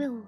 will.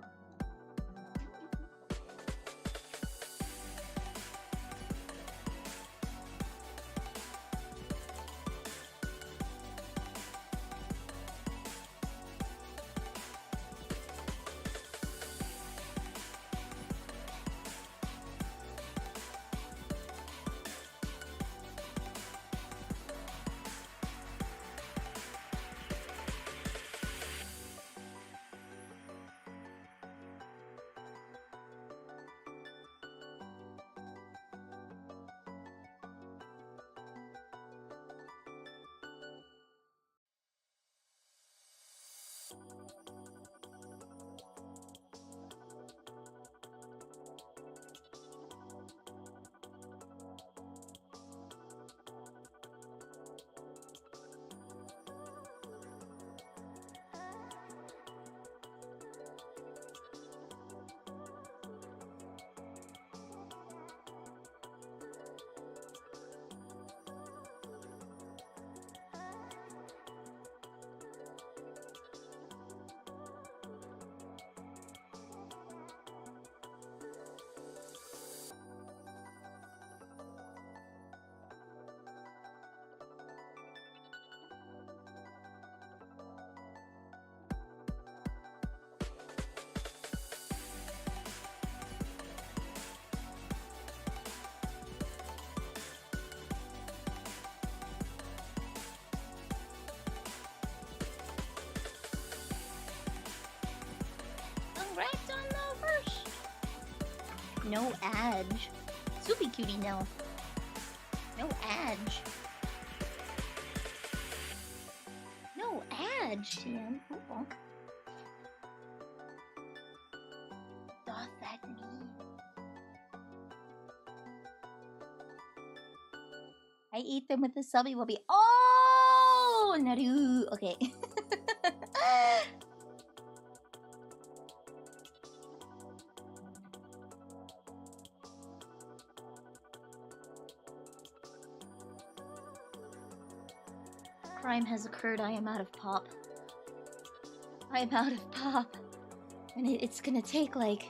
Congrats on the first. No edge. Soupy cutie, no. No edge. No edge, TM. Cool. Does that mean? I eat them with the subby will be. Oh, Naru. Okay. Crime has occurred. I am out of pop. I am out of pop. And it's gonna take like...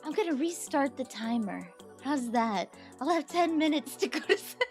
I'm gonna restart the timer. How's that? I'll have 10 minutes to go to sleep.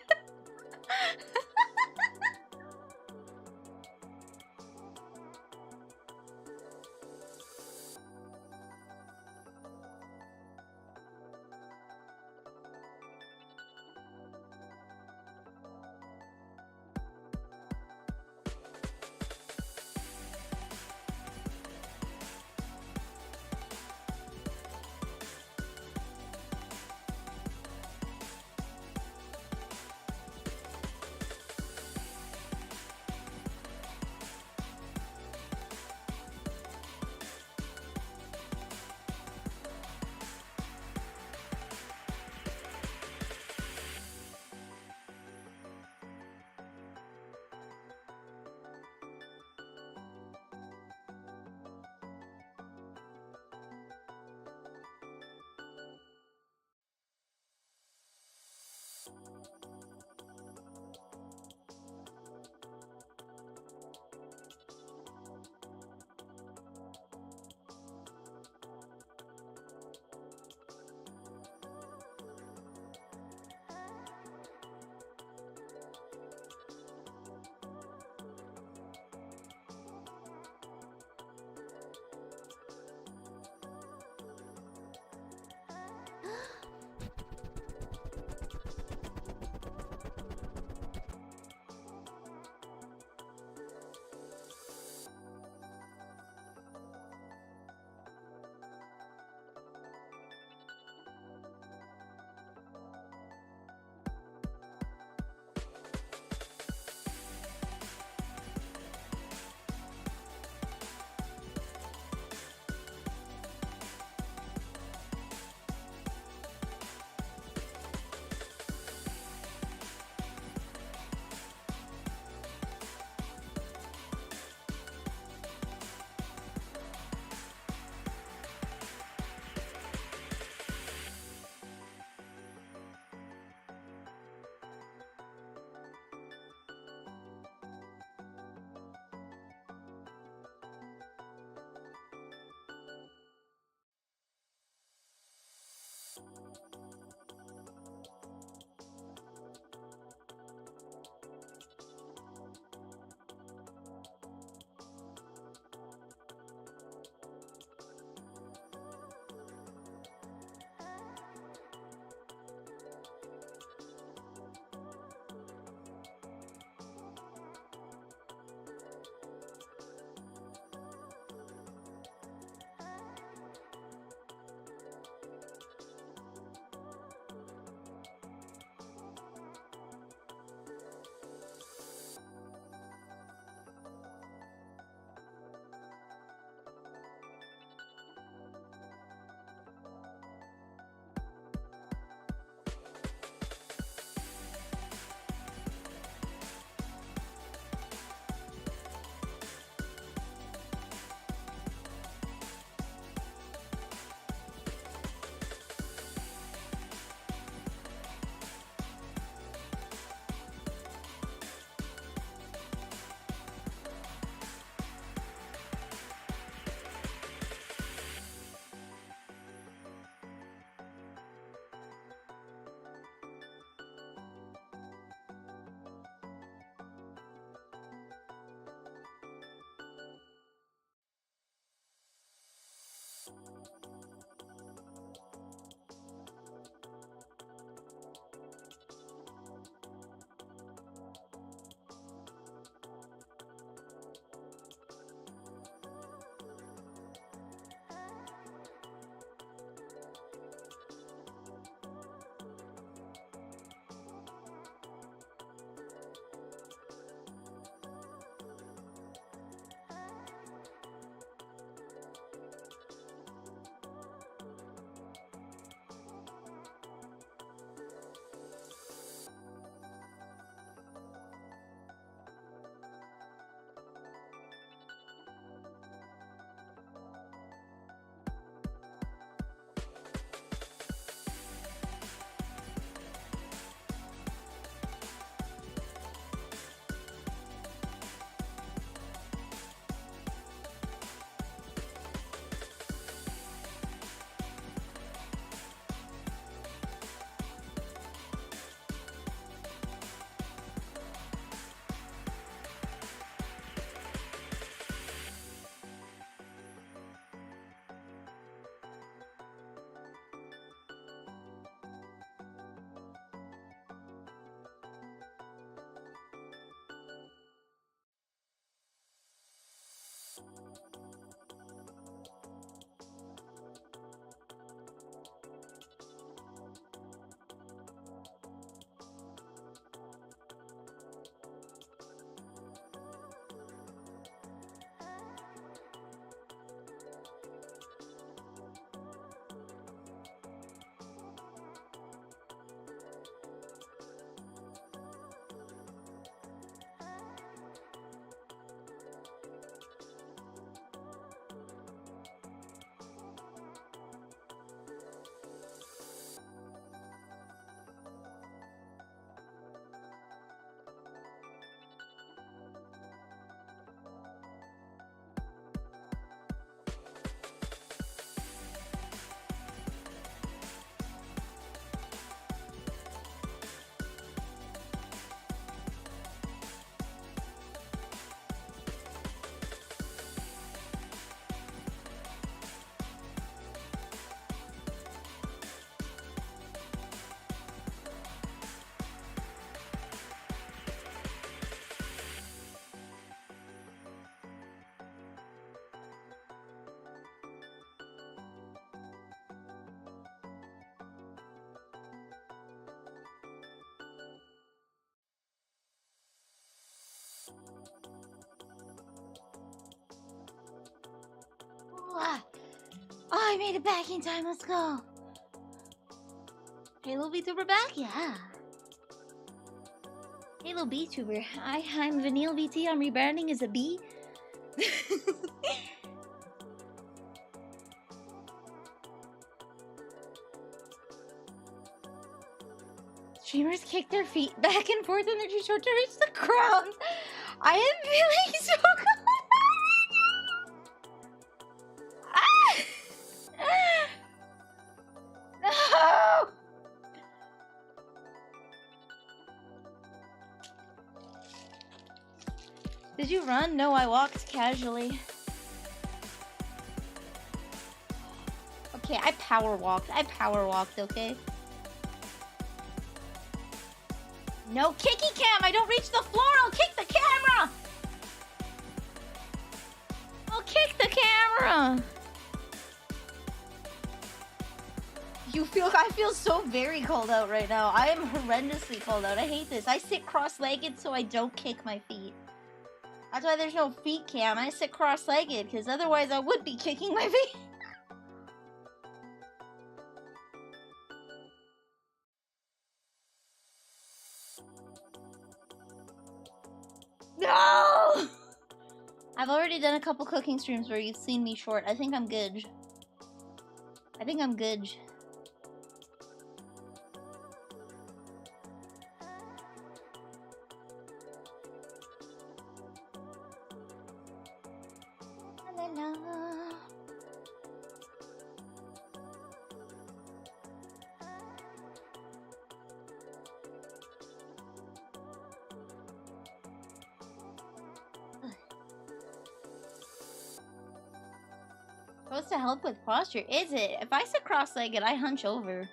Oh, I made it back in time. Let's go. Halo Vtuber back? Yeah. Halo Vtuber. I'm Vanille VT. I'm rebranding as a B. Streamers kick their feet back and forth in their too short to reach the ground. I am feeling so good. No! Did you run? No, I walked casually. Okay, I power walked, okay? No kicky cam! I don't reach the floor! I'll kick the camera! I'll kick the camera! I feel so very cold out right now. I am horrendously cold out. I hate this. I sit cross-legged so I don't kick my feet. That's why there's no feet cam. I sit cross-legged, because otherwise I would be kicking my feet. No! I've already done a couple cooking streams where you've seen me short. I think I'm good. I think I'm good. Supposed to help with posture, is it? If I sit cross-legged, I hunch over.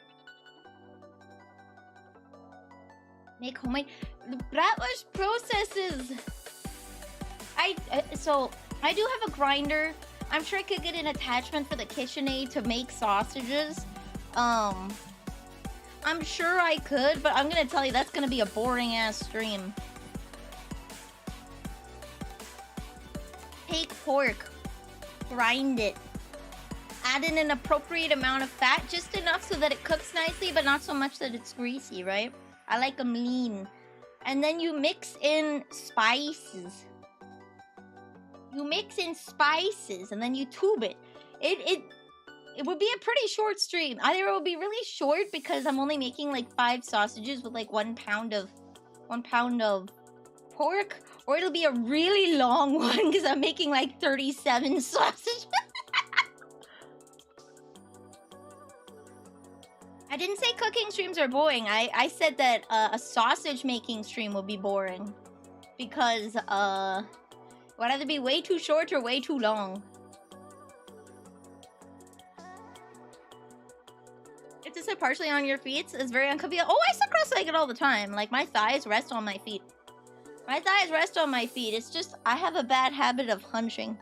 Make homemade bratwurst processes. So I do have a grinder. I'm sure I could get an attachment for the KitchenAid to make sausages. I'm sure I could, but I'm gonna tell you that's gonna be a boring ass stream. Take pork, grind it. Add in an appropriate amount of fat, just enough so that it cooks nicely, but not so much that it's greasy, right? I like them lean. And then you mix in spices. You mix in spices, and then you tube it. It would be a pretty short stream. Either it will be really short because I'm only making like 5 sausages with like 1 pound of pork, or it'll be a really long one because I'm making like 37 sausages. I didn't say cooking streams are boring. I said that a sausage making stream would be boring. Because, it would either be way too short or way too long. If to sit partially on your feet is very uncomfortable. Oh, I sit cross-legged all the time. Like, my thighs rest on my feet. My thighs rest on my feet. It's just, I have a bad habit of hunching.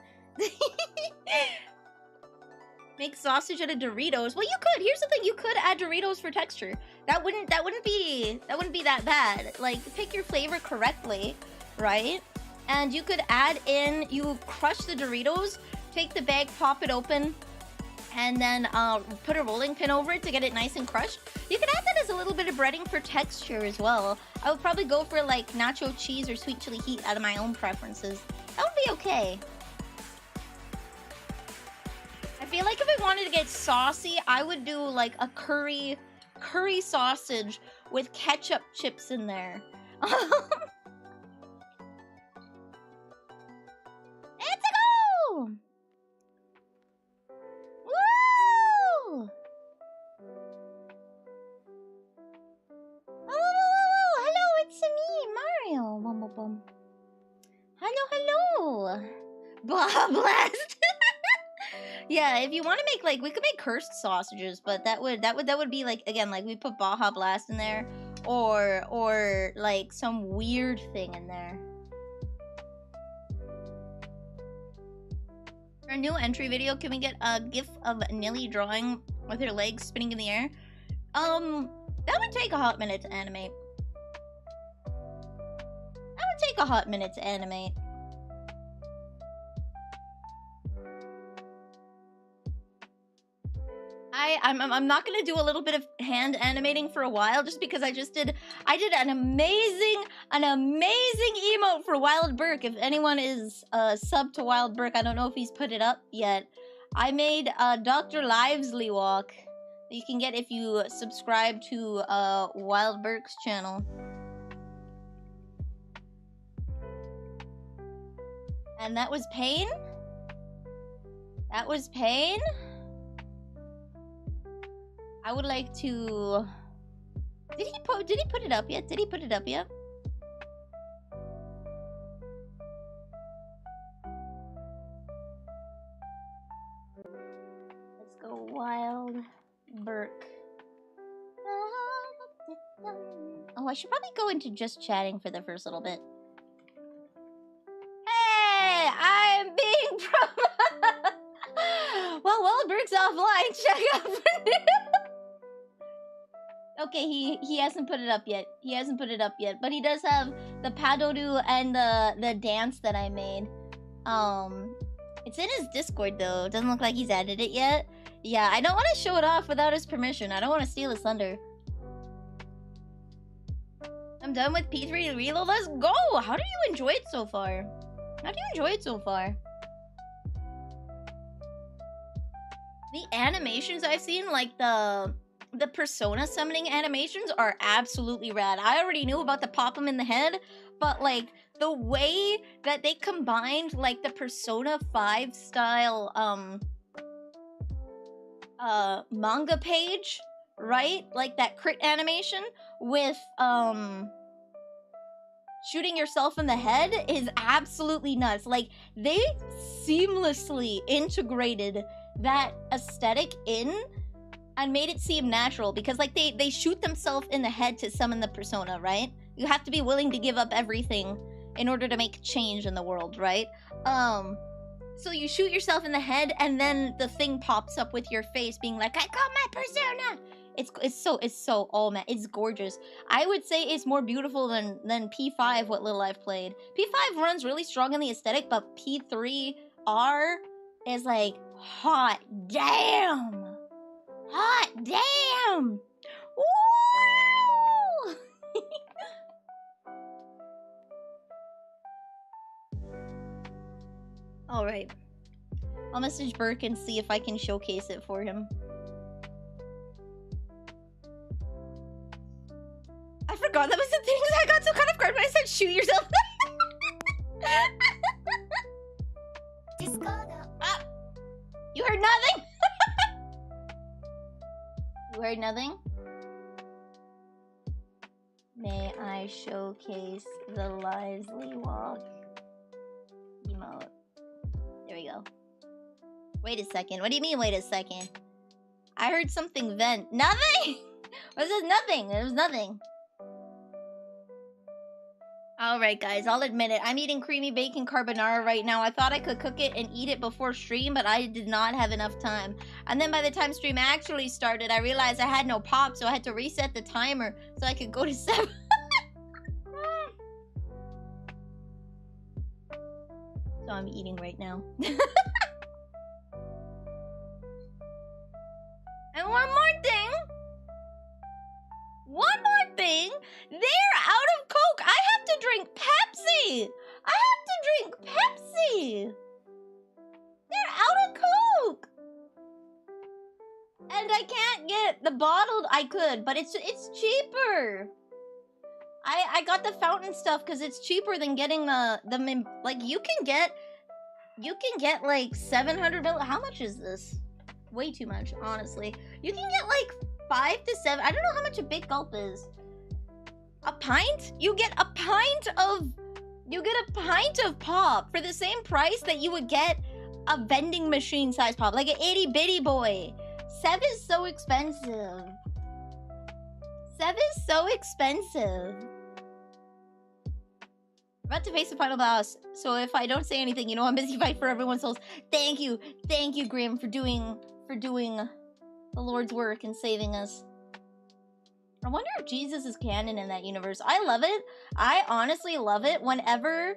Make sausage out of Doritos. Well, you could. Here's the thing: you could add Doritos for texture. That wouldn't be that bad. Like, pick your flavor correctly, right? And you could add in. You crush the Doritos, take the bag, pop it open, and then put a rolling pin over it to get it nice and crushed. You could add that as a little bit of breading for texture as well. I would probably go for like nacho cheese or sweet chili heat out of my own preferences. That would be okay. I feel like if I wanted to get saucy, I would do like a curry sausage with ketchup chips in there. Let's go! Woo! Oh, hello, it's me, Mario. Bum, bum, bum. Hello. Baja Blast. Yeah, if you want to make like, we could make cursed sausages, but that would be like, again, like we put Baja Blast in there, or like some weird thing in there. For a new entry video, can we get a gif of Nilly drawing with her legs spinning in the air? That would take a hot minute to animate. I'm not gonna do a little bit of hand animating for a while, just because I did an amazing emote for Wild Burke. If anyone is sub to Wild Burke, I don't know if he's put it up yet. I made Dr. Livesly walk that you can get if you subscribe to Wild Burke's channel. And that was pain. That was pain. I would like to... Did he put it up yet? Did he put it up yet? Let's go Wild Burke. Oh, I should probably go into just chatting for the first little bit. Hey, I'm being well, Wild Burke's offline. Check out for new. Okay, he hasn't put it up yet. He hasn't put it up yet, but he does have the padodu and the dance that I made. It's in his Discord though. Doesn't look like he's added it yet. Yeah, I don't want to show it off without his permission. I don't want to steal his thunder. I'm done with P3 Reload. Let's go! How do you enjoy it so far? How do you enjoy it so far? The animations I've seen, like the persona summoning animations, are absolutely rad. I already knew about the pop 'em in the head, but like the way that they combined like the Persona 5 style manga page, right? Like that crit animation with shooting yourself in the head is absolutely nuts. Like they seamlessly integrated that aesthetic in and made it seem natural, because like they shoot themselves in the head to summon the persona, right? You have to be willing to give up everything in order to make change in the world, right? So you shoot yourself in the head and then the thing pops up with your face being like, I got my persona. It's so, oh man, it's gorgeous. I would say it's more beautiful than P5, what little I've played. P5 runs really strong in the aesthetic, but P3R is like hot damn. Hot damn! Woo! Alright. I'll message Burke and see if I can showcase it for him. I forgot that was the thing. I got so caught off guard when I said shoot yourself. Ah! You heard nothing? You heard nothing? May I showcase the Lively Walk emote? There we go. Wait a second. What do you mean, wait a second? I heard something vent. Nothing? Was it nothing? It was nothing. Alright guys, I'll admit it. I'm eating creamy bacon carbonara right now. I thought I could cook it and eat it before stream, but I did not have enough time. And then by the time stream actually started, I realized I had no pop, so I had to reset the timer so I could go to 7. So I'm eating right now. And one more thing. One more thing. They're out of Coke. I have to drink Pepsi. I have to drink Pepsi. They're out of Coke. And I can't get the bottled. I could, but it's cheaper. I got the fountain stuff because it's cheaper than getting the like you can get like 700 ml. How much is this? Way too much, honestly. You can get like 5 to 7. I don't know how much a big gulp is. A pint? You get a pint of pop for the same price that you would get a vending machine size pop, like an itty bitty boy. Sev is so expensive. Sev is so expensive. I'm about to face the final boss, so if I don't say anything, you know I'm busy fighting for everyone's souls. Thank you, Grim, for doing the Lord's work and saving us. I wonder if Jesus is canon in that universe. I love it. I honestly love it whenever...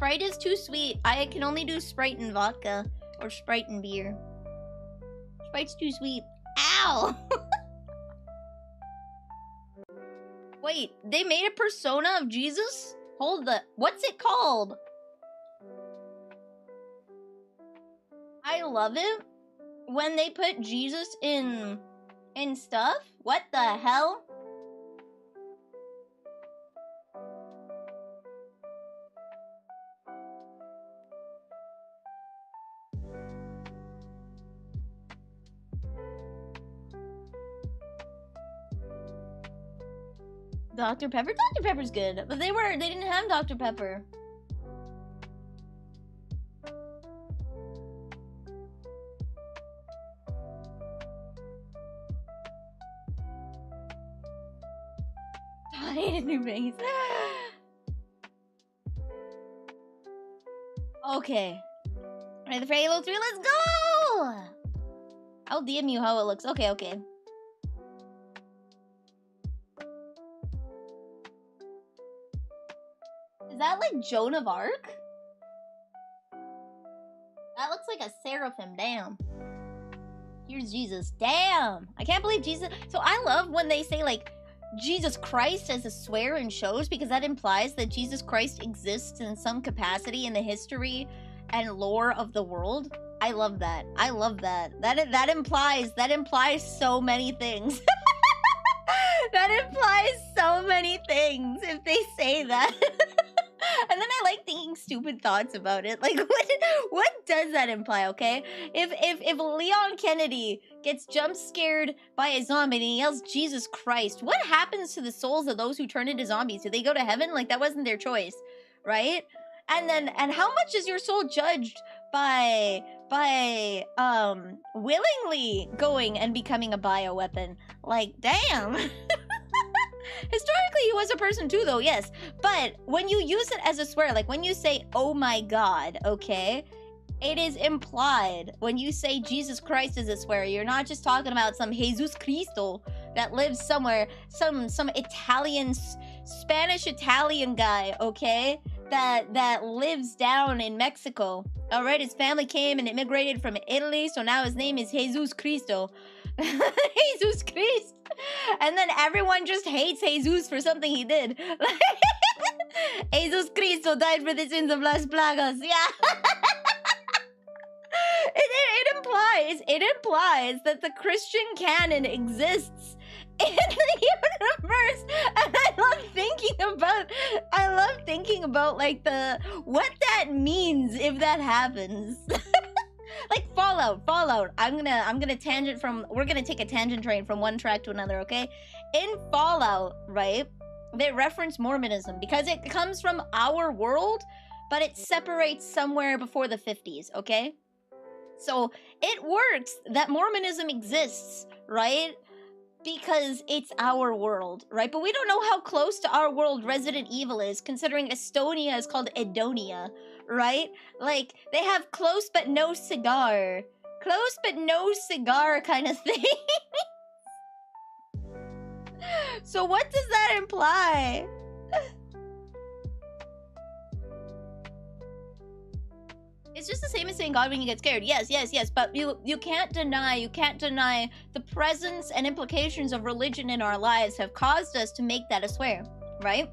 Sprite is too sweet. I can only do Sprite and vodka. Or Sprite and beer. Sprite's too sweet. Ow! Wait, they made a persona of Jesus? Hold the... What's it called? I love it when they put Jesus in stuff. What the hell? Dr. Pepper? Dr. Pepper's good, but they didn't have Dr. Pepper. I hated new things. Okay. Ready for Halo 3? Let's go! I'll DM you how it looks. Okay, okay. Is that like Joan of Arc? That looks like a seraphim. Damn. Here's Jesus. Damn. I can't believe Jesus. So I love when they say like Jesus Christ as a swear in shows, because that implies that Jesus Christ exists in some capacity in the history and lore of the world. I love that. I love that. That implies so many things. That implies so many things if they say that. And then I like thinking stupid thoughts about it. Like, what does that imply, okay? If Leon Kennedy gets jump scared by a zombie and he yells, Jesus Christ, what happens to the souls of those who turn into zombies? Do they go to heaven? Like, that wasn't their choice, right? And how much is your soul judged by willingly going and becoming a bioweapon? Like, damn. Historically, he was a person too, though, yes. But when you use it as a swear, like when you say, oh my God, okay? It is implied when you say Jesus Christ is a swear. You're not just talking about some Jesus Cristo that lives somewhere, some Italian, Spanish-Italian guy, okay? That lives down in Mexico. All right, his family came and immigrated from Italy, so now his name is Jesus Cristo. Jesus Christ. And then everyone just hates Jesus for something he did. Jesus Cristo died for the sins of Las Plagas. Yeah. It implies that the Christian canon exists in the universe, and I love thinking about like what that means if that happens. Like Fallout. I'm gonna tangent from. We're gonna take a tangent train from one track to another. Okay, in Fallout, right? They reference Mormonism because it comes from our world, but it separates somewhere before the 50s. Okay, so it works that Mormonism exists, right? Because it's our world, right? But we don't know how close to our world Resident Evil is, considering Estonia is called Edonia, right? Like, they have close but no cigar. Close but no cigar kind of thing. So what does that imply? It's just the same as saying God when you get scared. Yes, but you can't deny the presence and implications of religion in our lives have caused us to make that a swear, right?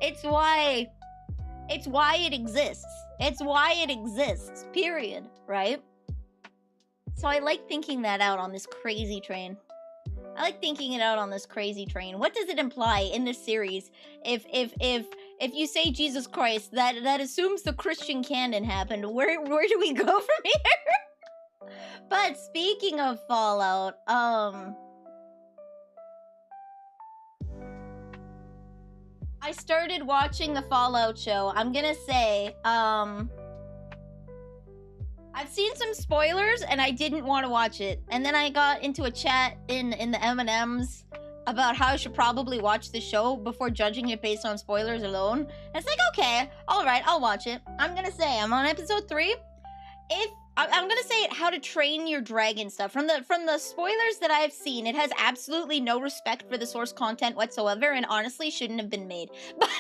It's why it exists. It's why it exists, period, right? So I like thinking that out on this crazy train. I like thinking it out on this crazy train. What does it imply in this series if you say Jesus Christ, that assumes the Christian canon happened? Where do we go from here? But speaking of Fallout, I started watching the Fallout show. I'm gonna say, I've seen some spoilers and I didn't want to watch it. And then I got into a chat in the M&Ms about how I should probably watch the show before judging it based on spoilers alone. And it's like, okay, all right, I'll watch it. I'm gonna say I'm on episode 3. I'm gonna say How to Train Your Dragon stuff. From the spoilers that I've seen, it has absolutely no respect for the source content whatsoever, and honestly shouldn't have been made. But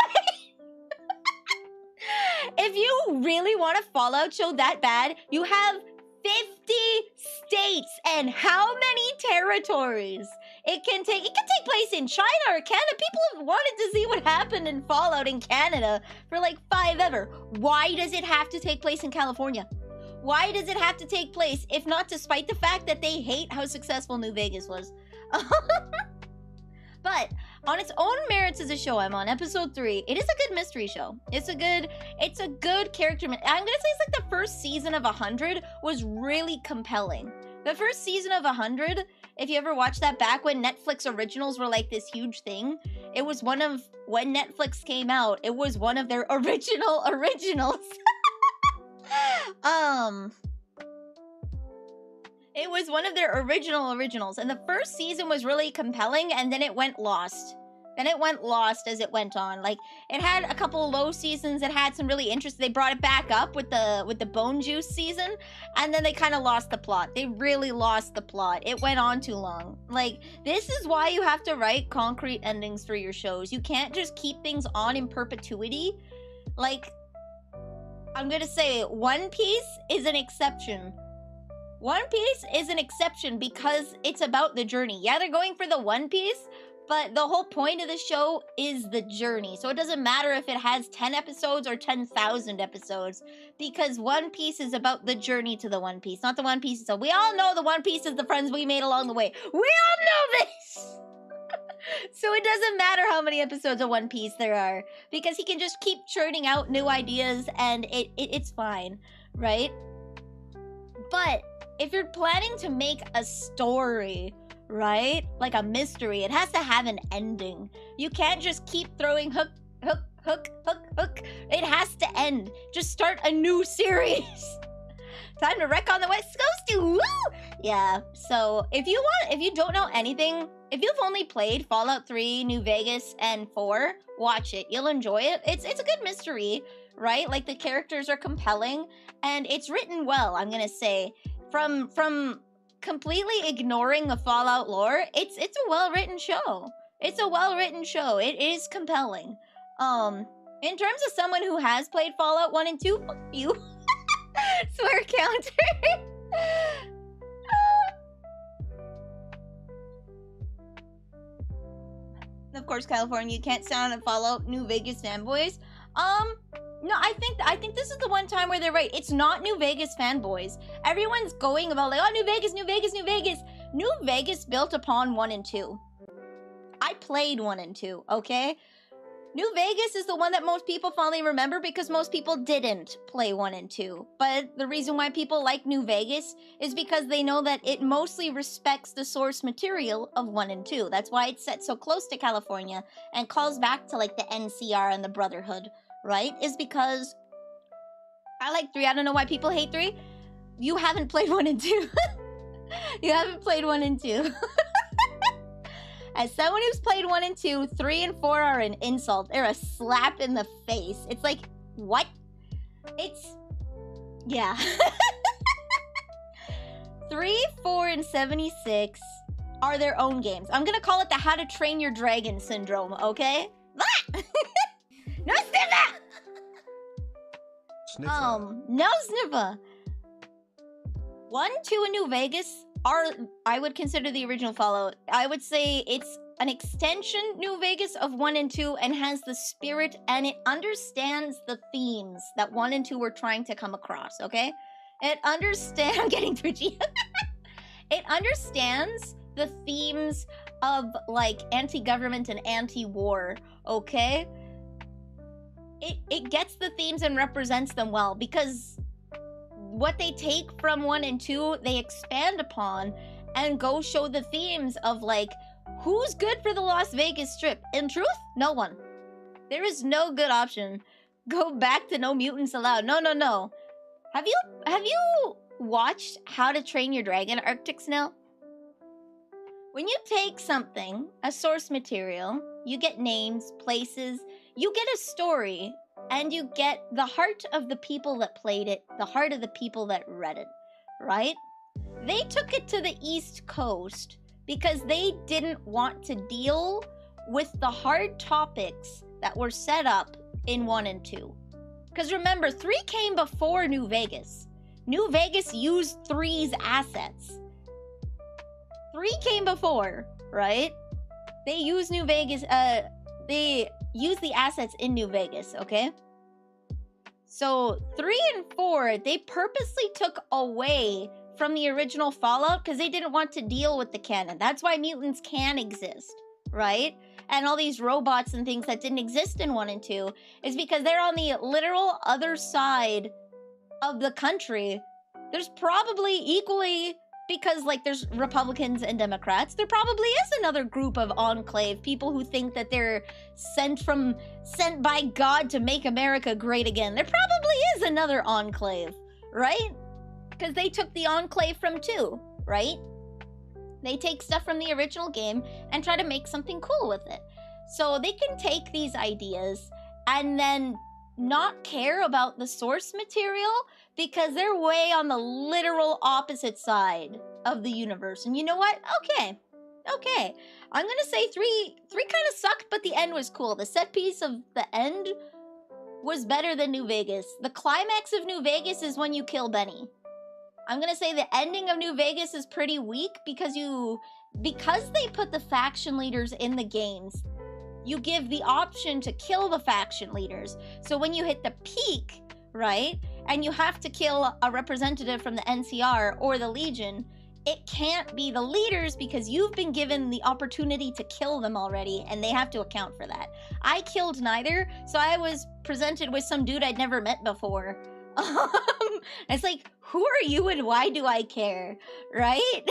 If you really want a Fallout show that bad, you have 50 states and how many territories? It can take place in China or Canada. People have wanted to see what happened in Fallout in Canada for like 5 ever. Why does it have to take place in California? Why does it have to take place, if not to spite the fact that they hate how successful New Vegas was? But on its own merits as a show, I'm on episode 3. It is a good mystery show. It's a good character. I'm gonna say it's like the first season of 100 was really compelling. The first season of 100, if you ever watched that back when Netflix originals were like this huge thing, it was when Netflix came out, it was one of their originals. It was one of their originals, and the first season was really compelling, and then it went lost. Then it went lost as it went on. Like, it had a couple low seasons that had some really interesting. They brought it back up with the Bone Juice season, and then they kind of lost the plot. They really lost the plot. It went on too long. Like, this is why you have to write concrete endings for your shows. You can't just keep things on in perpetuity. Like, I'm gonna say One Piece is an exception. One Piece is an exception because it's about the journey. Yeah, they're going for the One Piece, but the whole point of the show is the journey. So it doesn't matter if it has 10 episodes or 10,000 episodes, because One Piece is about the journey to the One Piece, not the One Piece. So we all know the One Piece is the friends we made along the way. We all know this! So it doesn't matter how many episodes of One Piece there are, because he can just keep churning out new ideas and it's fine, right? But if you're planning to make a story, right? Like a mystery, it has to have an ending. You can't just keep throwing hook. It has to end. Just start a new series. Time to wreck on the West Coast, woo! Yeah, so if you don't know anything, if you've only played Fallout 3, New Vegas, and 4, watch it. You'll enjoy it. It's a good mystery, right? Like, the characters are compelling, and it's written well, I'm gonna say. From completely ignoring the Fallout lore, it's a well-written show. It's a well-written show. It is compelling. In terms of someone who has played Fallout 1 and 2, fuck you. Swear counter. Of course, California, you can't sound on Fallout New Vegas fanboys. No, I think this is the one time where they're right. It's not New Vegas fanboys. Everyone's going about like, oh, New Vegas, New Vegas, New Vegas. New Vegas built upon 1 and 2. I played 1 and 2, okay? New Vegas is the one that most people fondly remember because most people didn't play 1 and 2. But the reason why people like New Vegas is because they know that it mostly respects the source material of 1 and 2. That's why it's set so close to California and calls back to like the NCR and the Brotherhood, right? Is because I like 3. I don't know why people hate 3. You haven't played 1 and 2. You haven't played 1 and 2. As someone who's played 1 and 2, 3 and 4 are an insult. They're a slap in the face. It's like, what? It's... yeah. 3, 4, and 76 are their own games. I'm gonna call it the How to Train Your Dragon syndrome, okay? No sniffer! No sniffer. 1, 2, and New Vegas are, I would consider the original Fallout. I would say it's an extension, New Vegas, of 1 and 2 and has the spirit and it understands the themes that 1 and 2 were trying to come across, okay? It understands... I'm getting twitchy. It understands the themes of, like, anti-government and anti-war, okay? It gets the themes and represents them well because what they take from 1 and 2, they expand upon and go show the themes of, like, who's good for the Las Vegas Strip? In truth, no one. There is no good option. Go back to No Mutants Allowed. No, no, no. Have you watched How to Train Your Dragon, Arctic Snail? When you take something, a source material, you get names, places, you get a story, and you get the heart of the people that played it, the heart of the people that read it, right? They took it to the East Coast because they didn't want to deal with the hard topics that were set up in 1 and 2. Because remember, 3 came before New Vegas. New Vegas used 3's assets. 3 came before, right? They used New Vegas, they used the assets in New Vegas, okay? So 3 and 4, they purposely took away from the original Fallout because they didn't want to deal with the canon. That's why mutants can exist, right? And all these robots and things that didn't exist in 1 and 2 is because they're on the literal other side of the country. There's probably equally, because like there's Republicans and Democrats, there probably is another group of enclave people who think that they're sent by God to make America great again. There probably is another enclave, right? Because they took the enclave from 2, right? They take stuff from the original game and try to make something cool with it. So they can take these ideas and then not care about the source material because they're way on the literal opposite side of the universe. And you know what? Okay. I'm gonna say 3 kind of sucked, but the end was cool. The set piece of the end was better than New Vegas. The climax of New Vegas is when you kill Benny. I'm gonna say the ending of New Vegas is pretty weak because they put the faction leaders in the games, you give the option to kill the faction leaders. So when you hit the peak, right, and you have to kill a representative from the NCR or the Legion, it can't be the leaders because you've been given the opportunity to kill them already, and they have to account for that. I killed neither, so I was presented with some dude I'd never met before. It's like, who are you and why do I care, right?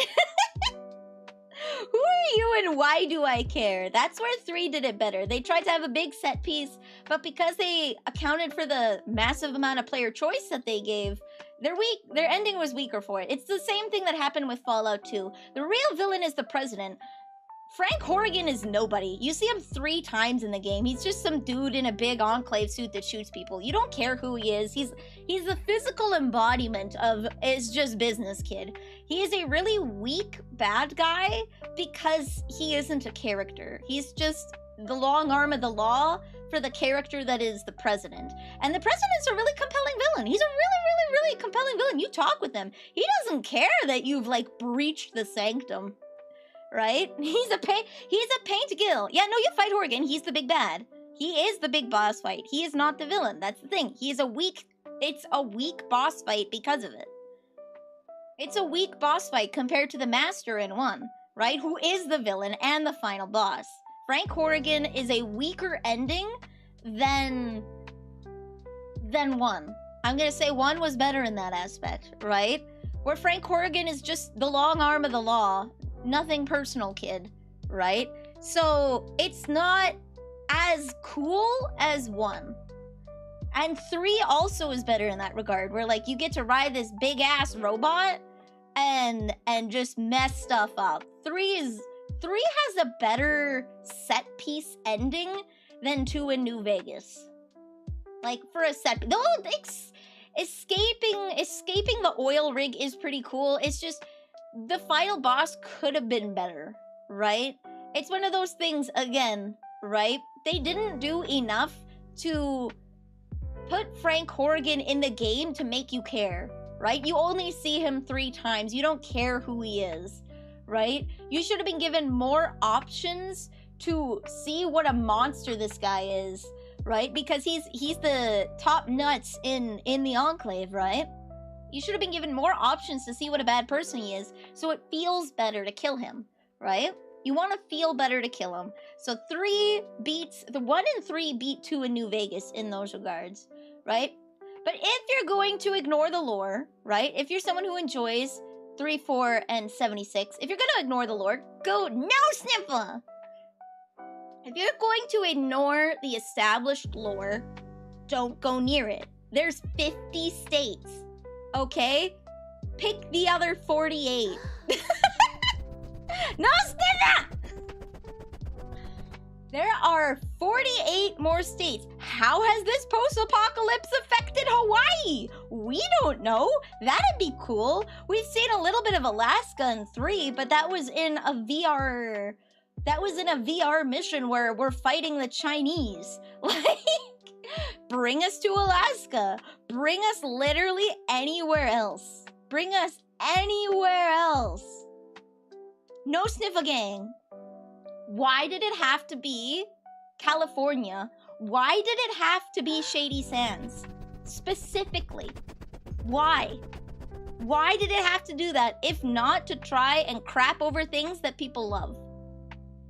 Who are you and why do I care? That's where 3 did it better. They tried to have a big set piece, but because they accounted for the massive amount of player choice that they gave, their ending was weaker for it. It's the same thing that happened with Fallout 2. The real villain is the president. Frank Horrigan is nobody. You see him 3 times in the game. He's just some dude in a big enclave suit that shoots people. You don't care who he is. He's the physical embodiment of is just business kid. He is a really weak bad guy because he isn't a character. He's just the long arm of the law for the character that is the president. And the president's a really compelling villain. He's a really compelling villain. You talk with him. He doesn't care that you've like breached the sanctum. Right? He's a pain to kill. Yeah, no, you fight Horgan. He's the big bad. He is the big boss fight. He is not the villain. That's the thing. It's a weak boss fight because of it. It's a weak boss fight compared to the Master in 1, right? Who is the villain and the final boss. Frank Horrigan is a weaker ending than 1. I'm gonna say 1 was better in that aspect, right? Where Frank Horrigan is just the long arm of the law. Nothing personal, kid, right? So it's not as cool as 1. And 3 also is better in that regard, where like you get to ride this big ass robot and just mess stuff up. 3 has a better set piece ending than 2 in New Vegas. Like for a set, though, escaping the oil rig is pretty cool. It's just the final boss could have been better, right? It's one of those things, again, right? They didn't do enough to put Frank Horrigan in the game to make you care, right? You only see him 3 times. You don't care who he is, right? You should have been given more options to see what a monster this guy is, right? Because he's the top nuts in the Enclave, right? You should have been given more options to see what a bad person he is, so it feels better to kill him, right? You want to feel better to kill him. So 1 and 3 beat 2 in New Vegas in those regards, right? But if you're going to ignore the lore, right? If you're someone who enjoys 3, 4, and 76, if you're going to ignore the lore, go no sniffer! If you're going to ignore the established lore, don't go near it. There's 50 states. Okay? Pick the other 48. No, Stella! There are 48 more states. How has this post-apocalypse affected Hawaii? We don't know. That'd be cool. We've seen a little bit of Alaska in 3, but that was in a VR... That was in a VR mission where we're fighting the Chinese. Like... Bring us to Alaska. Bring us literally anywhere else. Bring us anywhere else. No sniffa gang. Why did it have to be California? Why did it have to be Shady Sands? Specifically. Why? Why did it have to do that, if not to try and crap over things that people love?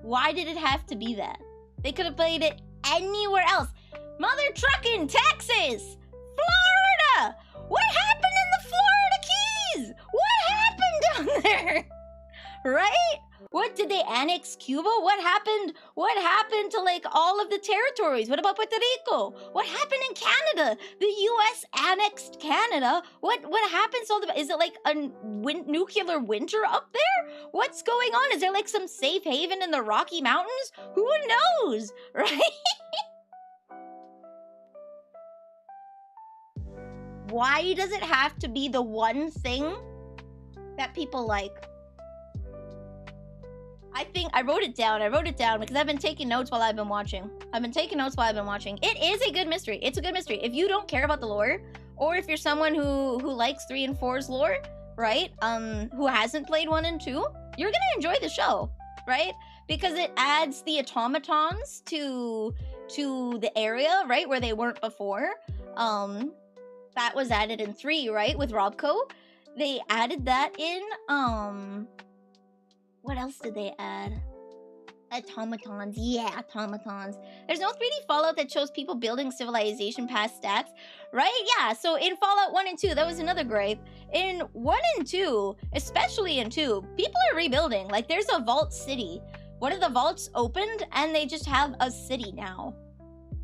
Why did it have to be that? They could have played it anywhere else. Mother truckin', Texas! Florida! What happened in the Florida Keys? What happened down there? Right? What, did they annex Cuba? What happened? What happened to like all of the territories? What about Puerto Rico? What happened in Canada? The US annexed Canada. What happens to all the, is it like a nuclear winter up there? What's going on? Is there like some safe haven in the Rocky Mountains? Who knows? Right? Why does it have to be the one thing that people like? I think I wrote it down. I wrote it down because I've been taking notes while I've been watching. It is a good mystery. It's a good mystery. If you don't care about the lore, or if you're someone who likes 3 and 4's lore, right? Who hasn't played 1 and 2, you're gonna enjoy the show, right? Because it adds the automatons to the area, right, where they weren't before. That was added in 3, right, with Robco. They added that in what else did they add? Automatons. Yeah, automatons. There's no 3D Fallout that shows people building civilization past stacks, right? Yeah, so in Fallout 1 and 2, that was another gripe. In 1 and 2, especially in 2, people are rebuilding. Like, there's a vault city. One of the vaults opened, and they just have a city now.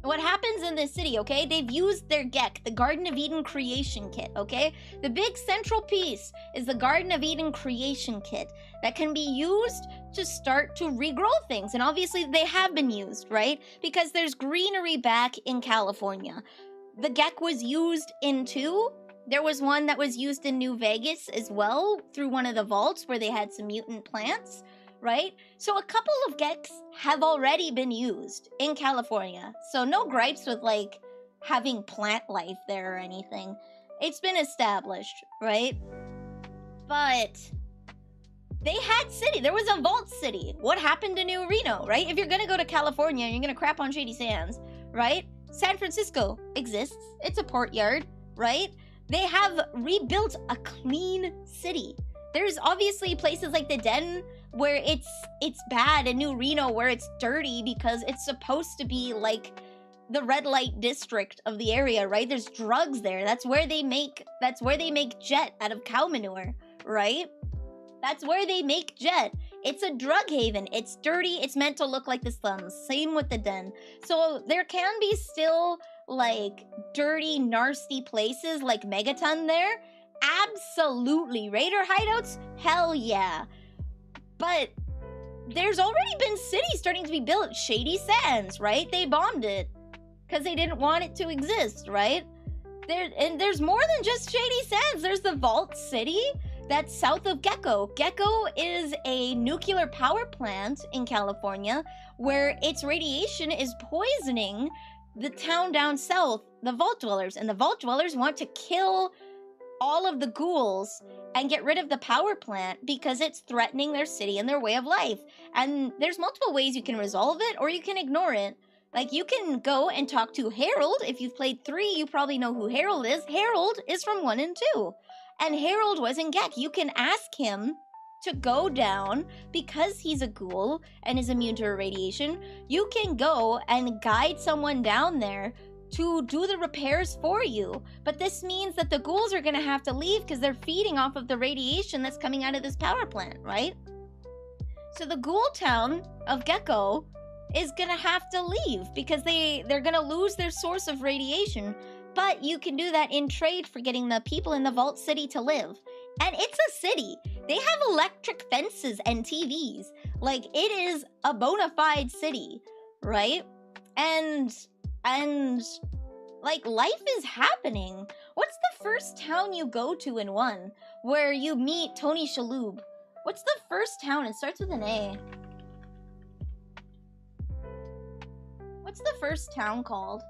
What happens in this city, okay? They've used their GEC, the Garden of Eden Creation Kit, okay? The big central piece is the Garden of Eden Creation Kit that can be used to start to regrow things. And obviously they have been used, right? Because there's greenery back in California. The GEC was used in 2. There was one that was used in New Vegas as well through one of the vaults where they had some mutant plants. Right? So a couple of GECs have already been used in California. So no gripes with like having plant life there or anything. It's been established, right? But they had city. There was a vault city. What happened to New Reno, right? If you're gonna go to California and you're gonna crap on Shady Sands, right? San Francisco exists. It's a port yard, right? They have rebuilt a clean city. There's obviously places like the Den where it's bad, and New Reno where it's dirty because it's supposed to be like the red light district of the area, right? There's drugs there. That's where they make jet out of cow manure, right? That's where they make jet. It's a drug haven. It's dirty. It's meant to look like the slums. Same with the Den. So there can be still like dirty, nasty places like Megaton there. Absolutely. Raider hideouts? Hell yeah. But there's already been cities starting to be built. Shady Sands, right? They bombed it because they didn't want it to exist, right? There's more than just Shady Sands. There's the Vault City that's south of Gecko. Gecko is a nuclear power plant in California where its radiation is poisoning the town down south, the Vault Dwellers. And the Vault Dwellers want to kill all of the ghouls and get rid of the power plant because it's threatening their city and their way of life. And there's multiple ways you can resolve it, or you can ignore it. Like, you can go and talk to Harold. If you've played 3, you probably know who Harold is. Harold is from 1 and 2. And Harold was in GEC. You can ask him to go down because he's a ghoul and is immune to irradiation. You can go and guide someone down there to do the repairs for you. But this means that the ghouls are gonna have to leave because they're feeding off of the radiation that's coming out of this power plant, right? So the ghoul town of Gecko is gonna have to leave because they're gonna lose their source of radiation. But you can do that in trade for getting the people in the Vault City to live. And it's a city. They have electric fences and TVs. Like, it is a bona fide city, right? And like, life is happening. What's the first town you go to in 1 where you meet Tony Shalhoub? What's the first town? It starts with an A. What's the first town called?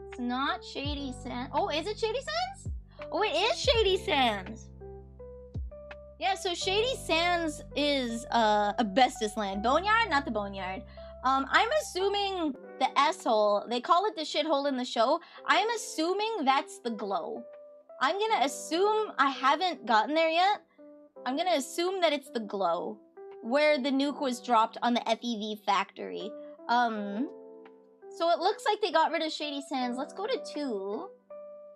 It's not Shady Sands. Oh, is it Shady Sands? Oh, it is Shady Sands. Yeah, so Shady Sands is Asbestos Land. Boneyard, not the Boneyard. I'm assuming the S-hole, they call it the shithole in the show. I'm assuming that's the glow. I'm gonna assume, I haven't gotten there yet. I'm gonna assume that it's the glow, where the nuke was dropped on the FEV factory. So it looks like they got rid of Shady Sands. Let's go to 2.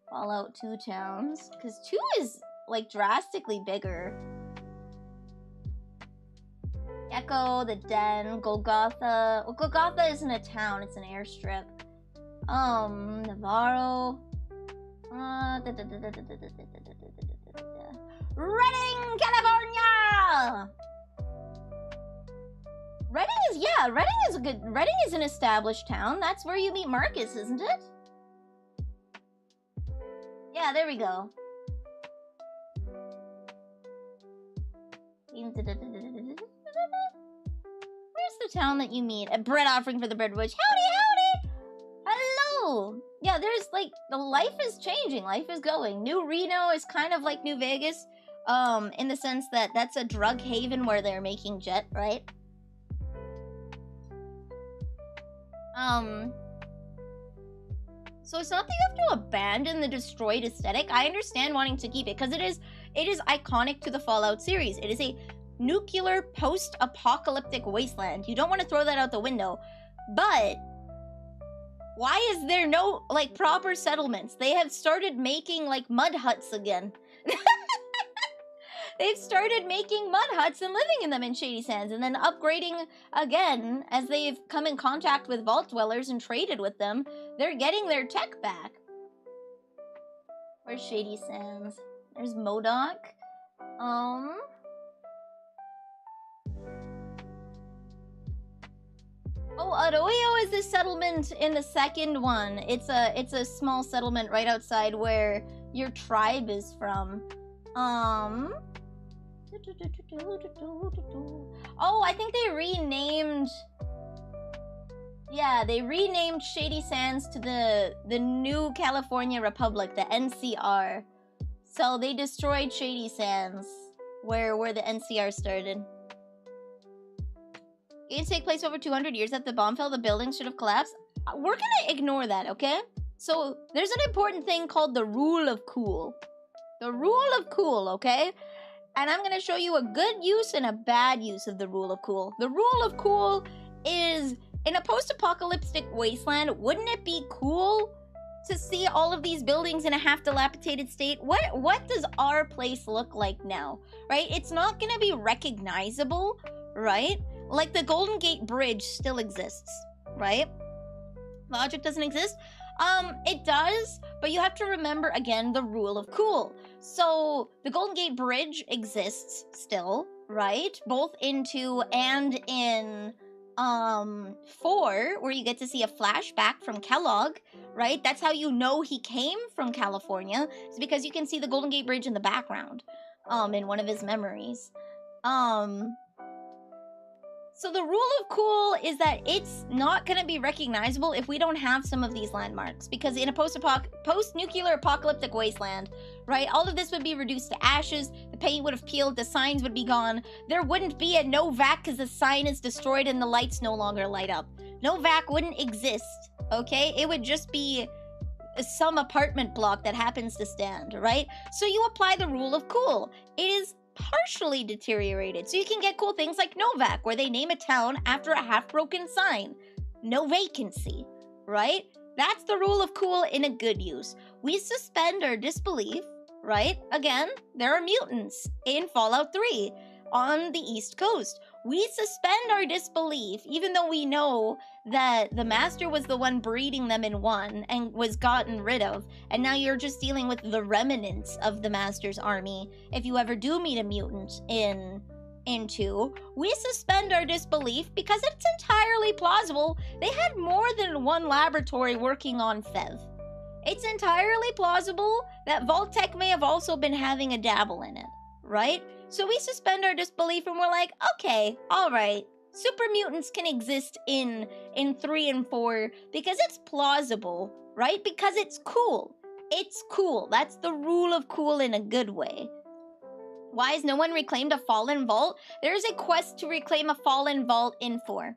Fallout 2 towns, because 2 is, like, drastically bigger. Echo, the Den, Golgotha. Well, Golgotha isn't a town, it's an airstrip. Navarro. Redding, California! Redding is, yeah, Redding is a good, Redding is an established town. That's where you meet Marcus, isn't it? Yeah, there we go. Where's the town that you meet? A bread offering for the bread witch. Howdy, howdy! Hello! Yeah, there's, like, the life is changing. Life is going. New Reno is kind of like New Vegas. In the sense that that's a drug haven where they're making jet, right? So it's not that you have to abandon the destroyed aesthetic. I understand wanting to keep it, because it is iconic to the Fallout series. It is a nuclear post-apocalyptic wasteland. You don't want to throw that out the window. But why is there no, like, proper settlements? They have started making, like, mud huts again. They've started making mud huts and living in them in Shady Sands, and then upgrading again as they've come in contact with vault dwellers and traded with them. They're getting their tech back. Where's Shady Sands? There's MODOK. Oh, Arroyo is the settlement in the second one. It's a small settlement right outside where your tribe is from. Oh, I think they renamed... Yeah, they renamed Shady Sands to the New California Republic, the NCR. So they destroyed Shady Sands, where the NCR started. It take place over 200 years. After the bomb fell, the building should have collapsed. We're gonna ignore that, okay? So there's an important thing called the rule of cool. The rule of cool, okay? And I'm going to show you a good use and a bad use of the rule of cool. The rule of cool is, in a post-apocalyptic wasteland, wouldn't it be cool to see all of these buildings in a half-dilapidated state? What does our place look like now, right? It's not going to be recognizable, right? Like the Golden Gate Bridge still exists, right? The object doesn't exist. It does, but you have to remember, again, the rule of cool. So, the Golden Gate Bridge exists still, right? Both in 2 and in, 4, where you get to see a flashback from Kellogg, right? That's how you know he came from California. It's because you can see the Golden Gate Bridge in the background, in one of his memories. So the rule of cool is that it's not going to be recognizable if we don't have some of these landmarks. Because in a post-nuclear apocalyptic wasteland, right, all of this would be reduced to ashes, the paint would have peeled, the signs would be gone. There wouldn't be a Novac because the sign is destroyed and the lights no longer light up. Novac wouldn't exist, okay? It would just be some apartment block that happens to stand, right? So you apply the rule of cool. It is partially deteriorated. So you can get cool things like Novac, where they name a town after a half-broken sign. No vacancy, right? That's the rule of cool in a good use. We suspend our disbelief, right? Again, there are mutants in Fallout 3 on the East Coast. We suspend our disbelief, even though we know that the Master was the one breeding them in 1 and was gotten rid of, and now you're just dealing with the remnants of the Master's army. If you ever do meet a mutant in 2, we suspend our disbelief because it's entirely plausible they had more than one laboratory working on Fev. It's entirely plausible that Vault-Tec may have also been having a dabble in it, right? So we suspend our disbelief and we're like, okay, all right, super mutants can exist in 3 and 4 because it's plausible, right? Because it's cool. It's cool. That's the rule of cool in a good way. Why has no one reclaimed a fallen vault? There is a quest to reclaim a fallen vault in 4.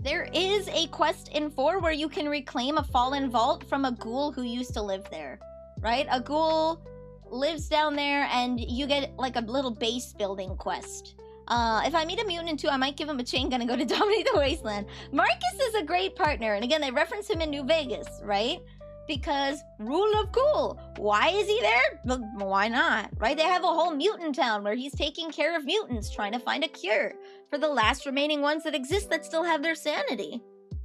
There is a quest in 4 where you can reclaim a fallen vault from a ghoul who used to live there, right? A ghoul lives down there and you get like a little base building quest. If I meet a mutant in 2, I might give him a chain gun and go to dominate the wasteland. Marcus is a great partner, and again, they reference him in New Vegas, right? Because rule of cool. Why is he there? Well, why not, right? They have a whole mutant town where he's taking care of mutants, trying to find a cure for the last remaining ones that exist that still have their sanity.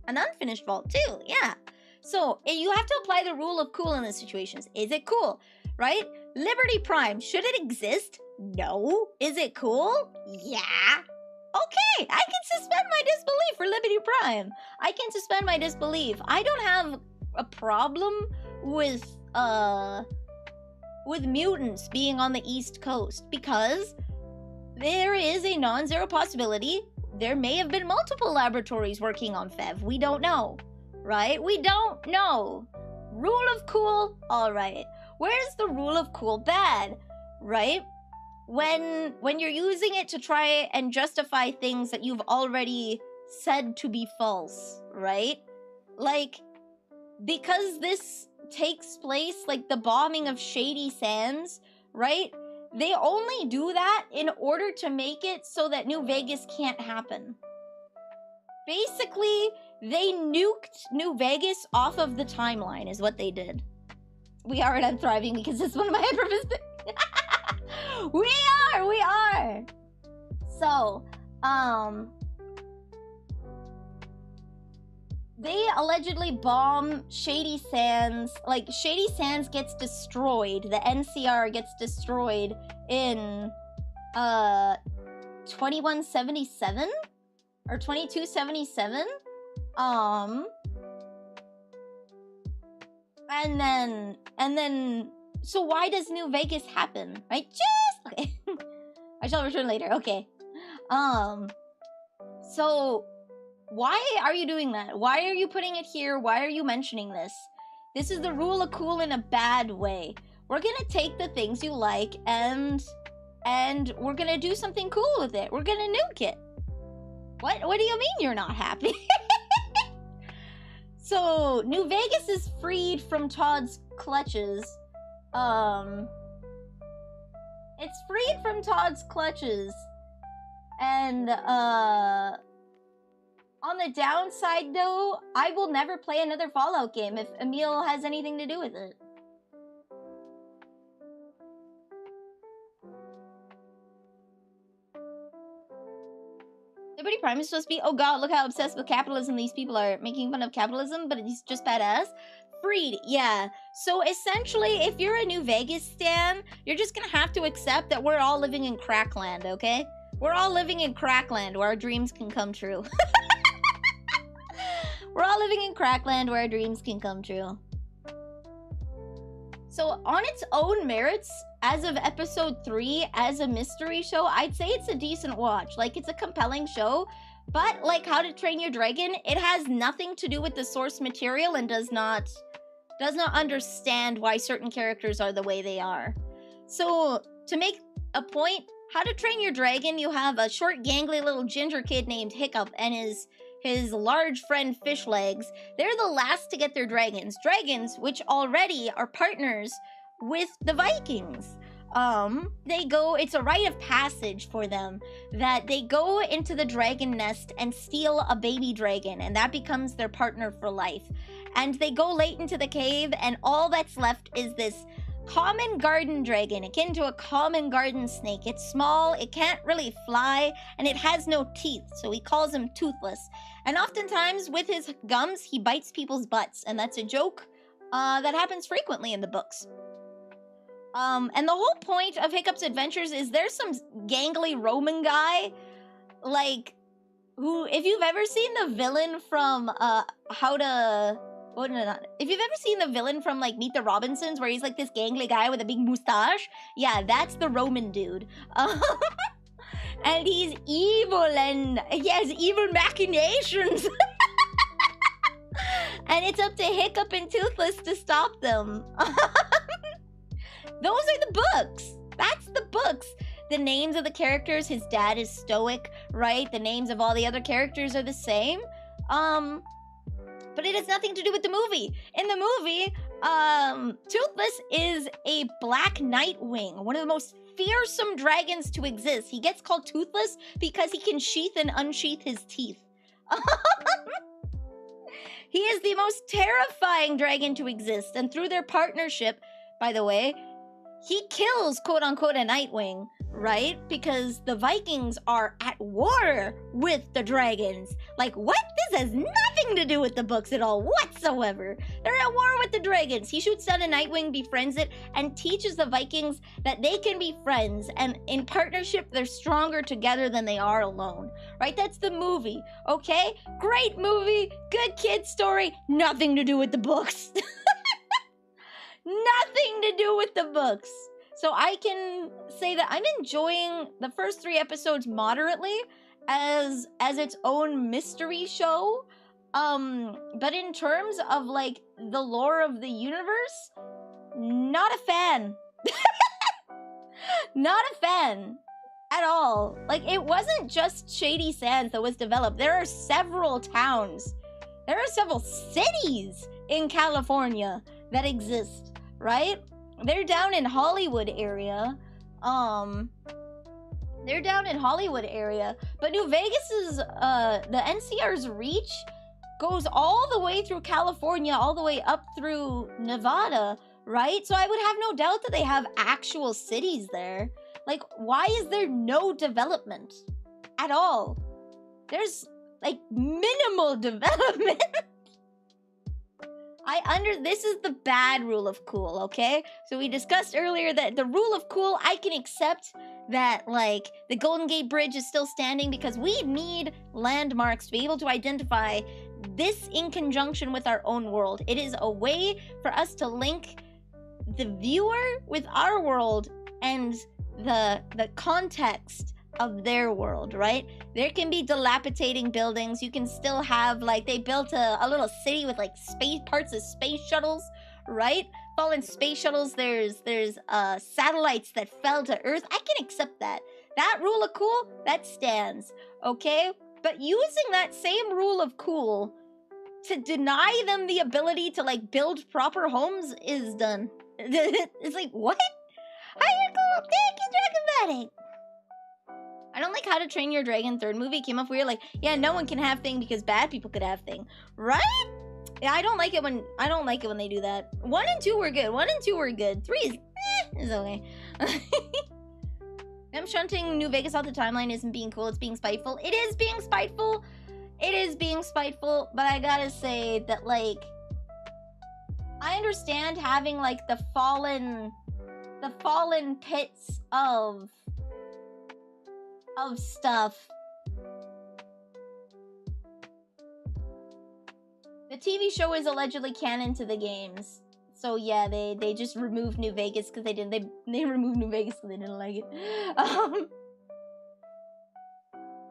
An unfinished vault too, yeah. So you have to apply the rule of cool in these situations. Is it cool, right? Liberty Prime, should it exist? No. Is it cool? Yeah. Okay, I can suspend my disbelief for Liberty Prime. I can suspend my disbelief. I don't have a problem with mutants being on the East Coast because there is a non-zero possibility there may have been multiple laboratories working on FEV. We don't know, right? We don't know. Rule of cool, all right. Where's the rule of cool bad, right? When you're using it to try and justify things that you've already said to be false, right? Like, because this takes place, like the bombing of Shady Sands, right? They only do that in order to make it so that New Vegas can't happen. Basically, they nuked New Vegas off of the timeline is what they did. We are, and I'm thriving because this is one of my hypervistic. We are! So, they allegedly bomb Shady Sands. Like, Shady Sands gets destroyed. The NCR gets destroyed in, 2177? Or 2277? And then, so why does New Vegas happen? Right? Okay. I shall return later. Okay. So, why are you doing that? Why are you putting it here? Why are you mentioning this? This is the rule of cool in a bad way. We're gonna take the things you like and we're gonna do something cool with it. We're gonna nuke it. What do you mean you're not happy? So, New Vegas is freed from Todd's clutches. It's freed from Todd's clutches. And, on the downside, though, I will never play another Fallout game if Emil has anything to do with it. Liberty Prime is supposed to be, oh god, look how obsessed with capitalism these people are, making fun of capitalism, but it's just badass. Freed, yeah. So essentially, if you're a New Vegas stan, you're just gonna have to accept that we're all living in Crackland, okay? We're all living in Crackland where our dreams can come true. We're all living in Crackland where our dreams can come true. So on its own merits, as of episode 3, as a mystery show, I'd say it's a decent watch. Like, it's a compelling show, but like How to Train Your Dragon, it has nothing to do with the source material and does not understand why certain characters are the way they are. So, to make a point, How to Train Your Dragon, you have a short, gangly little ginger kid named Hiccup and his large friend Fish Legs. They're the last to get their dragons. Dragons, which already are partners with the Vikings. It's a rite of passage for them that they go into the dragon nest and steal a baby dragon, and that becomes their partner for life. And they go late into the cave, and all that's left is this common garden dragon, akin to a common garden snake. It's small, it can't really fly, and it has no teeth, so he calls him Toothless. And oftentimes, with his gums, he bites people's butts, and that's a joke that happens frequently in the books. And the whole point of Hiccup's adventures is there's some gangly Roman guy, like, who, if you've ever seen the villain from, if you've ever seen the villain from, like, Meet the Robinsons, where he's, like, this gangly guy with a big mustache, yeah, that's the Roman dude. and he's evil, and he has evil machinations. And it's up to Hiccup and Toothless to stop them. Those are the books. That's the books. The names of the characters, his dad is stoic, right? The names of all the other characters are the same. But it has nothing to do with the movie. In the movie, Toothless is a black Nightwing, one of the most fearsome dragons to exist. He gets called Toothless because he can sheath and unsheath his teeth. He is the most terrifying dragon to exist, and through their partnership, by the way, he kills, quote-unquote, a Nightwing, right? Because the Vikings are at war with the dragons. Like, what? This has nothing to do with the books at all, whatsoever. They're at war with the dragons. He shoots down a Nightwing, befriends it, and teaches the Vikings that they can be friends, and in partnership, they're stronger together than they are alone, right? That's the movie, okay? Great movie, good kid story, nothing to do with the books. Nothing to do with the books. So I can say that I'm enjoying the first 3 episodes moderately as its own mystery show. But in terms of like the lore of the universe, not a fan. Not a fan at all. Like, it wasn't just Shady Sands that was developed. There are several towns. There are several cities in California that exist, right? They're down in Hollywood area. They're down in Hollywood area. But New Vegas's, the NCR's reach goes all the way through California, all the way up through Nevada, right? So I would have no doubt that they have actual cities there. Like, why is there no development at all? There's, like, minimal development. This is the bad rule of cool, okay? So we discussed earlier that the rule of cool, I can accept that, like, the Golden Gate Bridge is still standing because we need landmarks to be able to identify this in conjunction with our own world. It is a way for us to link the viewer with our world and the context of their world, right? There can be dilapidating buildings. You can still have, like, they built a little city with, like, parts of space shuttles, right? Fallen space shuttles. There's satellites that fell to Earth. I can accept that. That rule of cool, that stands, okay? But using that same rule of cool to deny them the ability to, like, build proper homes is done. It's like, what? How you cool? Thank you, Dragonmatic. I don't like How to Train Your Dragon 3rd movie came up weird, like, yeah, no one can have thing because bad people could have thing, right? Yeah, I don't like it when they do that. 1 and 2 were good. 1 and 2 were good. 3 is okay. Them shunting New Vegas off the timeline isn't being cool. It's being spiteful. It is being spiteful. It is being spiteful. But I gotta say that, like, I understand having, like, the fallen pits of stuff. The TV show is allegedly canon to the games. So yeah, they just removed New Vegas because they removed New Vegas because they didn't like it.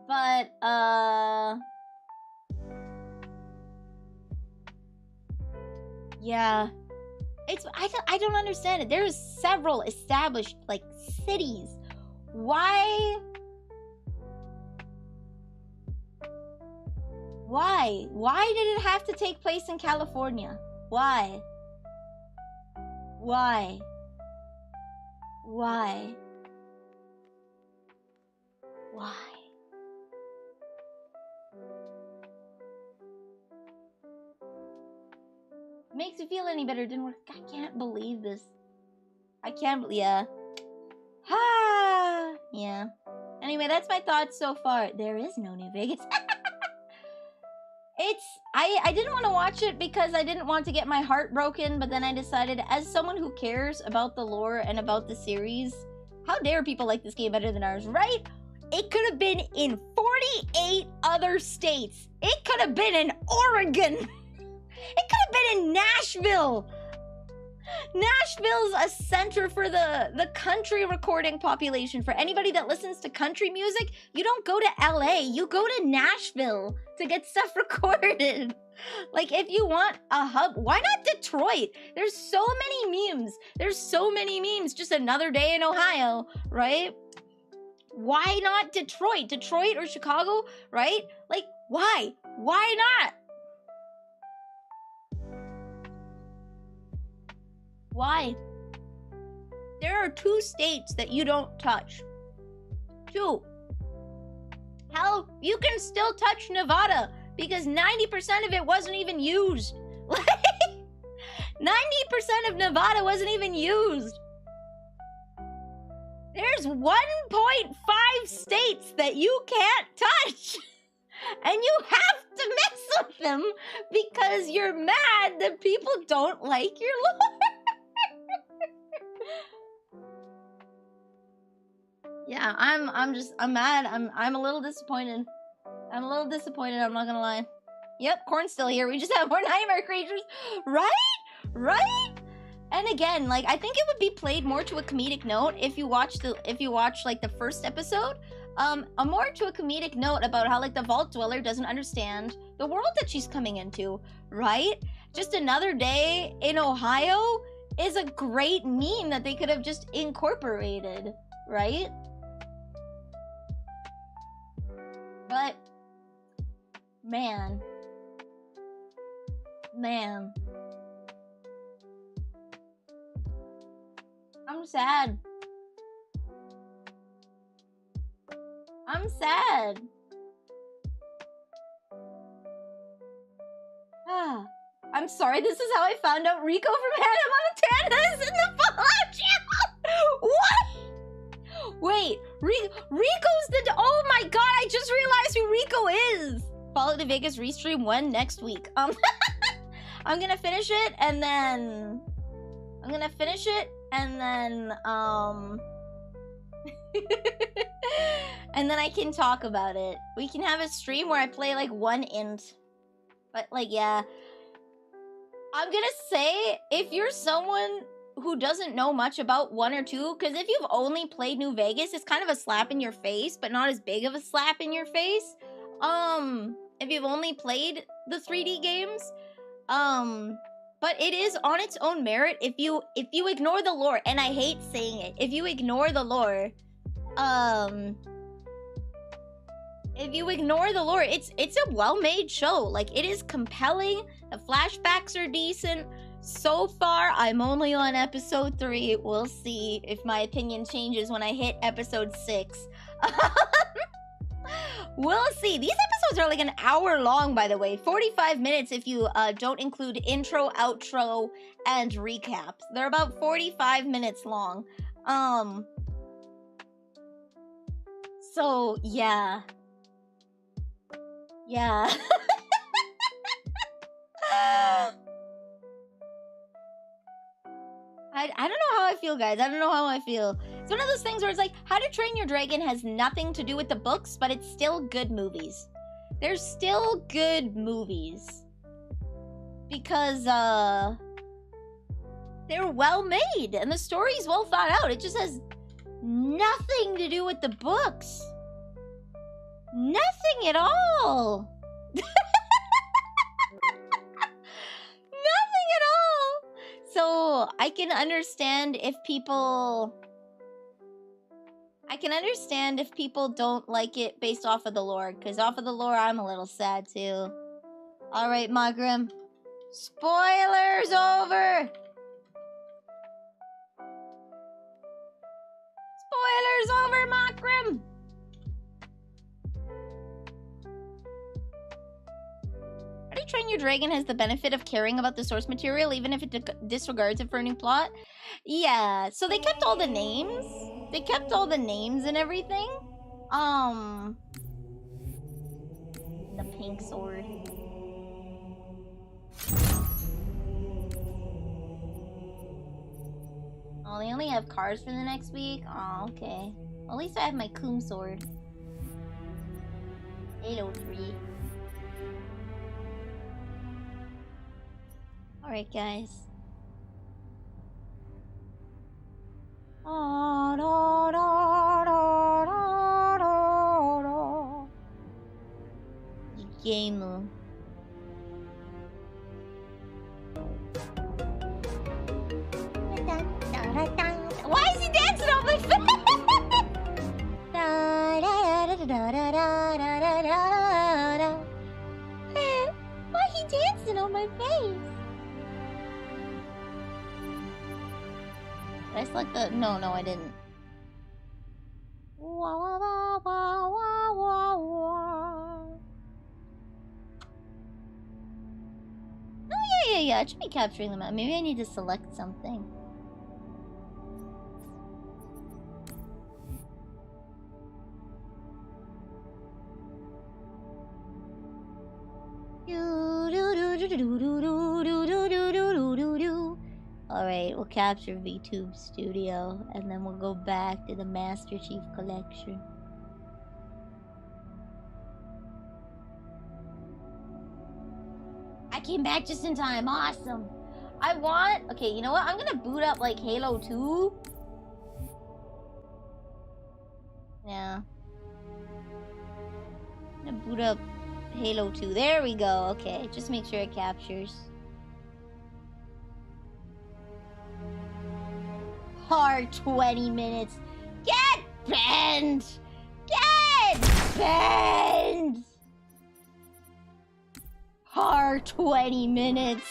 But yeah. I don't understand it. There's several established, like, cities. Why? Why did it have to take place in California? Why? Makes you feel any better, didn't work. I can't believe this. Yeah. Yeah. Anyway, that's my thoughts so far. There is no New Vegas. I didn't want to watch it because I didn't want to get my heart broken, but then I decided, as someone who cares about the lore and about the series, how dare people like this game better than ours, right? It could have been in 48 other states. It could have been in Oregon. It could have been in Nashville. Nashville's a center for the country recording population. For anybody that listens to country music, you don't go to LA, you go to Nashville to get stuff recorded. Like, if you want a hub, why not Detroit? There's so many memes. There's so many memes. Just another day in Ohio, right? Why not Detroit? Detroit or Chicago, right? Like, why? Why not? Why? There are 2 states that you don't touch. 2. Hell, you can still touch Nevada because 90% of it wasn't even used. Like, 90% of Nevada wasn't even used. There's 1.5 states that you can't touch. And you have to mess with them because you're mad that people don't like your lore. Yeah, I'm mad. I'm a little disappointed. I'm a little disappointed, I'm not gonna lie. Yep, Corn's still here. We just have more nightmare creatures. Right? Right? And again, like, I think it would be played more to a comedic note if you watch like the first episode. A more to a comedic note about how, like, the Vault Dweller doesn't understand the world that she's coming into, right? Just another day in Ohio is a great meme that they could have just incorporated, right? But, man. I'm sad. I'm sad. I'm sorry, this is how I found out Rico from Hannah Montana is in the Fallout channel! What? Wait, Rico's the... Oh my god, I just realized who Rico is! Fallout New Vegas Restream 1 next week. I'm gonna finish it, and then... and then I can talk about it. We can have a stream where I play, like, 1 int. But, like, yeah. I'm gonna say, if you're someone who doesn't know much about 1 or 2, because if you've only played New Vegas, it's kind of a slap in your face, but not as big of a slap in your face. If you've only played the 3D games, but it is on its own merit if you ignore the lore, and I hate saying it, if you ignore the lore, it's a well-made show. Like, it is compelling, the flashbacks are decent. So far, I'm only on episode 3. We'll see if my opinion changes when I hit episode 6. We'll see. These episodes are like an hour long, by the way. 45 minutes if you don't include intro, outro, and recaps. They're about 45 minutes long. So, yeah. Yeah. I don't know how I feel, guys. I don't know how I feel. It's one of those things where it's like, How to Train Your Dragon has nothing to do with the books, but it's still good movies. They're still good movies. Because, they're well made, and the story's well thought out. It just has nothing to do with the books. Nothing at all. Nothing at all. So I can understand if people don't like it based off of the lore, because off of the lore I'm a little sad too. Alright, Magrim. Spoilers over! Spoilers over, Makrim! How to Train Your Dragon has the benefit of caring about the source material, even if it disregards it for a new plot. Yeah, so they kept all the names. They kept all the names and everything. The pink sword. Oh, they only have cars for the next week? Oh, okay. Well, at least I have my Coom sword. 803. Alright, guys. Gamer. Why is he dancing on my face? Why he dancing on my face? Did I select the? No, I didn't. Oh yeah. It should be capturing the map. Maybe I need to select something. Alright, we'll capture VTube Studio, and then we'll go back to the Master Chief Collection. I came back just in time, awesome! Okay, you know what? I'm gonna boot up, like, Halo 2. Yeah. I'm gonna boot up Halo 2. There we go. Okay, just make sure it captures. Hard 20 minutes. Get banned! Get banned! Hard 20 minutes.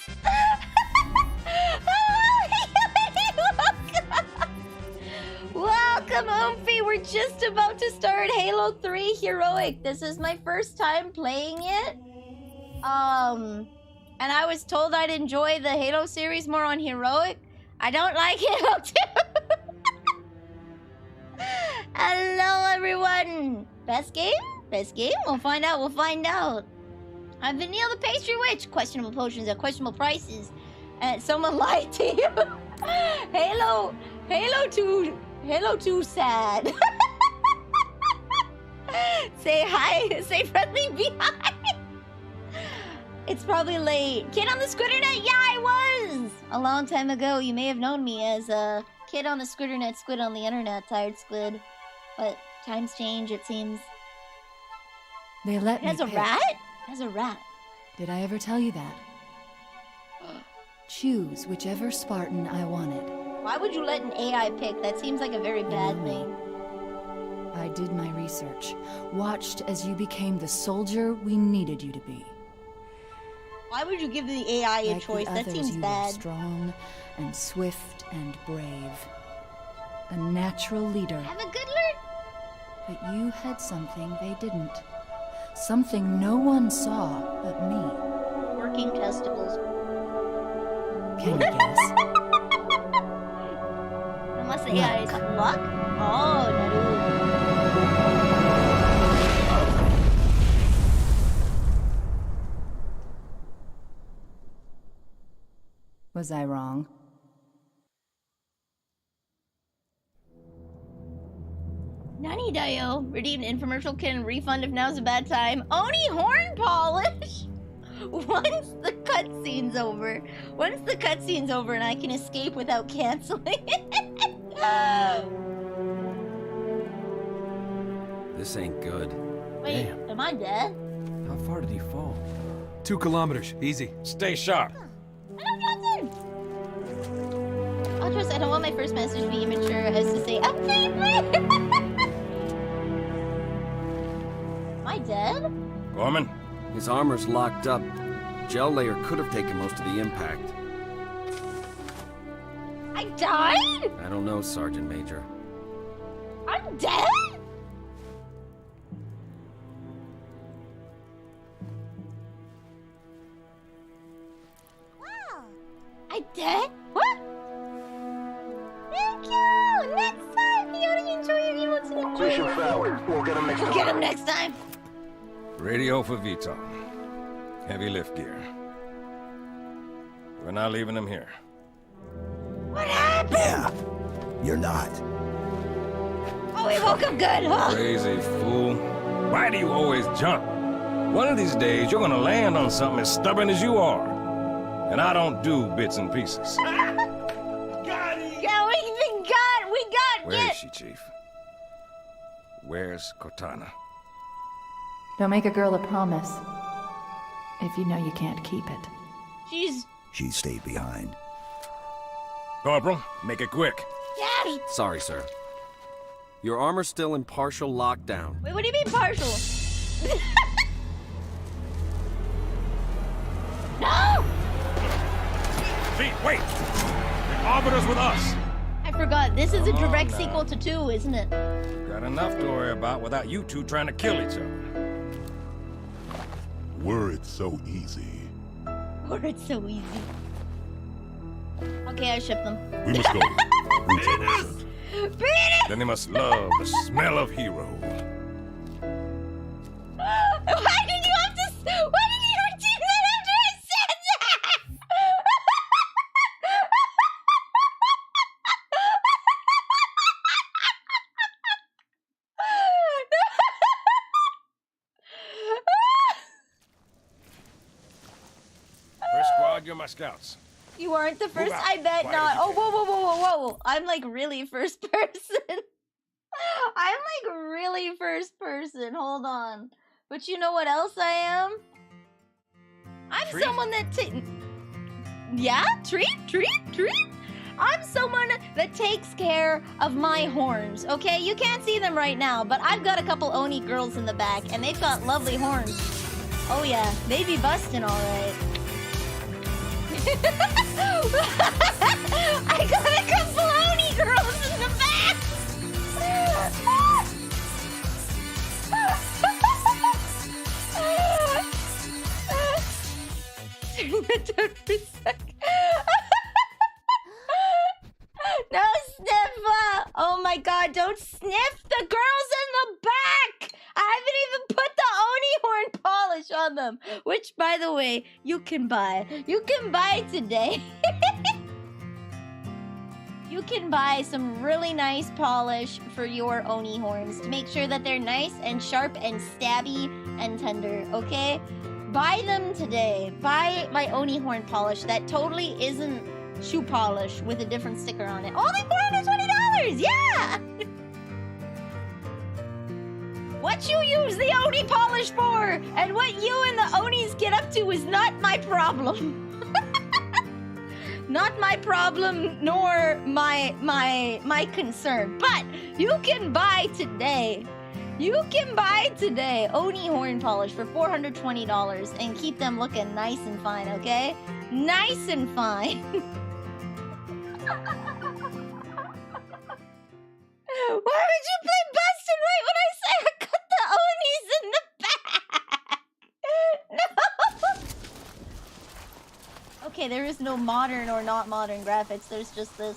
Welcome, Oomphy. We're just about to start Halo 3 Heroic. This is my first time playing it. And I was told I'd enjoy the Halo series more on Heroic. I don't like Halo 2. Hello, everyone. Best game? Best game? We'll find out. I'm Vanille the Pastry Witch. Questionable potions at questionable prices. And someone lied to you. Halo 2 sad. Say hi. Say friendly behind. It's probably late. Kid on the Squiddernet? Yeah, I was! A long time ago, you may have known me as a kid on the Squiddernet, squid on the internet, tired squid. But times change, it seems. They let me pick. It has a rat? Did I ever tell you that? Choose whichever Spartan I wanted. Why would you let an AI pick? That seems like a very bad thing. I did my research. Watched as you became the soldier we needed you to be. Why would you give the AI a choice? That seems bad. You were strong and swift and brave. A natural leader. I'm a good leader. But you had something they didn't. Something no one saw but me. Working testicles. Can you guess? Unless the AI is luck? Oh, no. Was I wrong? Nani Dio. Redeemed infomercial kit and refund if now's a bad time. Oni horn polish! Once the cutscene's over. And I can escape without canceling it. This ain't good. Wait, am I dead? How far did he fall? 2 kilometers. Easy. Stay sharp. I'll trust. I don't want my first message to be immature as to say, I'm favorite! Am I dead? Gorman? His armor's locked up. Gel layer could have taken most of the impact. I died? I don't know, Sergeant Major. I'm dead? Wow. I dead? What? Thank you! Next time! You ought to enjoy your emotes in the Mission failed. We'll get him next time. Get him next time! Radio for Vito. Heavy lift gear. We're not leaving him here. What happened? Yeah, you're not. Oh, we woke up good, huh? Crazy fool. Why do you always jump? One of these days, you're gonna land on something as stubborn as you are. And I don't do bits and pieces. Yeah, we got Where it. is she, Chief? Where's Cortana? Don't make a girl a promise if you know you can't keep it. She's She stayed behind. Corporal, make it quick. yes. Sorry, sir. Your armor's still in partial lockdown. Wait, what do you mean partial? No! Pete, wait! The Arbiter's with us! I forgot. This is a Come on direct now. sequel to 2, isn't it? Got enough to worry about without you two trying to kill each other. Were it so easy. Or it's so easy. Okay, I ship them. We must go. Route opens. Beat it! Then they must love the smell of hero. Why did you have to? Why did you repeat that after I said that? First squad, you're my scouts. You aren't the first. out. I bet Why not. did you Oh, take- whoa, whoa, whoa, whoa, whoa! I'm like really first person. I'm like really first person. Hold on. But you know what else I am? I'm Treat? someone that yeah, treat. I'm someone that takes care of my horns, okay? You can't see them right now, but I've got a couple Oni girls in the back, and they've got lovely horns. Oh yeah, they be busting alright. I got a couple Oni girls in the back! Turn that down for a sec. No sniff! Oh my god, don't sniff the girls in the back! I haven't even put the Oni horn polish on them, which, by the way, you can buy. You can buy today. You can buy some really nice polish for your Oni horns to make sure that they're nice and sharp and stabby and tender, okay? Buy them today. Buy my Oni horn polish that totally isn't shoe polish with a different sticker on it. Only $420! Yeah! What you use the Oni polish for and what you and the Onis get up to is not my problem. Not my problem nor my concern. But you can buy today. You can buy today Oni horn polish for $420 and keep them looking nice and fine, okay? Nice and fine. Why would you play busted right when I say I cut the Onis in the back? No! Okay, there is no modern or not modern graphics. There's just this.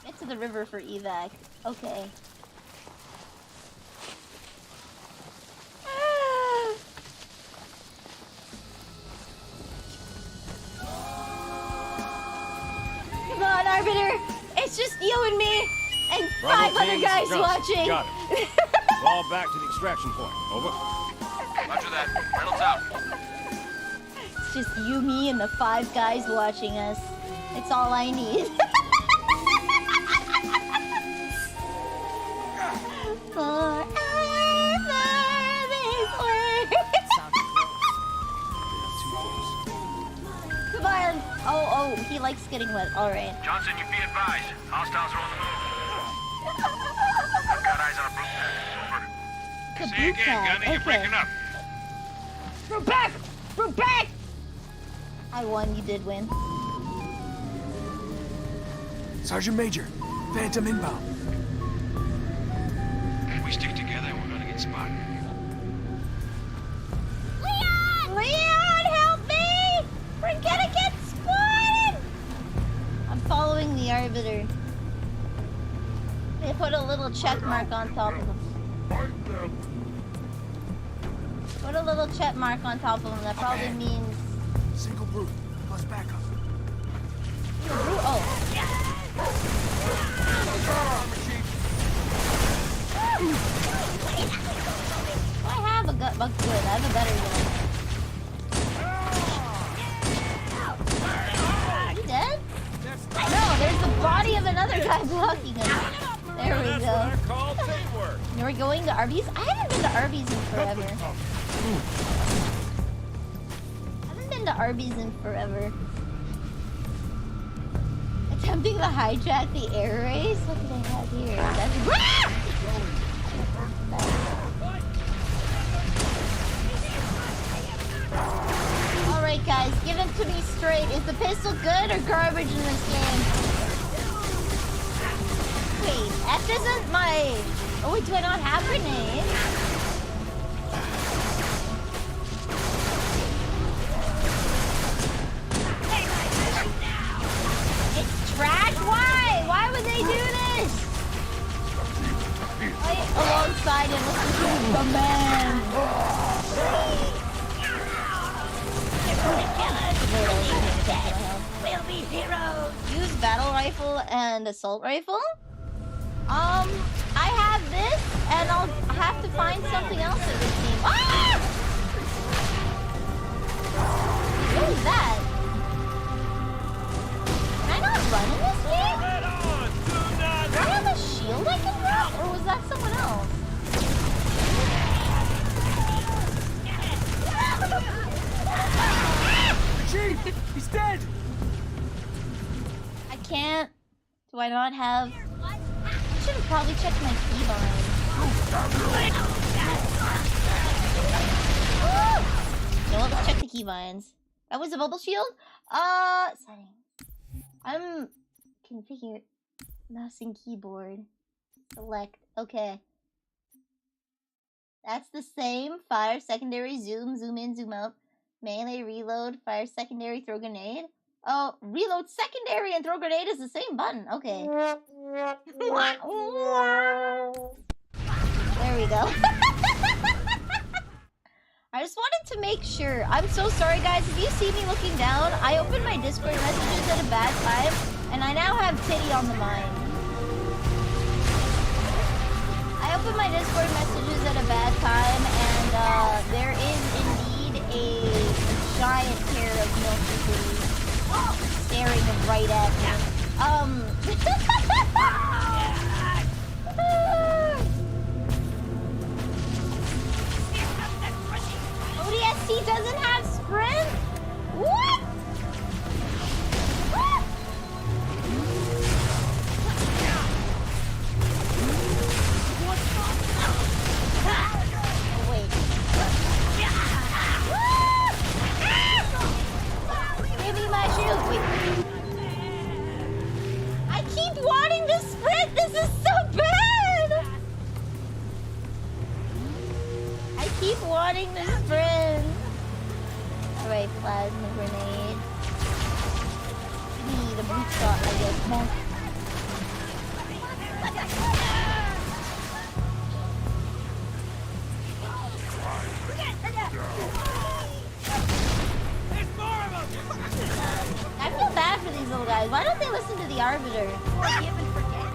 Get to the river for evac. Okay. Come on, Arbiter! It's just you and me and Bravo 5 other teams, guys Johnson, watching! Got it. Fall back to the extraction point. Over. Roger that. Reynolds out. It's just you, me, and the 5 guys watching us. It's all I need. Come on! Oh, he likes getting wet. All right. Johnson, you be advised. Hostiles are on the move. I've got eyes on a brute. Over. Say again, Gunny. You're breaking up. We're back! We're back! I won. You did win. Sergeant Major, Phantom inbound. If we stick together, we're gonna get spotted. Leon! Leon, help me! We're gonna get spotted! I'm following the Arbiter. They put a little check mark on top of him. Put a little check mark on top of him. That probably means... Single brute, plus backup. Oh. I have a gut, but good. I have a better gun. You dead? I'm talking about? There we go. Called teamwork. Now we're going to Arby's? I haven't been to Arby's in forever. I haven't been to Arby's in forever. Attempting to hijack the air race? What do they have here? Alright guys, give it to me straight. Is the pistol good or garbage in this game? Wait, F isn't my... Oh wait, do I not have grenades? It's trash? Why? Why would they do this? Fight alongside him. Listen to the man. We'll be heroes. Use battle rifle and assault rifle? I have this, and I'll have to find something else in this team. Ah! What is that? Can I not run in this game? Do I have a shield I can drop, or was that someone else? Chief, he's dead. I can't. Do I not have... I should have probably checked my keybind. No, let's check the keybinds. That was a bubble shield? Settings. I'm configured. Mouse and keyboard. Select. Okay. That's the same. Fire, secondary, zoom, zoom in, zoom out. Melee, reload, fire, secondary, throw grenade. Oh, reload secondary and throw grenade is the same button. Okay. There we go. I just wanted to make sure. I'm so sorry, guys. If you see me looking down, I opened my Discord messages at a bad time, and I now have titty on the mind. I opened my Discord messages at a bad time, and there is indeed a giant pair of milky booties staring right at me. ODST doesn't have sprint? What? Wait. Give me my shield. Wait. I keep wanting to sprint. This is so bad. I keep wanting to sprint. Alright, plasma grenade. Give me the boot shot, I guess. No. I feel bad for these little guys. Why don't they listen to the Arbiter? Give and forget.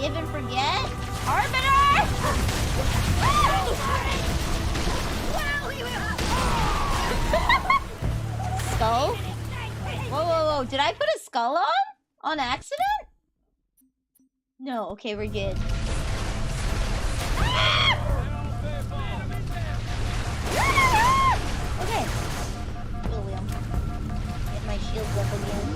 Give and forget? Arbiter! Skull? Whoa, whoa, whoa. Did I put a skull on? On accident? No, okay, we're good. Okay. Wheel. Get my shields up again.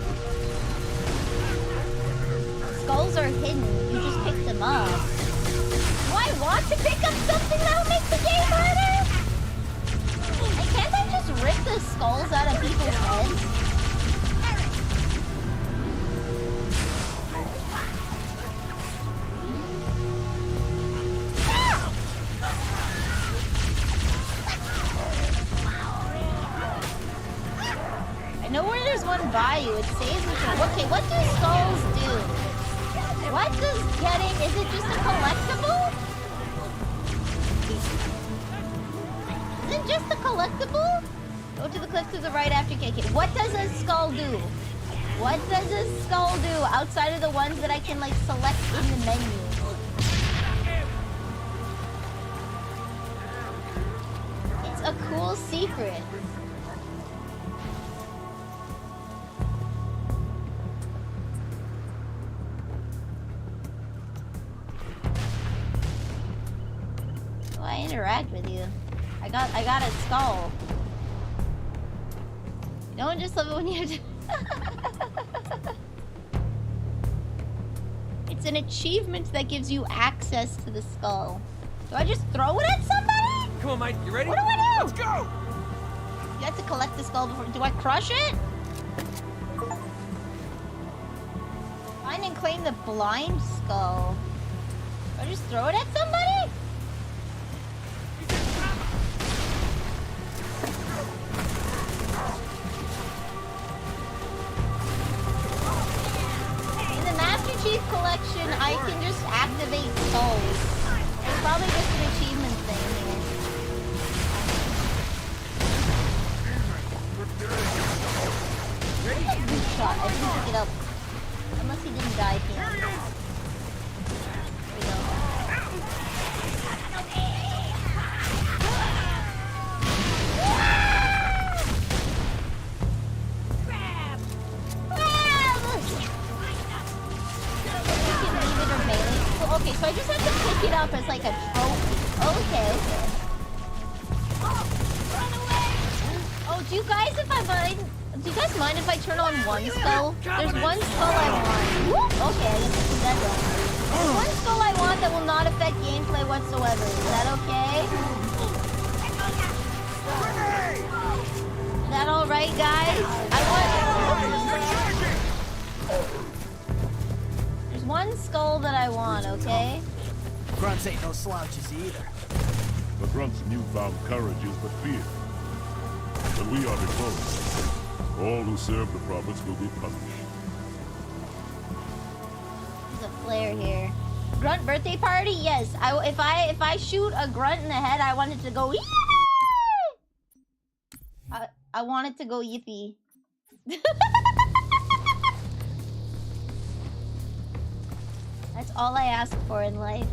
Skulls are hidden. You just pick them up. Do I want to pick up something that will make the game harder? And can't I just rip the skulls out of people's heads? I know where there's one by you. It saves me from... Okay, what do skulls do? What does getting... Is it just a collectible? Is it just a collectible? Go to the cliff to the right after KK. What does a skull do? What does a skull do outside of the ones that I can, like, select in the menu? It's a cool secret. interact with you. I got a skull. You don't just love it when you have to... It's an achievement that gives you access to the skull. Do I just throw it at somebody? Come on, mate. You ready? What do I do? Let's go! You have to collect the skull before... Do I crush it? Find and claim the blind skull. Do I just throw it at somebody? In the Master Chief Collection, I can just activate skulls. It's probably just an achievement thing here. Good shot. I didn't pick it up. Unless he didn't die here. There we go. Grab! Okay, so I just have to pick it up as like a trophy. Okay. Oh, do you guys mind if I turn on one skull? There's one skull I want. Okay, I guess I see that done. There's one skull I want that will not affect gameplay whatsoever. Is that okay? Is that alright, guys? There's one skull that I want, okay? Grunts ain't no slouches either. The Grunt's newfound courage is but fear. But we are victorious. All who serve the prophets will be punished. There's a flare here. Grunt birthday party? Yes. If I shoot a grunt in the head, I want it to go yippee! I want it to go yippee. That's all I ask for in life.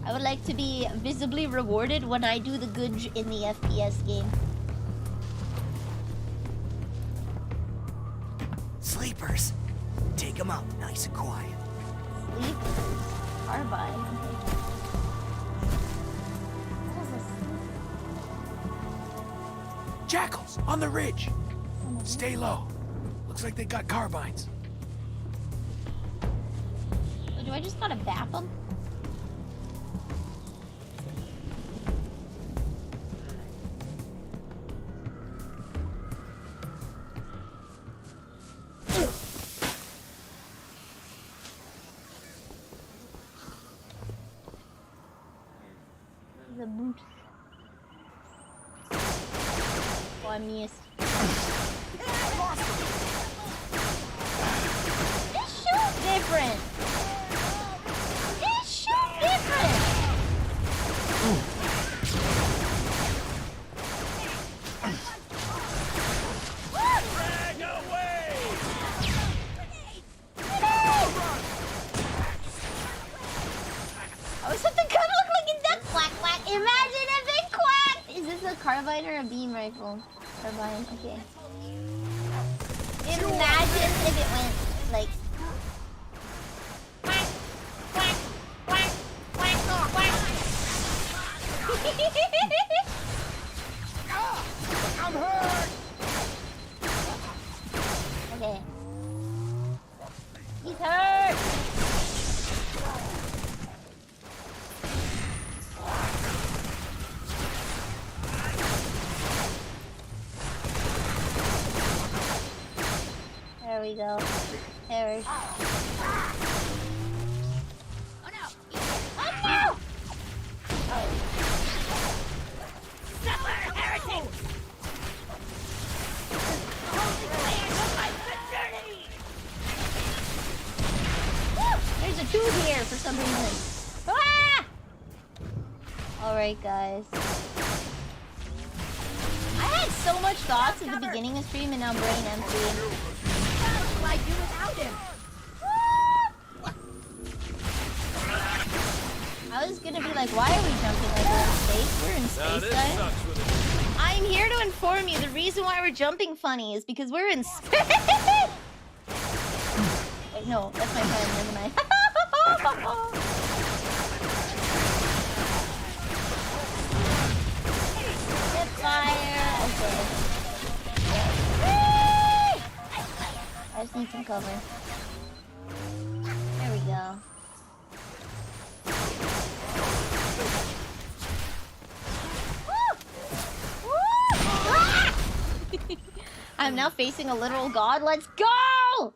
I would like to be visibly rewarded when I do the good in the FPS game. Sleepers. Take them out nice and quiet. Sleepers. Carbine. Jackals on the ridge. Stay low. Looks like they got carbines. So do I just gotta bap them? The boot. Oh, I missed. This shoot different. This shoot different. Drag away! Oh, something kind of look like it does quack quack. Imagine if it quacked. Is this a carbine or a beam rifle? Carbine, okay. Imagine if it went like quack, quack, quack, quack, quack. I'm hurt! Okay. He's hurt. There we go. There we go. Oh no! Oh no! Oh. Settler heretics! There's a tube here for some reason. Ah! Alright, guys. I had so much thoughts at the beginning of stream and now brain empty. What will I do without him? I was gonna be like, why are we jumping like we're in space? We're in space, guys. I'm here to inform you the reason why we're jumping funny is because we're in space. Wait, no, that's my friend, never mind. fire. Okay. I just need some cover. There we go. I'm now facing a literal god. Let's go!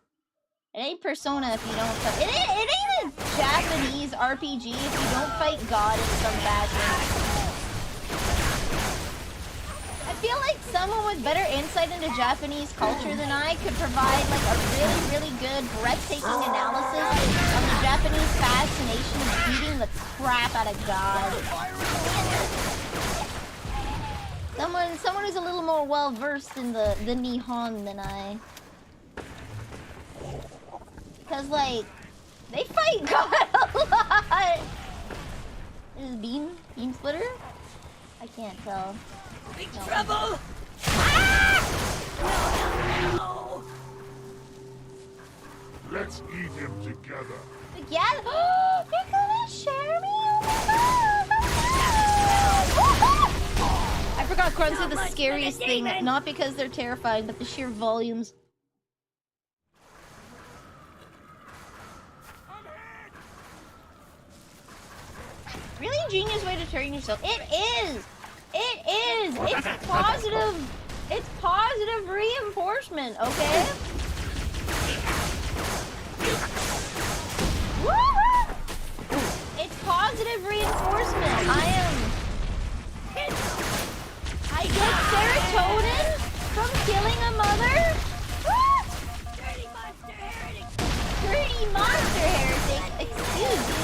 It ain't Persona if you don't fight. It ain't a Japanese RPG if you don't fight God in some fashion. I feel like someone with better insight into Japanese culture than I could provide like a really, really good, breathtaking analysis on the Japanese fascination of beating the crap out of God. Someone who's a little more well versed in the Nihon than I. Because like they fight God a lot. Is this beam splitter? I can't tell. Big trouble! Ah! No! Let's eat him together. Together? You're gonna share me? I forgot grunts are the scariest thing, not because they're terrifying, but the sheer volumes. Really ingenious way to turn yourself. It is! It is! It's positive! It's positive reinforcement, okay? Woo-hoo! It's positive reinforcement. I get serotonin from killing a mother? Dirty monster heretic! Dirty monster heretic? Excuse you.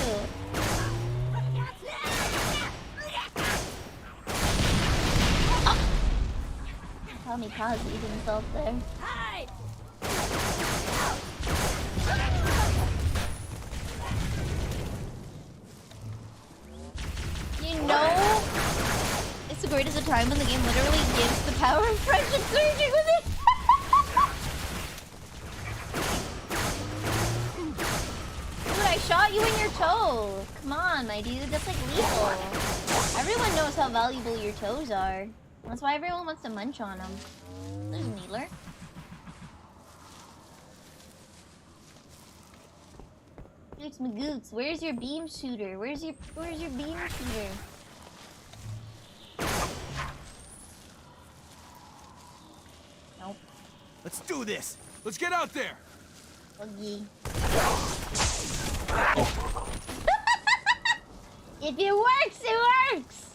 Tell me Kazi himself there. Hide! You know, it's the greatest of time when the game literally gives the power of friendship surging with it. Dude, I shot you in your toe. Come on, my dude, that's like lethal. Everyone knows how valuable your toes are. That's why everyone wants to munch on them. There's Needler. Goots Magoots, where's your beam shooter? Where's your beam shooter? Nope. Let's do this. Let's get out there. Buggy. If it works, it works!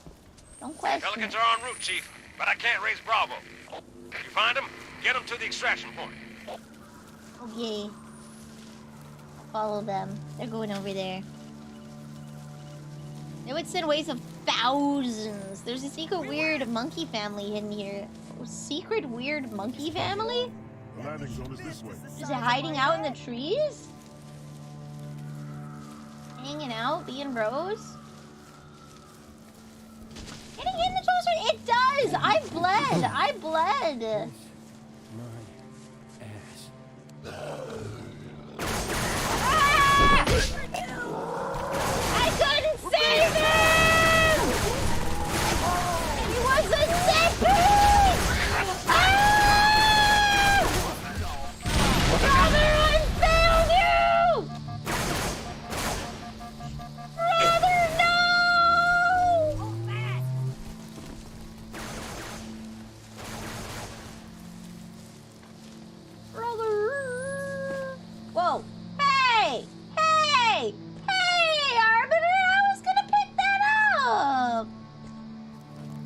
Don't question Pelicans it. are en route, Chief, but I can't raise Bravo. If you find them, get them to the extraction point. Okay. I'll follow them. They're going over there. They would send waves of thousands. There's a secret weird monkey family hidden here. A secret weird monkey family? The landing zone is this way. Is it hiding out in the trees? Hanging out, being bros? Getting in the toaster? It does! I bled! I bled! Ah! I couldn't save him! He was a sickbird! Ah! Brother, I failed you! Brother, no! Brother! Whoa! Hey! Hey! Hey, Arbiter! I was gonna pick that up!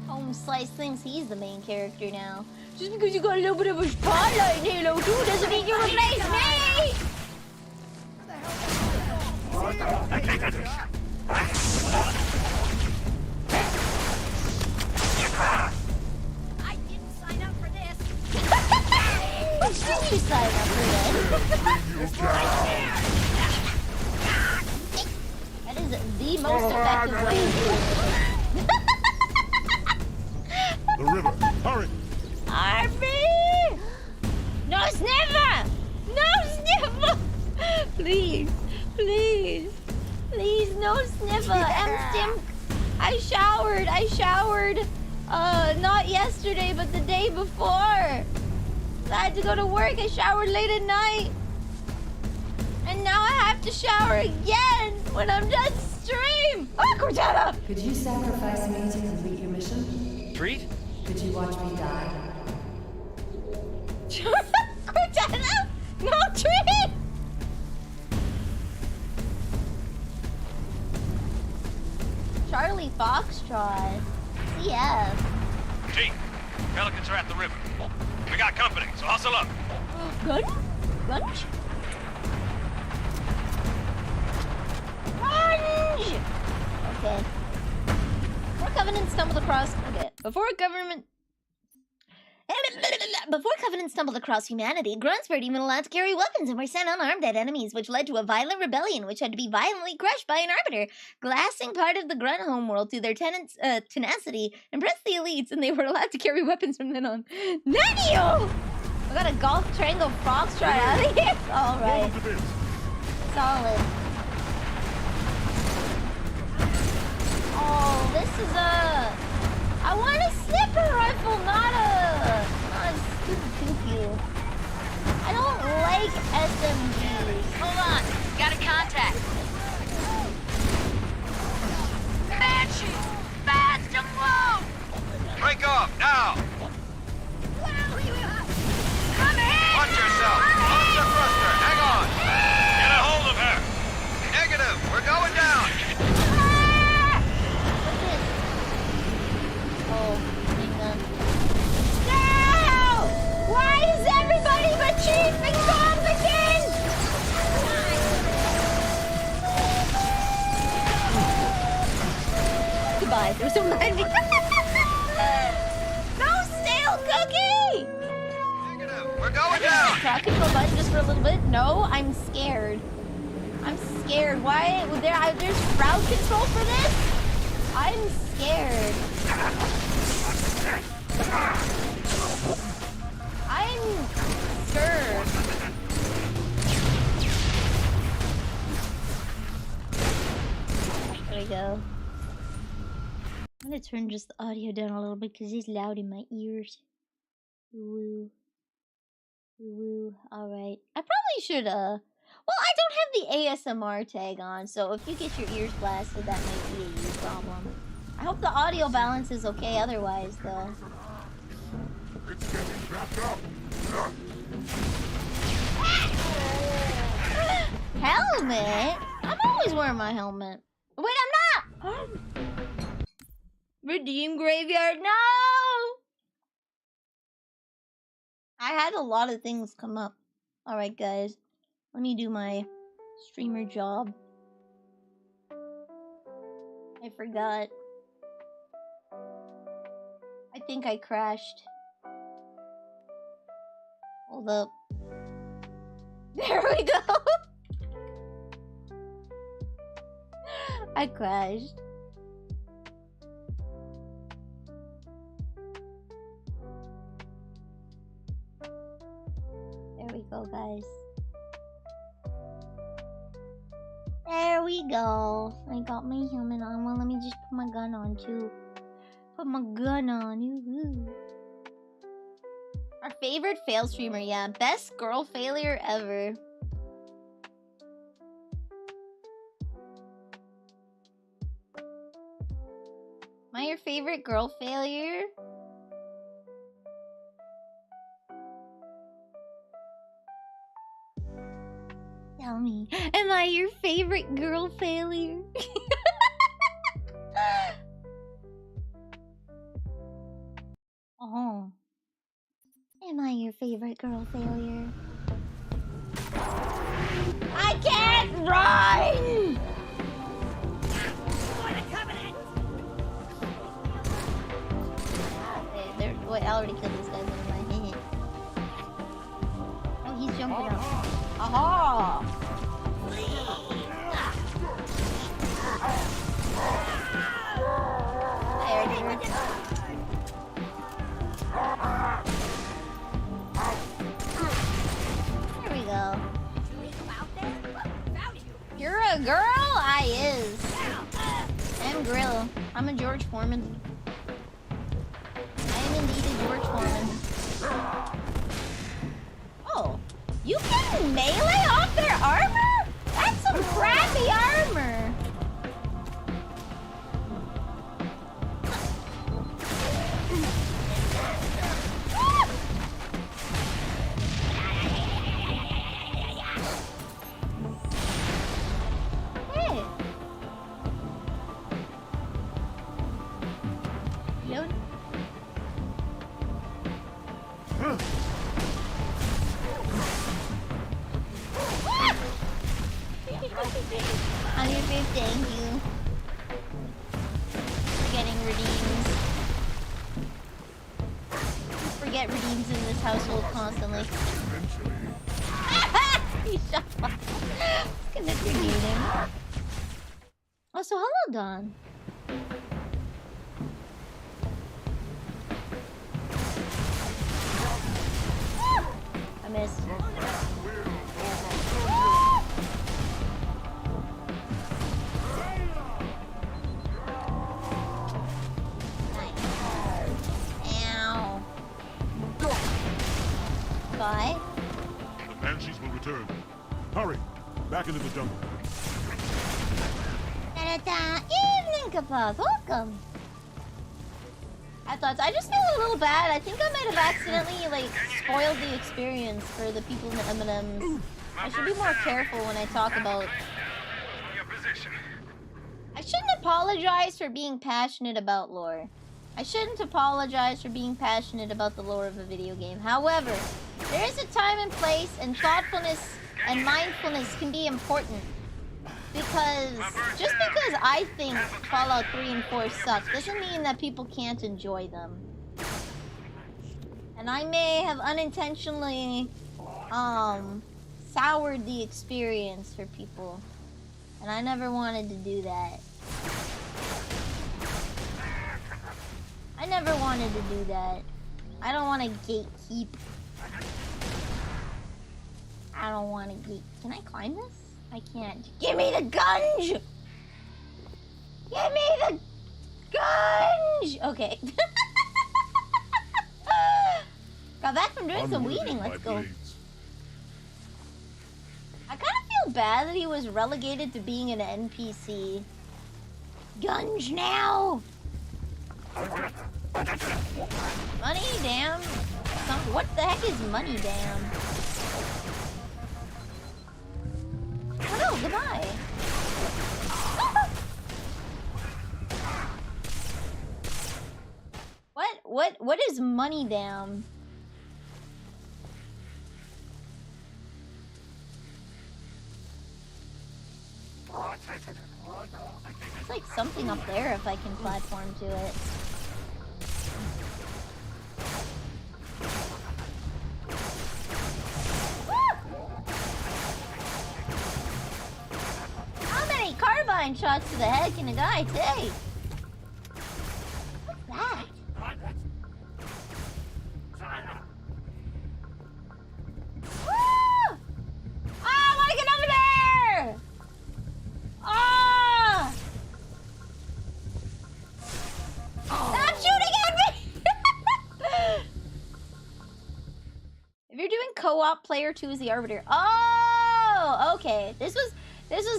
Home Slice thinks he's the main character now. Just because you got a little bit of a spotlight in Halo 2 doesn't mean you replace me! I didn't sign up for this! What did you sign up for this? That is the most effective way to do it. The river. Hurry! Arby! No sniffer! No sniffer! Please, please, please, no sniffer. I'm stim. I showered. Not yesterday, but the day before. I had to go to work. I showered late at night. And now I have to shower again when I'm done stream. Oh, Cortana! Could you sacrifice me to complete your mission? Treat? Could you watch me die? Cortana! No treat! Charlie Foxtrot. CF. T, Pelicans are at the river. We got company, so hustle up. Gun? Gunge? Gunge! Okay. Before Covenant stumbled across... Okay. Before Covenant stumbled across humanity, grunts weren't even allowed to carry weapons and were sent unarmed at enemies, which led to a violent rebellion which had to be violently crushed by an arbiter. Glassing part of the grunt homeworld through their tenacity impressed the elites, and they were allowed to carry weapons from then on. Nanio! We got a golf triangle foxtrot out of here. Alright. Solid. Oh, this is a... I want a sniper rifle, not a stupid pew-pew. I don't like SMGs. Hold on, got a contact. Banshee, fast to blow! Break off, now! Come in! Watch yourself! Launch the thruster, hang on! Get a hold of her! Negative, we're going down! Oh, hang on. No! Why is everybody but Chief incompetent? Goodbye. There was someone behind me. No stale cookie! Negative, we're going down! Crowd control button just for a little bit. No, I'm scared. I'm scared. Why? There's crowd control for this? I'm scared. I'm scared. There we go. I'm gonna turn just the audio down a little bit because it's loud in my ears. Woo. Woo. Alright. I probably should, well, I don't have the ASMR tag on, so if you get your ears blasted, that might be a you problem. I hope the audio balance is okay otherwise, though. It's getting wrapped up. Helmet? I'm always wearing my helmet. Wait, I'm not! Redeem Graveyard, no! I had a lot of things come up. Alright, guys. Let me do my streamer job. I forgot. I think I crashed. Hold up. There we go! I crashed. There we go, guys. There we go. I got my helmet on. Well, let me just put my gun on, too. Put my gun on. Woohoo. Our favorite fail streamer, yeah. Best girl failure ever. Am I your favorite girl failure? Tell me, am I your favorite girl failure? Oh. Am I your favorite girl failure? I can't run! Okay, wait, I already killed this guy with my hand. Oh, he's jumping up. Aha! There, dude. Here we go. You're a girl? I is. I'm Grill. I'm a George Foreman. taking melee off their armor? That's some crappy armor. Hey. Yo. On your birthday, thank you. For getting redeems. We forget redeems in this household constantly. He shot off. Gonna redeem him. Oh, so hello, Dawn. I missed. Ow. Bye. The banshees will return. Hurry! Back into the jungle. Da-da-da. Evening, Kapaz. Welcome. I just feel a little bad. I think I might have accidentally, like, spoiled the experience for the people in the M&Ms. I should be more careful when I talk about... I shouldn't apologize for being passionate about lore. I shouldn't apologize for being passionate about the lore of a video game. However, there is a time and place, and thoughtfulness and mindfulness can be important. Because just because I think Fallout 3 and 4 suck doesn't mean that people can't enjoy them. And I may have unintentionally soured the experience for people. And I never wanted to do that. I never wanted to do that. I don't want to gatekeep. I don't want to gate. Can I climb this? I can't. Give me the gunge! Give me the gunge! Okay. Got back from doing some weeding. Let's go. I kind of feel bad that he was relegated to being an NPC. Gunge now! Money damn. What the heck is money damn? Oh no, goodbye. What is money damn? It's like something up there if I can platform to it. How many carbine shots to the head can a guy take? What's that? Woo! Ah, I want to get over there! Ah! Stop shooting at me! If you're doing co-op, player 2 is the arbiter. Oh, okay. This was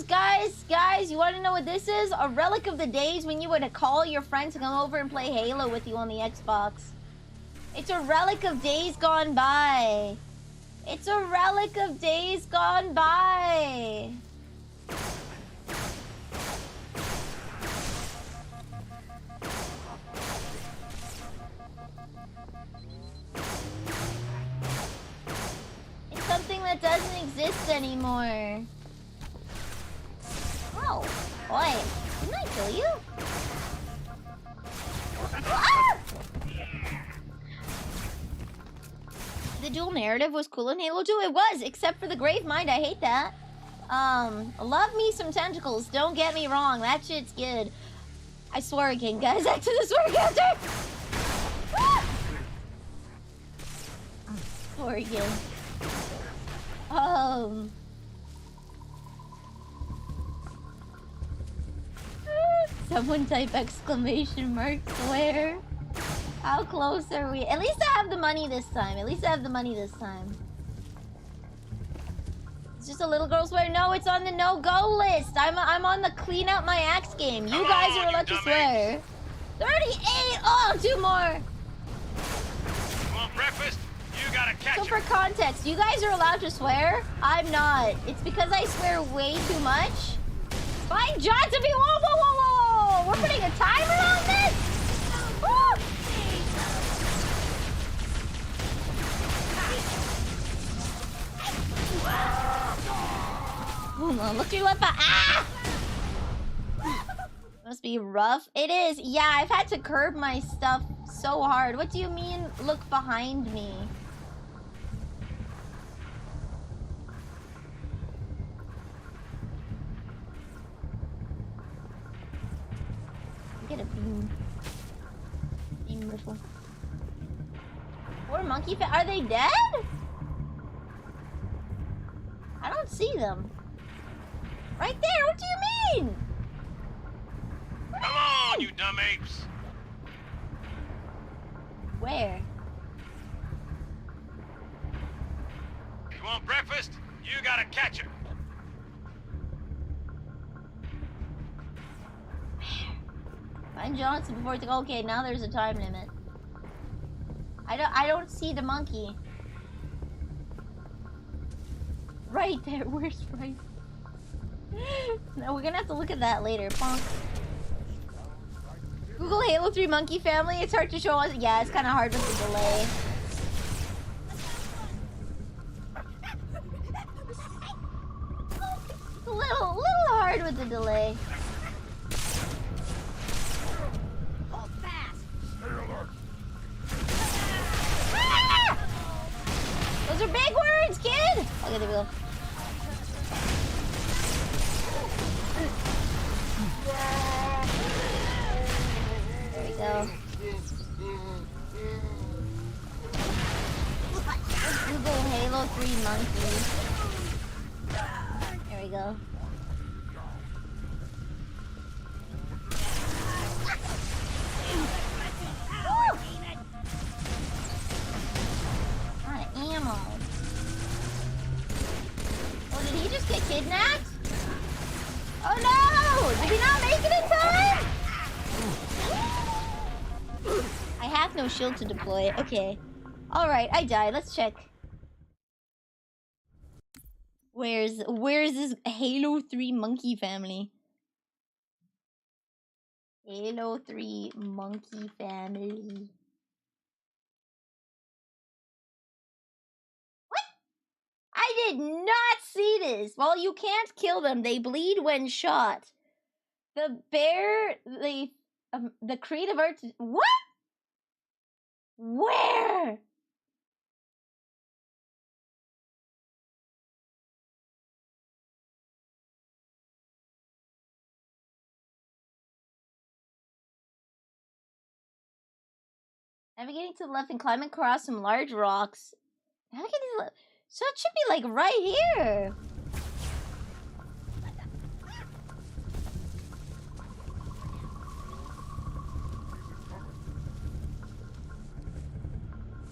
guys, you want to know what this is? A relic of the days when you would call your friends to come over and play Halo with you on the Xbox. It's a relic of days gone by. It's a relic of days gone by. It's something that doesn't exist anymore. Oh, boy. Didn't I kill you? Ah! The dual narrative was cool in Halo 2. It was, except for the Grave Mind. I hate that. Love me some tentacles. Don't get me wrong. That shit's good. I swear again, guys. Back to the swear counter. Ah! Swear again. Someone type exclamation mark swear. How close are we? At least I have the money this time. At least I have the money this time. It's just a little girl swear. No, it's on the no-go list. I'm on the clean out my axe game. You guys are allowed to swear. 38! Oh, 2 more. You want breakfast? You gotta catch So it. for context, you guys are allowed to swear? I'm not. It's because I swear way too much. Find John to be. Whoa, whoa, whoa, whoa! We're putting a timer on this. Woo! Hold on, look your left eye. Ah! Must be rough. It is. Yeah, I've had to curb my stuff so hard. What do you mean, look behind me? Get a beam. Beam rifle. Poor monkey fa- Are they dead? I don't see them. Right there, what do you mean? Come on, you dumb apes. Where? You want breakfast? You gotta catch it. Find Johnson before it's okay, now there's a time limit. I don't see the monkey. Right there, where's right? No, we're gonna have to look at that later. Bonk. Google Halo 3 Monkey Family. It's hard to show us. Yeah, it's kind of hard with the delay. It's a little hard with the delay. Hold fast. Ah! Those are big words, kid. Okay, there we go. There we go. Let's Google Halo 3 Monkey. There we go. Not ammo. Oh, did he just get kidnapped? Oh no! Did we not make it in time? I have no shield to deploy. Okay. Alright, I died. Let's check. Where's this Halo 3 Monkey Family? Halo 3 Monkey Family. What? I did not see this. Well, you can't kill them. They bleed when shot. The bear, the creative arts. What? Where? Navigating to the left and climb across some large rocks. Navigating to the left. So it should be like right here.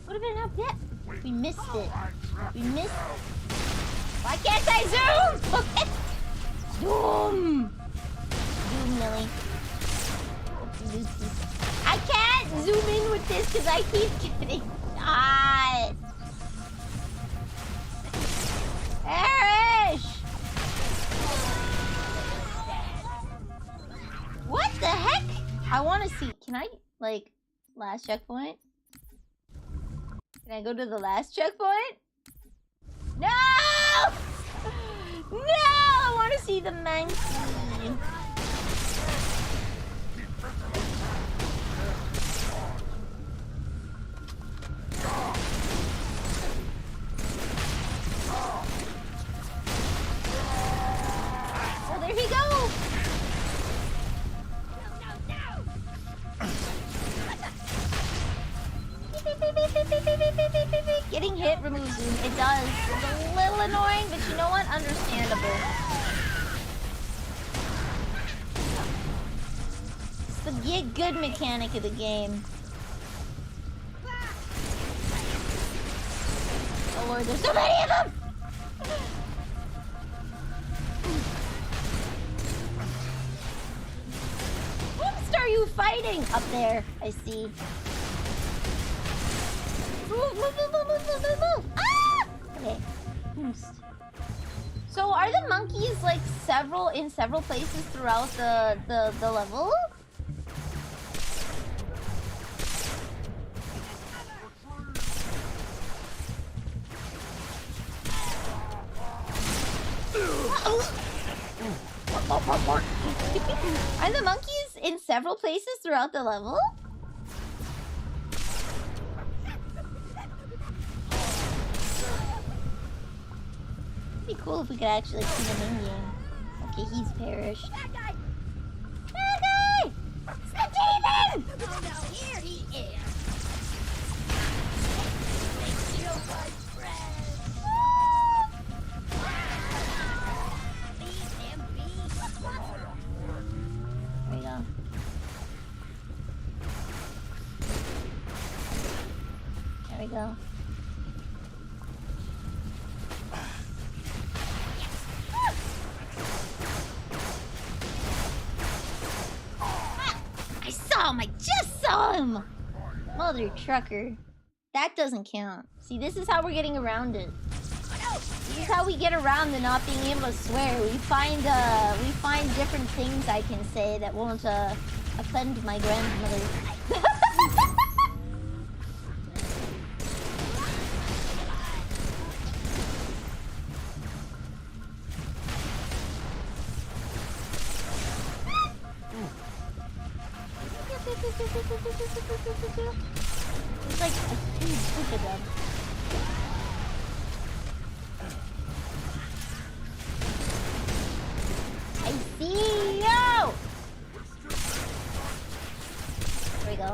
Would have been up there. We missed it. We missed it. Why can't I zoom? Zoom. Zoom, Millie. I can't zoom in with this because I keep getting shot. Erish! What the heck? I want to see. Can I, like, last checkpoint? Can I go to the last checkpoint? No! No! I want to see the monkey. Oh, there he goes! Getting hit removes zoom. It does. It's a little annoying, but you know what? Understandable. It's the good mechanic of the game. Oh lord, there's so many of them! you fighting? Up there, I see. Move, move, move, move, move, move, move. Ah! Okay. Boost. So are the monkeys like in several places throughout the level? Are the monkeys in several places throughout the level? It'd be cool if we could actually see them in game. Okay, he's perished. Bad guy! Bad guy! It's the demon! Oh no, here he is. Shield my friend. Leave him be. There we go. There we go. I saw him! I just saw him! Mother trucker. That doesn't count. See, this is how we're getting around it. This is how we get around the not being able to swear. We find different things I can say that won't offend my grandmother. It's like a huge stupid them. I see you! There we go.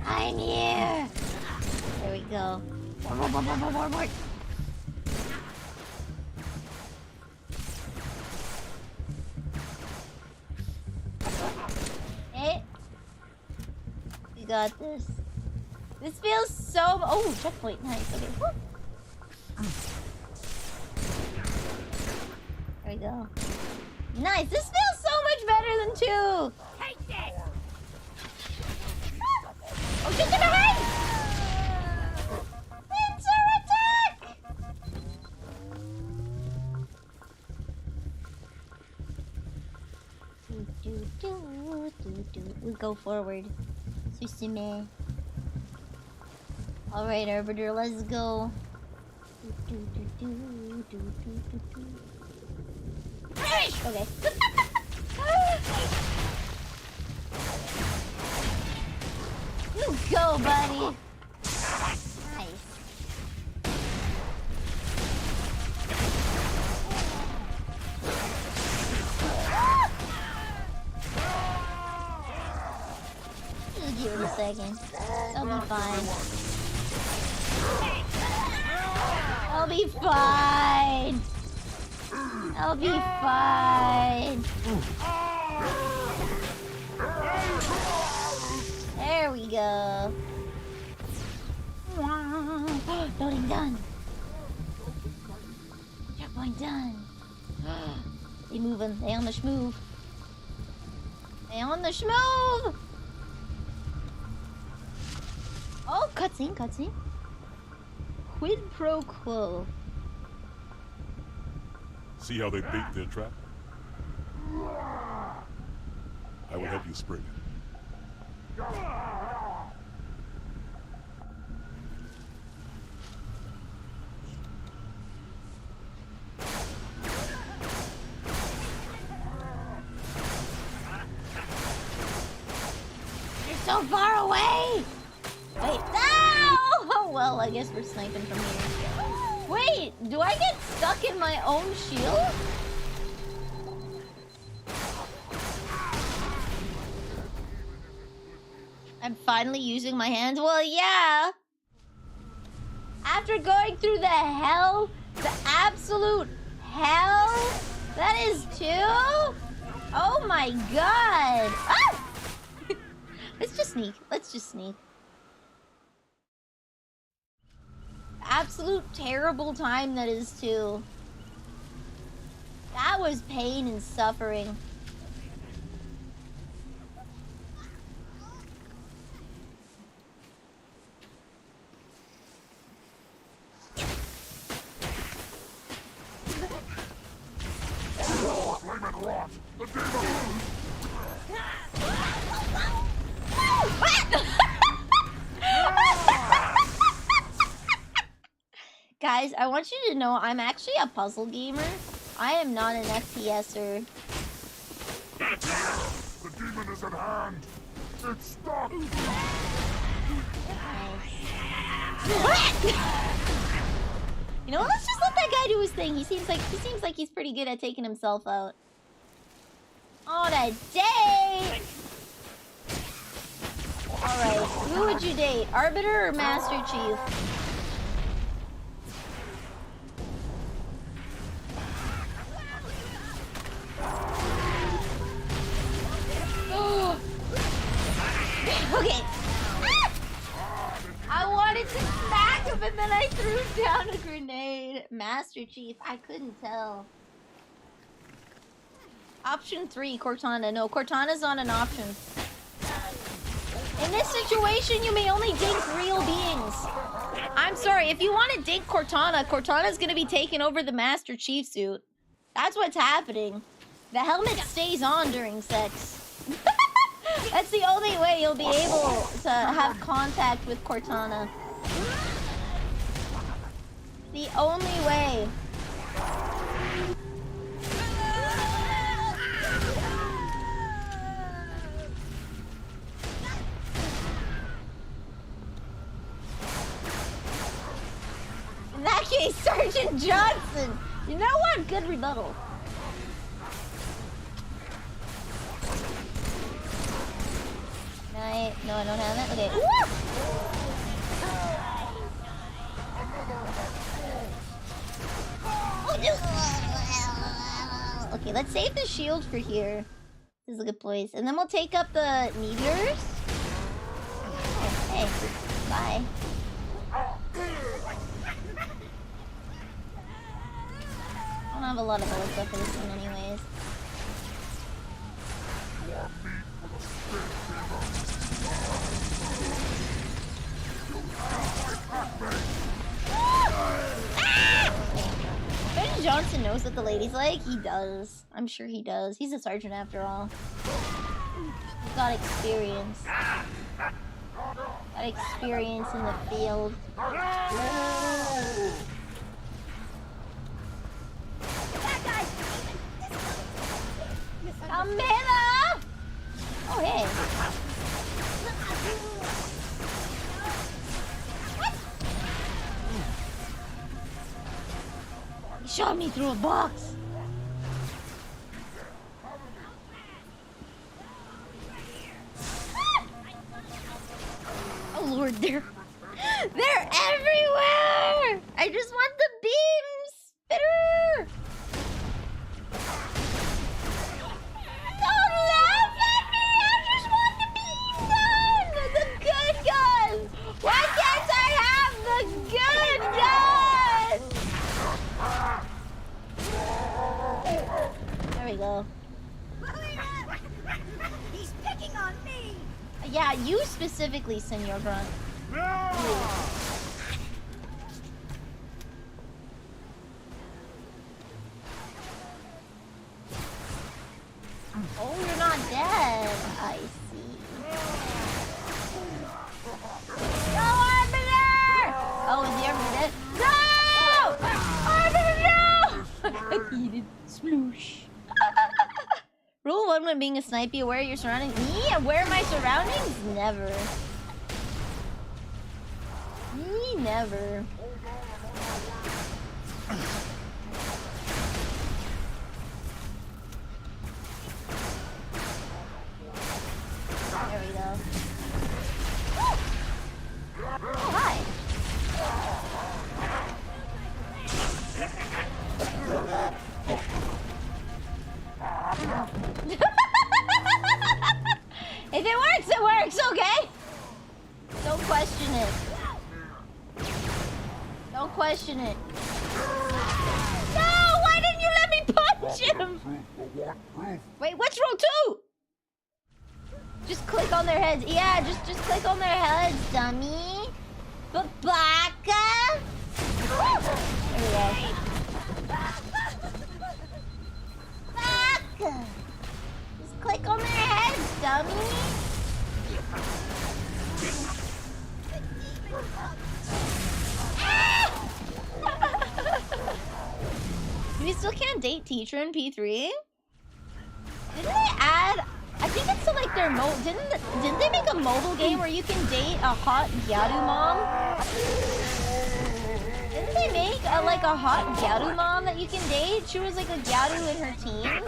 I'm here! There we go. More. Hey. We got this. This feels so... Oh, checkpoint. Nice. Okay. Woo. There we go. Nice. This feels so much better than 2. Take this. Oh, shit, get behind! Pincer attack! We go forward. Susume. Alright, Arbiter, let's go. Okay. You go, buddy. Nice. Just give it a second. I'll be fine. I'll be fine. I'll be fine. There we go. Loading done. Checkpoint done. They moving. They on the schmove. They on the schmove. Oh, cutscene, cutscene. Quid pro quo. See how they bait their trap? I will help you spring it. You're so far away! Wait, no! Oh, well, I guess we're sniping from here. Wait, do I get stuck in my own shield? I'm finally using my hands. Well, yeah. After going through the hell, the absolute hell, that is 2? Oh my god. Ah! Let's just sneak. Let's just sneak. Absolute terrible time that is 2. That was pain and suffering. Guys, I want you to know I'm actually a puzzle gamer. I am not an FPSer. The demon is at hand. It's stuck. You know what? Let's just let that guy do his thing. He seems like he's pretty good at taking himself out. On a date. All right, who would you date, Arbiter or Master Chief? Okay. I wanted to smack him and then I threw down a grenade. Master Chief, I couldn't tell. Option 3, Cortana. No, Cortana's not an option. In this situation, you may only dink real beings. I'm sorry, if you want to dink Cortana, Cortana's gonna be taking over the Master Chief suit. That's what's happening. The helmet stays on during sex. That's the only way you'll be able to have contact with Cortana. The only way. In that case, Sergeant Johnson. You know what? Good rebuttal. No, I don't have it. Okay. Okay, let's save the shield for here. This is a good place. And then we'll take up the meteors. Oh, hey, bye. I don't have a lot of bullets left for this one anyways. Ben Johnson knows what the ladies like. He does. I'm sure he does. He's a sergeant after all. He's got experience. Got experience in the field. Camilla! Oh, hey. He shot me through a box. Oh Lord, they're everywhere! I just want the beams! Bitter! Don't laugh at me! I just want the beam gun! The good gun! Why can't I have the good gun? There we go. He's picking on me! Yeah, you specifically, Senor Grunt. Oh, you're not dead. I see. No, Arbiter! Oh, is the Arbiter dead? No! Arbiter, no! I needed sploosh. Rule 1 when being a sniper, aware of your surroundings. Me? Aware of my surroundings? Never. Me? Never. There we go. Oh, hi. If it works, okay? Don't question it. Don't question it. No! Why didn't you let me punch him? Wait, what's row 2? Just click on their heads. Yeah, just click on their heads, dummy. Babaka. There we go. Baka. date teacher in P3? Didn't they add? I think it's to like their didn't they make a mobile game where you can date a hot gyaru mom? Didn't they make like a hot gyaru mom that you can date? She was like a gyaru in her teens.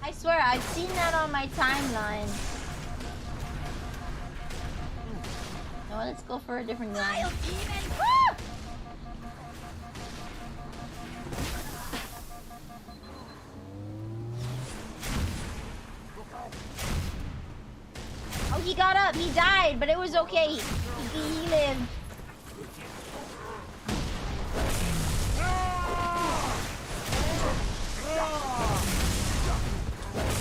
I swear, I've seen that on my timeline. No, let's go for a different gun. Ah! Oh, he got up. He died, but it was okay. He lived.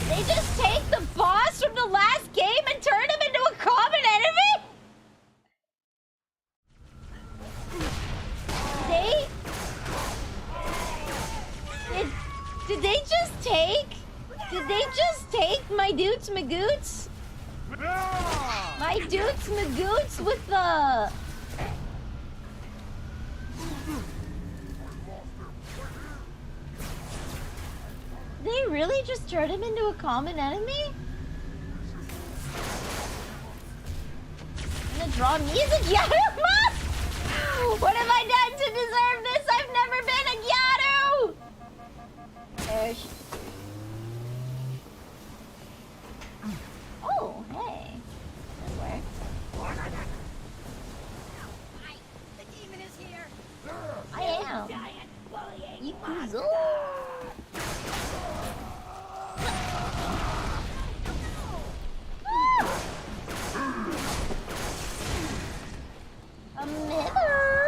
They just take the boss from the last game and turn him into a common enemy? Did they just take my dudes magoots? My dudes magoots with the... They really just turned him into a common enemy? I'm gonna draw me as a Gyaru? What have I done to deserve this? I've never been a Gyaru! Oh, hey. That works. The demon is here. I am. Ikuzo. A mirror.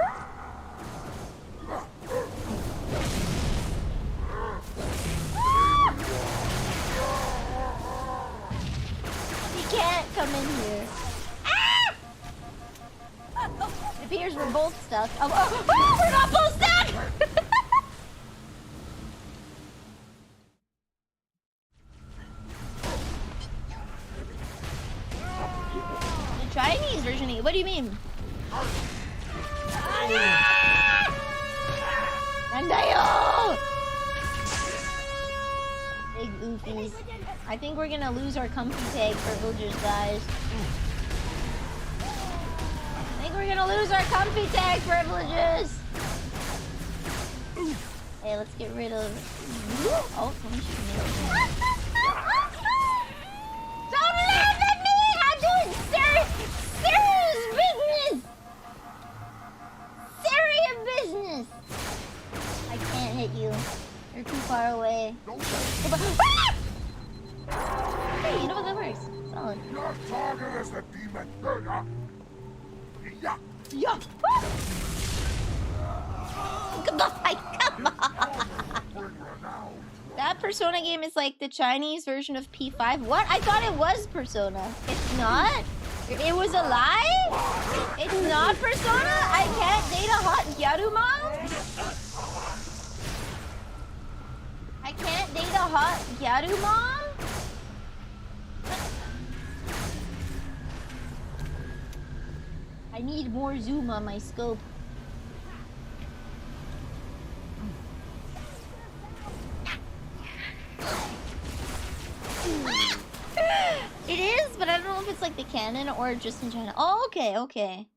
You can't come in here. Ah! It appears we're both stuck. Oh, we're not both stuck! The Chinese version of it. What do you mean? Nandayo! Big oofies. I think we're gonna lose our comfy tag privileges, guys. I think we're gonna lose our comfy tag privileges. Hey, let's get rid of... Oh, someone shooting me. Don't laugh at me! I'm doing serious business! Serious business! I can't hit you. You're too far away. Ah! Hey, you know what, that works. Solid. Your target is the demon. Yeah. Yeah. Come on. That Persona game is like the Chinese version of P5. What? I thought it was Persona. It's not? It was a lie? It's not Persona? I can't date a hot Gyaru mom? I can't date a hot Gyaru mom? I need more zoom on my scope. It is, but I don't know if it's like the canon or just in China. Oh, okay, okay.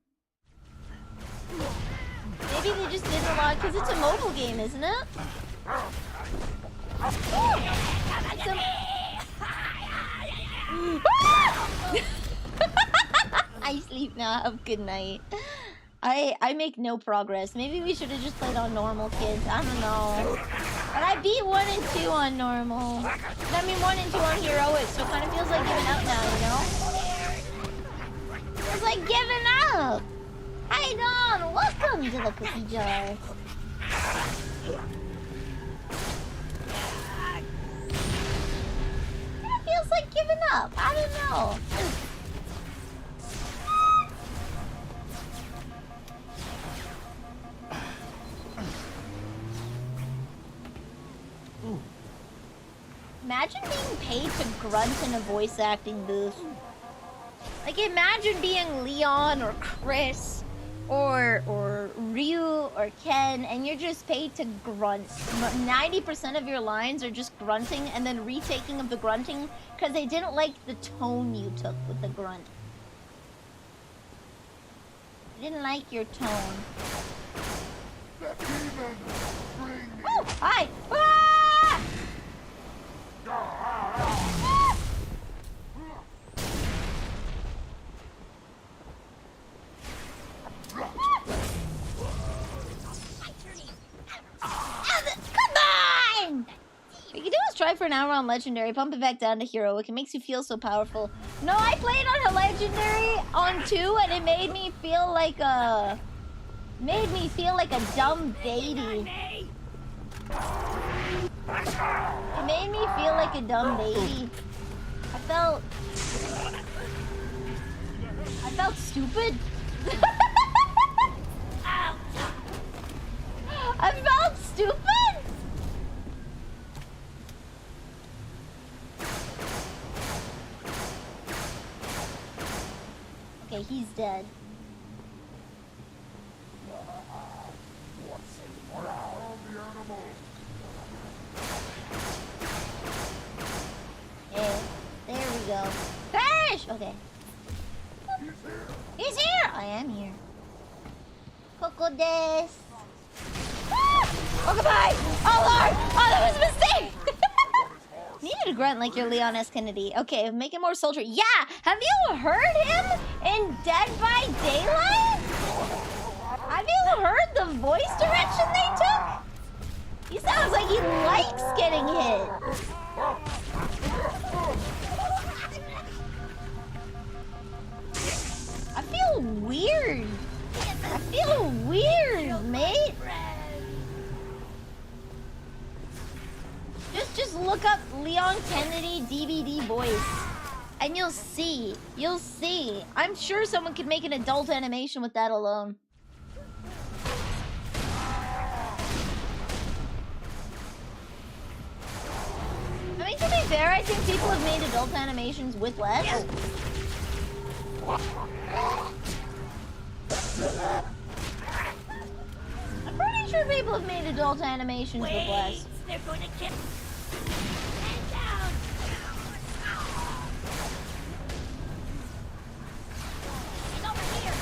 Maybe they just did a lot because it's a mobile game, isn't it? I sleep now. Have a good night. I make no progress. Maybe we should have just played on normal, kids. I don't know. But I beat 1 and 2 on normal. I mean 1 and 2 on heroic, so it kind of feels like giving up now, you know? It's like giving up. Hi Don, welcome to the cookie jar. It feels like giving up. I don't know. Imagine being paid to grunt in a voice acting booth. Like, imagine being Leon or Chris or Ryu or Ken, and you're just paid to grunt. 90% of your lines are just grunting and then retaking of the grunting because they didn't like the tone you took with the grunt. They didn't like your tone. The demon! Bring me! Oh, hi! Ah! Come on! What you can do is try for an hour on Legendary, pump it back down to Heroic. It makes you feel so powerful. No, I played on a Legendary on 2 and it made me feel like a... dumb baby. It made me feel like a dumb baby. I felt stupid. I felt stupid. Okay, he's dead. Yeah, there we go. Perish! Okay. He's here! I am here. Coco des. Ah! Oh, goodbye! Oh, Lord! Oh, that was a mistake! Needed to grunt like your Leon S. Kennedy. Okay, make it more sultry. Yeah! Have you heard him in Dead by Daylight? Have you heard the voice direction they took? He sounds like he likes getting hit. I feel weird. I feel weird, mate. Just look up Leon Kennedy DVD voice. And you'll see. You'll see. I'm sure someone could make an adult animation with that alone. I mean, to be fair, I think people have made adult animations with less. I'm pretty sure people have made adult animations with less. They're going to kill. And down. He's over here.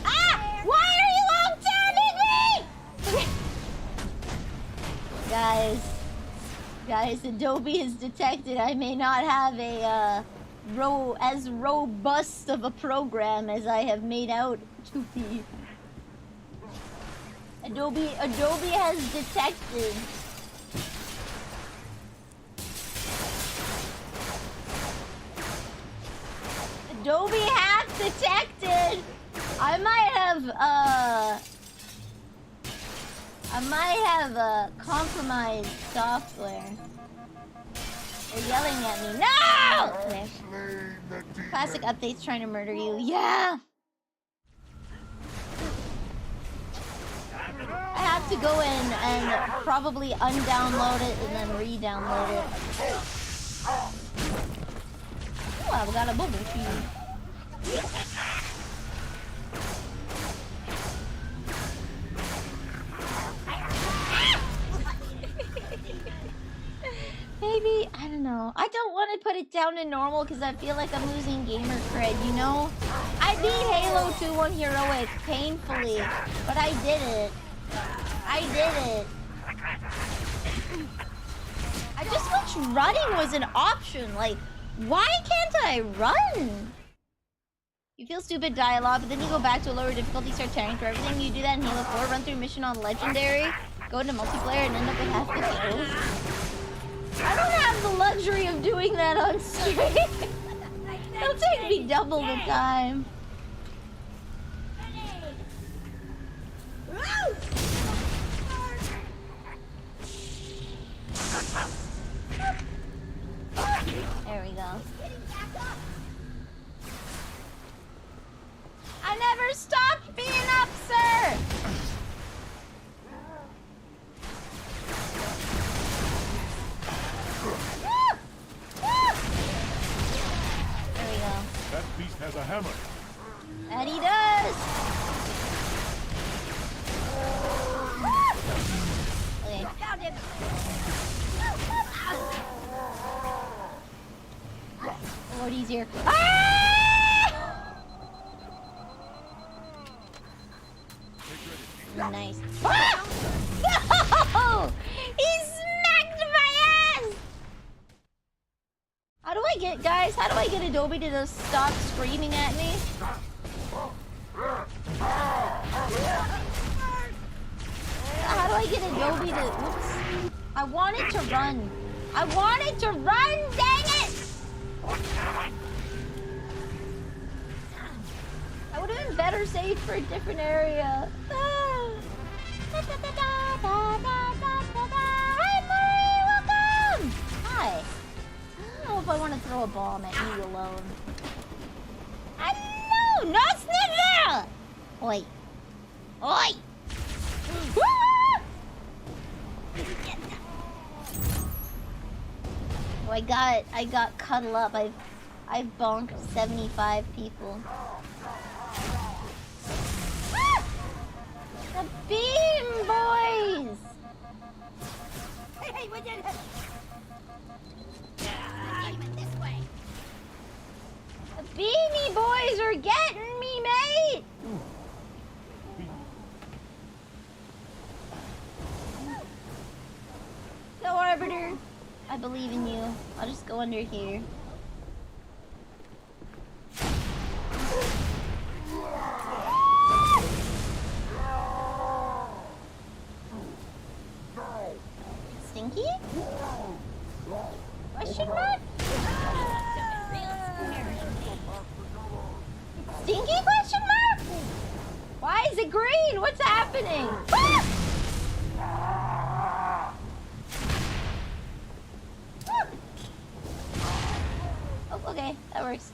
Ah! Why are you all turning me? Guys, Adobe has detected I may not have a as robust of a program as I have made out to be. Adobe has detected. Adobe has detected. I might have compromised software. They're yelling at me. No! Okay. Classic updates trying to murder you. Yeah. I have to go in and probably undownload it and then re-download it. Oh, I've got a bubble tea. Maybe, I don't know. I don't want to put it down to normal because I feel like I'm losing gamer cred, you know? I beat Halo 2 on Heroic painfully, but I did it. I did it. I just wish running was an option. Like, why can't I run? You feel stupid, die a lot, but then you go back to a lower difficulty, start tearing through everything. You do that in Halo 4, run through a mission on Legendary, go into multiplayer, and end up with half the kills. I don't have the luxury of doing that on stream. It'll take me double the time. There we go. I never stopped being up, sir! That beast has a hammer. That he does! Okay. Found him. Lord, he's here. Ah! Nice. Ah! No! He smacked my ass! How do I get, guys? How do I get Adobe to just stop screaming at me? How do I get Adobe to... Whoops. I wanted to run. I wanted to run, dang it! I would have been better saved for a different area. Ah. Hi, Murray! Welcome! Hi. I don't know if I want to throw a bomb at you alone. Hello! No sniffer! Oi. Oi! Ah! Oh, I got cuddled up. I've bonked 75 people. Ah! The Beam Boys! Hey, we did it. This way. The Beanie Boys are getting me, mate! Go, Arbiter. I believe in you. I'll just go under here. Stinky? Question mark? Stinky question mark? Why is it green? What's happening? Ah! Oh, okay, that works.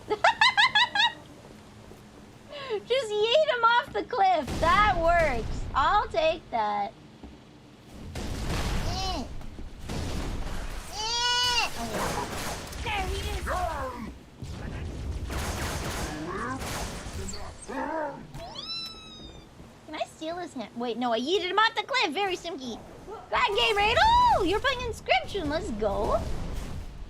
Just yeet him off the cliff. That works. I'll take that. There he is. Can I steal his hand? Wait, no, I yeeted him off the cliff. Very simky. That game, right? Oh, you're playing Inscription. Let's go.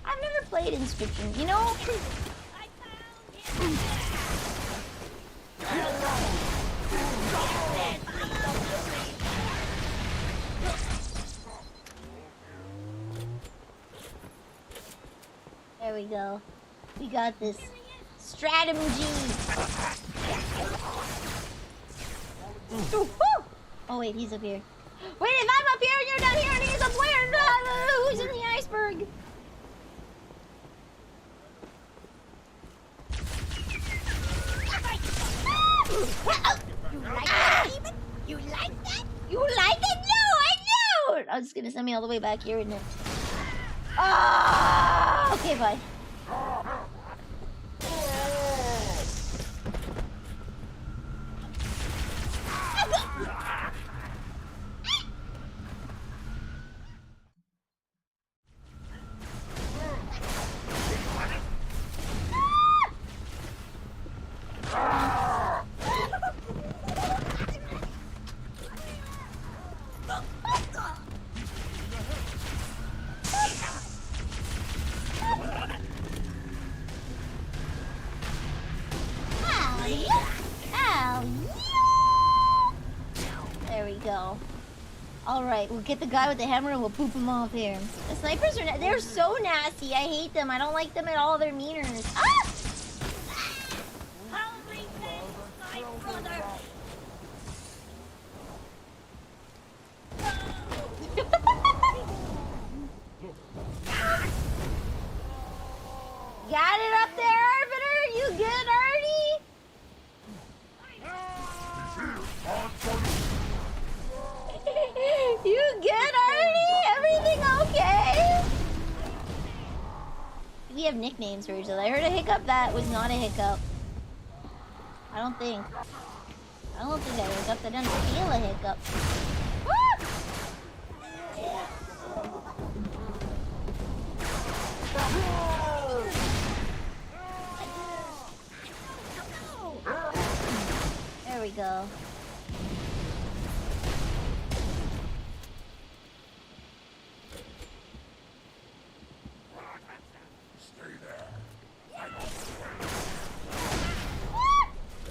I've never played Inscription. You know? I found him. There we go. We got this. Stratum G. Ooh, woo! Oh wait, he's up here. Wait, if I'm up here and you're down here and he's up where? Who's in the iceberg? You like that, even? You like that? You like it? No, I don't! I'm just gonna send me all the way back here, isn't it? Ah! Okay, bye. There we go. Alright, we'll get the guy with the hammer and we'll poop him off here. The snipers are they're so nasty. I hate them. I don't like them at all. They're meaners. Ah! I'll revenge my brother. Got it up there, Arbiter? You good, Artie? You good, Artie? Everything okay? We have nicknames for each other. I heard a hiccup that was not a hiccup. I don't think I hiccuped. I didn't feel a hiccup. Woo! we go.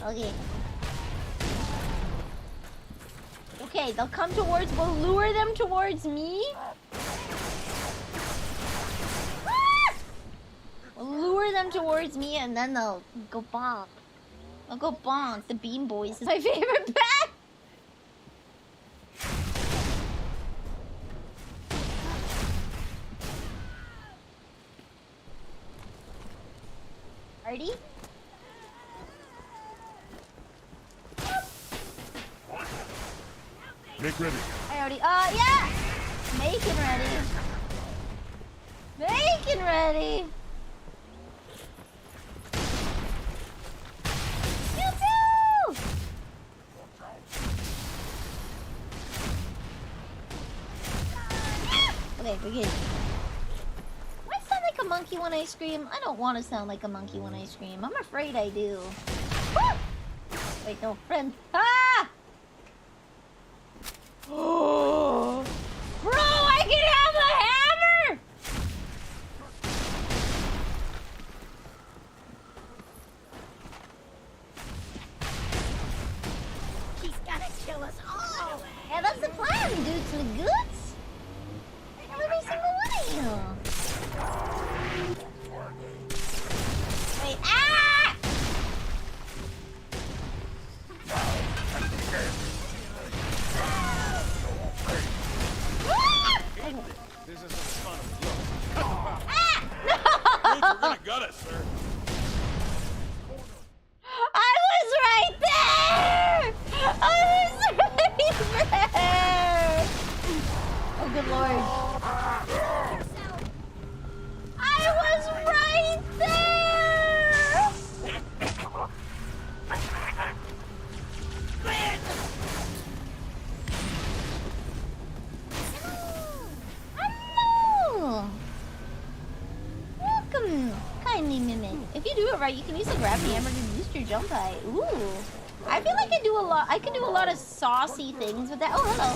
Okay. Okay, they'll come towards, we'll lure them towards me. We'll lure them towards me and then they'll go bonk. They'll go bonk. The Beam Boys is my favorite pet. Ready? Make ready. I already, yeah! Making ready. Making ready. Pew pew! Okay, we're good. Do I sound like a monkey when I scream? I don't want to sound like a monkey when I scream. I'm afraid I do. Wait, no, friend. Ah! Oh, bro, I can have a hammer! He's gonna kill us all. Yeah, that's the plan, dudes with goods. Every single one of you. Wait, ah! This isn't fun. Look. Ah! No! We're gonna gut us, sir. I was right there! I was right there! Oh, good lord. I was right there! Hello! Welcome, kindly mimic. If you do it right, you can use the gravity hammer to boost your jump height. Ooh. I feel like I can do a lot of saucy things with that. Oh, hello.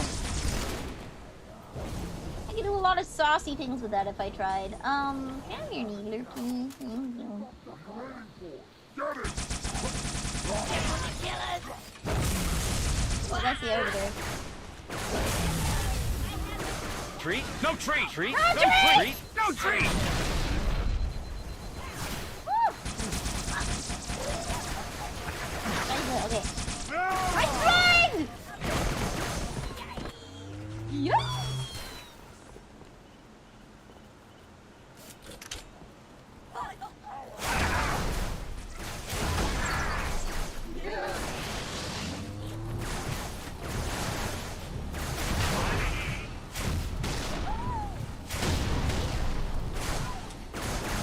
I can do a lot of saucy things with that if I tried. Come here, Needler, please. Thank you. Oh, that's the over there. Treat? No treat! Treat? No No treat! treat! No treat! Okay. My friend! Yeah!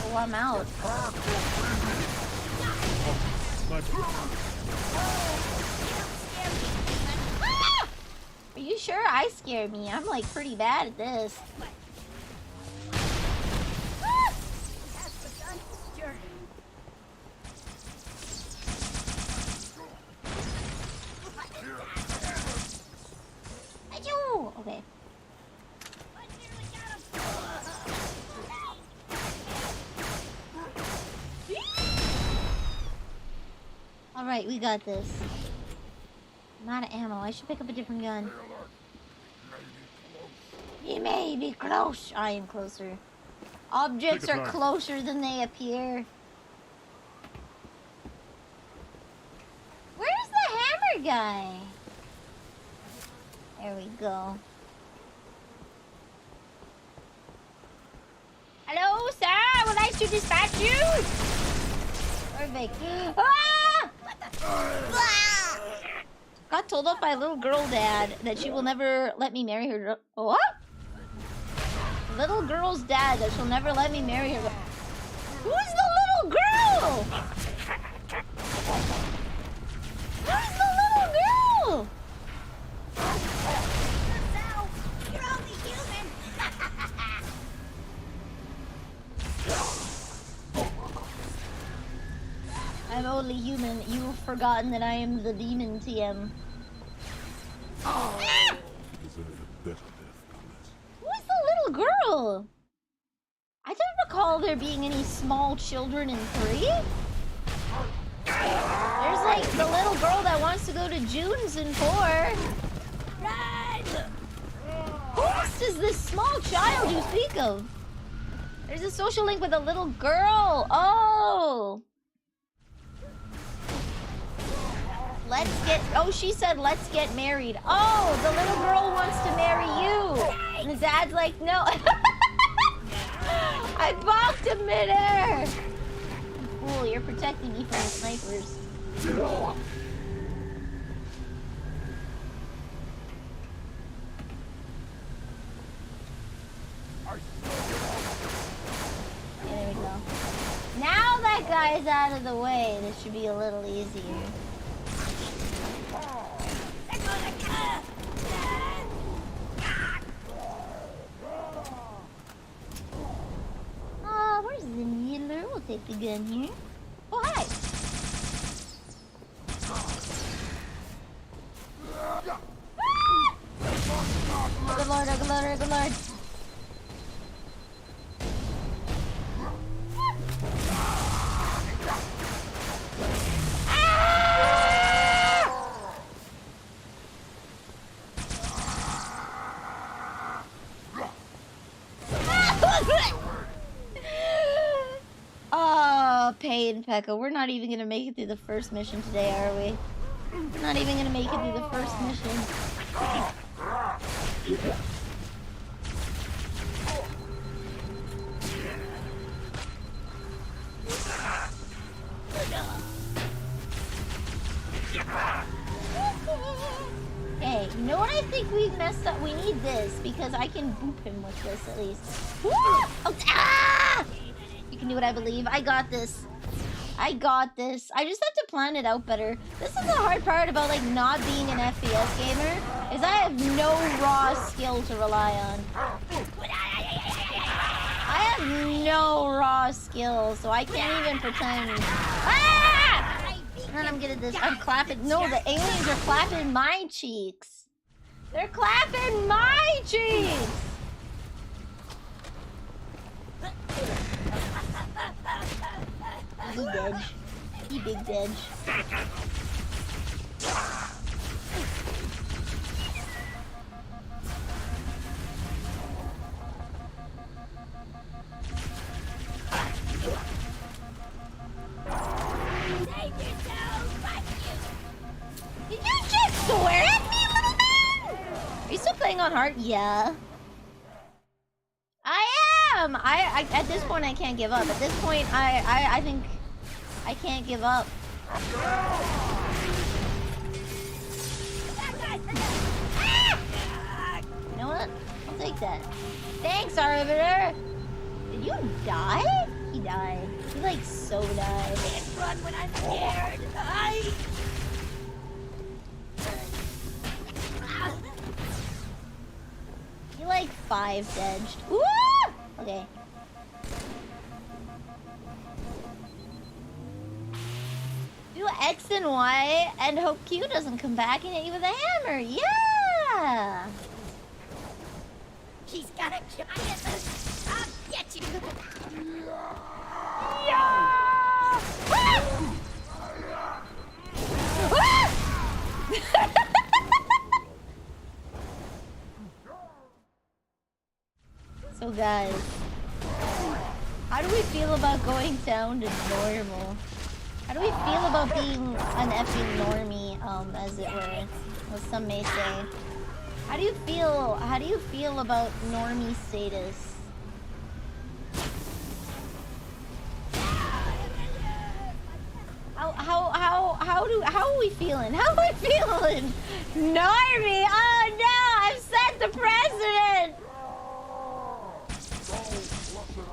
Oh, I'm out. Ah! Are you sure? I scare me. I'm like pretty bad at this. Ah! Achoo! Okay. Alright, we got this. I'm out of ammo. I should pick up a different gun. He may be close. I am closer. Objects are closer than they appear. Where's the hammer guy? There we go. Hello, sir. I would like to dispatch you. Perfect. Ah! Got told off by a little girl dad that she will never let me marry her. What? Little girl's dad that she'll never let me marry her. Who's the little girl? Who's the little girl? You're only human. I I'm only human. You've forgotten that I am the demon TM. Ah! Deserve a better death than this. Who is the little girl? I don't recall there being any small children in 3. There's like the little girl that wants to go to June's in 4. Run! Who else is this small child you speak of? There's a social link with a little girl. Oh! Let's get... Oh, she said let's get married. Oh, the little girl wants to marry you. And the dad's like, no. I balked him midair. Fool, you're protecting me from the snipers. There we go. Now that guy's out of the way, this should be a little easier. Where's the needler? We'll take the gun here. Oh, hi! Oh, good lord, oh, good lord, oh, good lord. Oh, pain, Pekka. We're not even gonna make it through the first mission today, are we? We're not even gonna make it through the first mission. Hey, you know what I think we messed up? We need this, because I can boop him with this at least. Woo! Oh, ah! You can do what I believe. I got this. I got this. I just have to plan it out better. This is the hard part about like not being an FPS gamer, is I have no raw skill to rely on. I have no raw skill, so I can't even pretend. Ah! And then I'm good at this. I'm clapping. No, the aliens are clapping my cheeks. They're clapping my cheeks. He dead. He big dead. Did you just swear at me, little man? Are you still playing on hard? Yeah. I am! I at this point I can't give up. At this point I think I can't give up. You know what? I'll take that. Thanks, Arbiter! Did you die? He died. He like so died. I can't run when I'm scared. He like 5-edged. Woo! Okay. Do X and Y and hope Q doesn't come back and hit you with a hammer. Yeah! He's got a giant. I'll get you. Yeah! So guys, how do we feel about going down to normal? How do we feel about being an effing normie, as it were, as some may say? How do you feel about normie status? How are we feeling? How are we feeling? Normie! Oh no! I've set the precedent!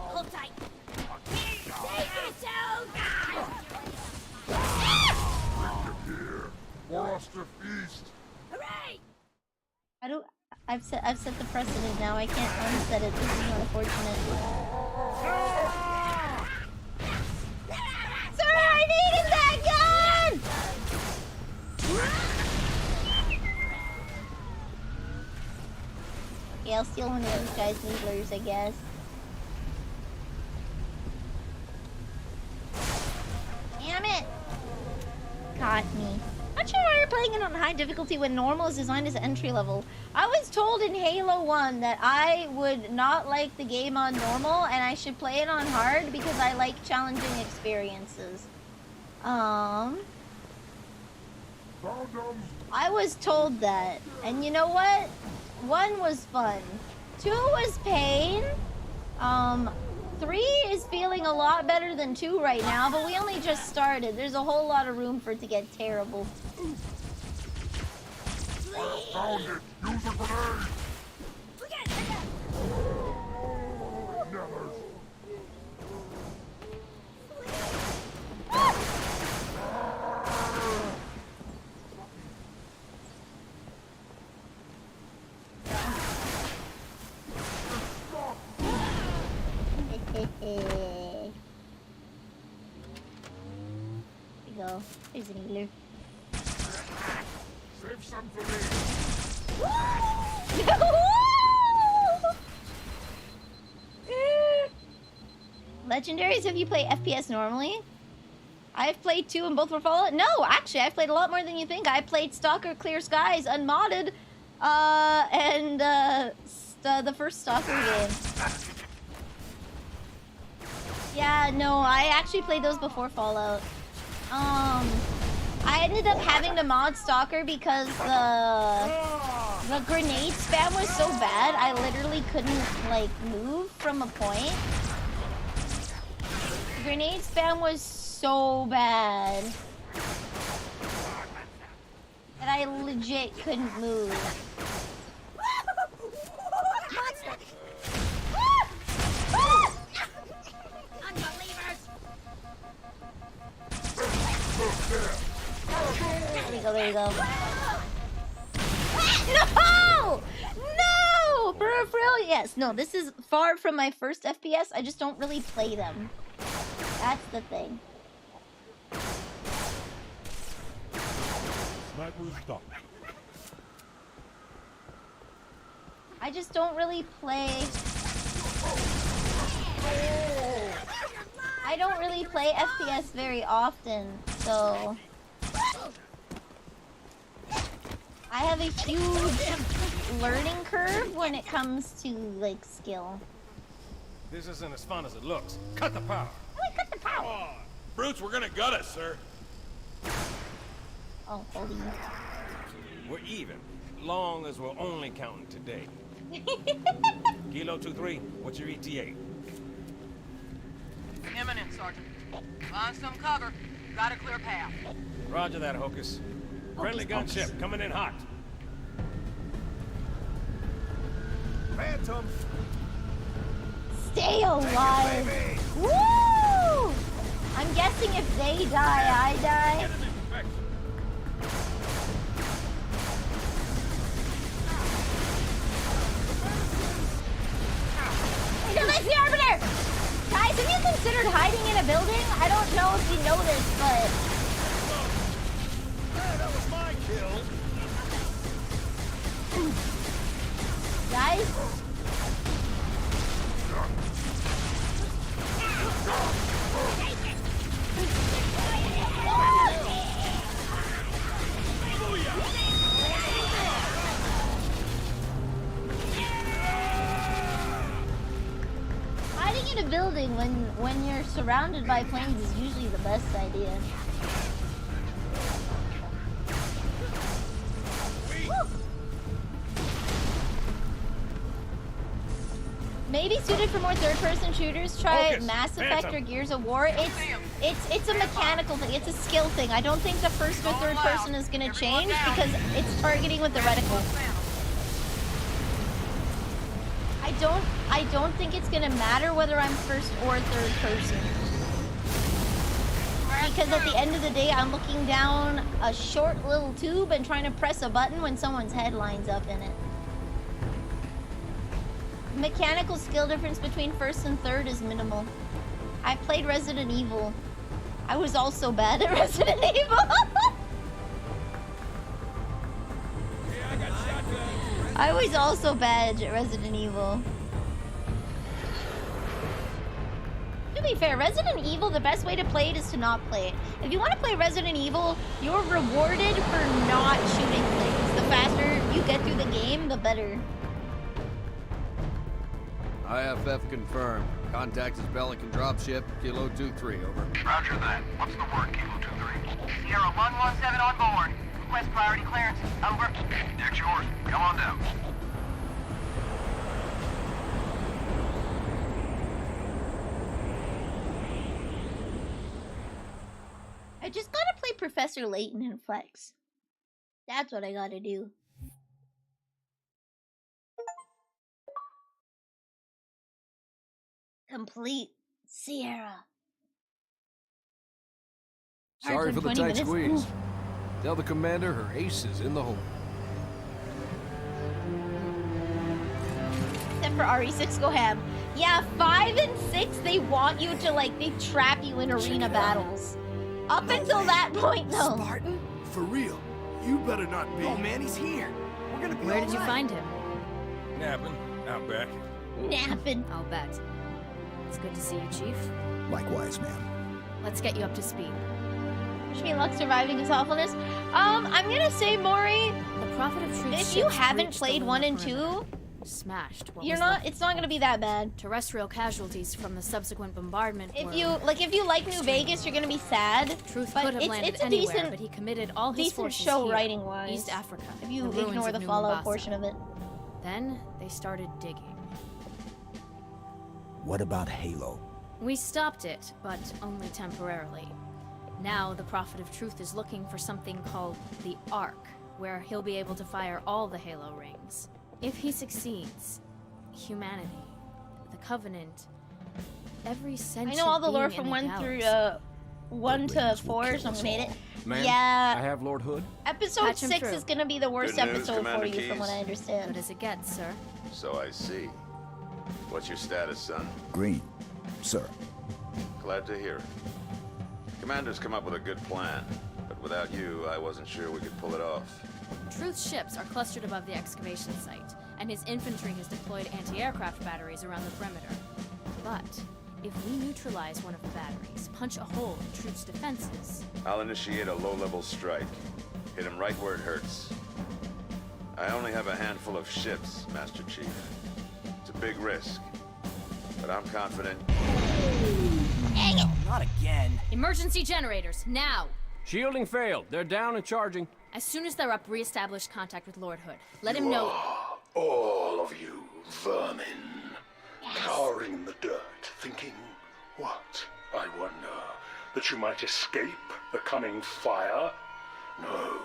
Hold tight. Save yourself. Monster feast. Hooray! I've set the precedent now. I can't unset it. This is unfortunate. Sir, I needed that steal one of these guys' needlers, I guess. Damn it! Got me. Not sure why you're playing it on high difficulty when normal is designed as entry level. I was told in Halo 1 that I would not like the game on normal and I should play it on hard because I like challenging experiences. I was told that. And you know what? 1 was fun. 2 was pain. 3 is feeling a lot better than 2 right now, but we only just started. There's a whole lot of room for it to get terrible. Found it! Use a grenade! There we go. There's an healer. Save some for me! Legendaries, have you played FPS normally? I've played 2 and both were Fallout. No, actually, I've played a lot more than you think. I played Stalker Clear Skies unmodded, and the first Stalker game. Yeah, no, I actually played those before Fallout. I ended up having to mod Stalker because the grenade spam was so bad, I literally couldn't, like, move from a point. The grenade spam was so bad that I legit couldn't move. There you go. No! No! For real? Yes. No, this is far from my first FPS. I just don't really play them. That's the thing. I just don't really play... I don't really play FPS very often, so... I have a huge learning curve when it comes to, like, skill. This isn't as fun as it looks. Cut the power. Cut the power! Brutes, we're gonna gut us, sir. Oh, holy. We're even, long as we're only counting today. Kilo 2-3, what's your ETA? Imminent, Sergeant. Find some cover. Got a clear path. Roger that, Hocus. Friendly gunship coming in hot. Phantom! Stay alive! Woo! I'm guessing if they die, I die. Let's the Arbiter! Guys, have you considered hiding in a building? I don't know if you know this, but... That was my kill! Guys? Hiding in a building when you're surrounded by planes is usually the best idea. Maybe suited for more third-person shooters. Try Focus. Mass Effect or Gears of War. It's a mechanical thing. It's a skill thing. I don't think the first or third person is gonna change because it's targeting with the reticle. I don't think it's gonna matter whether I'm first or third person. Because at the end of the day, I'm looking down a short little tube and trying to press a button when someone's head lines up in it. Mechanical skill difference between first and third is minimal. I played Resident Evil. I was also bad at Resident Evil. I was also bad at Resident Evil. To be fair, Resident Evil, the best way to play it is to not play it. If you want to play Resident Evil, you're rewarded for not shooting things. The faster you get through the game, the better. IFF confirmed. Contact is Pelican dropship, Kilo 23, over. Roger that. What's the word, Kilo 23? Sierra 117 on board. Request priority clearance. Over. Deck's yours. Come on down. I just gotta play Professor Layton and Flex. That's what I gotta do. Complete Sierra. Sorry for the 20 tight minutes. squeeze. Ooh. Tell the commander her ace is in the hole. Except for RE6 go ham. Yeah, 5 and 6, they want you to, like, they trap you in arena battles. Up until that point, though. Spartan? For real? You better not be. Oh man, he's here. We're gonna be Where did you find him? Napping. Out back. Napping. I'll bet. It's good to see you, Chief. Likewise, ma'am. Let's get you up to speed. Wish me luck surviving his awfulness. I'm gonna say, Maury, The Prophet of Truth if you ships haven't breached the played 1 and lunar 2, smashed what you're was not. left. It's not gonna be that bad. Terrestrial casualties from the subsequent bombardment If were you like New Vegas, you're gonna be sad. Truth but could have landed it's a anywhere, decent, but he committed all his decent forces show here, writing-wise. East Africa. If you the ruins ignore of the New Fallout Mombasa. portion of it. Then they started digging. What about Halo? We stopped it, but only temporarily. Now the Prophet of Truth is looking for something called the Ark, where he'll be able to fire all the Halo rings. If he succeeds, humanity, the Covenant, every I sentient know all the lore being from in 1 through galaxy. 1 to 4, so I made it. Ma'am, I Yeah, have Lord Hood. episode Patch him 6 through. is gonna be the worst Good news, episode for Commander you, from what I Keyes. understand. Good as it gets, sir. So I see. What's your status, son? Green, sir. Glad to hear it. Commander's come up with a good plan, but without you, I wasn't sure we could pull it off. Truth's ships are clustered above the excavation site, and his infantry has deployed anti-aircraft batteries around the perimeter. But if we neutralize one of the batteries, punch a hole in Truth's defenses, I'll initiate a low-level strike. Hit him right where it hurts. I only have a handful of ships, Master Chief. It's a big risk, but I'm confident. Not again. emergency generators, now! Shielding failed. They're down and charging. As soon as they're up, re-establish contact with Lord Hood. Let him know. All of you vermin, cowering in the dirt, thinking, what, I wonder, that you might escape the coming fire? No,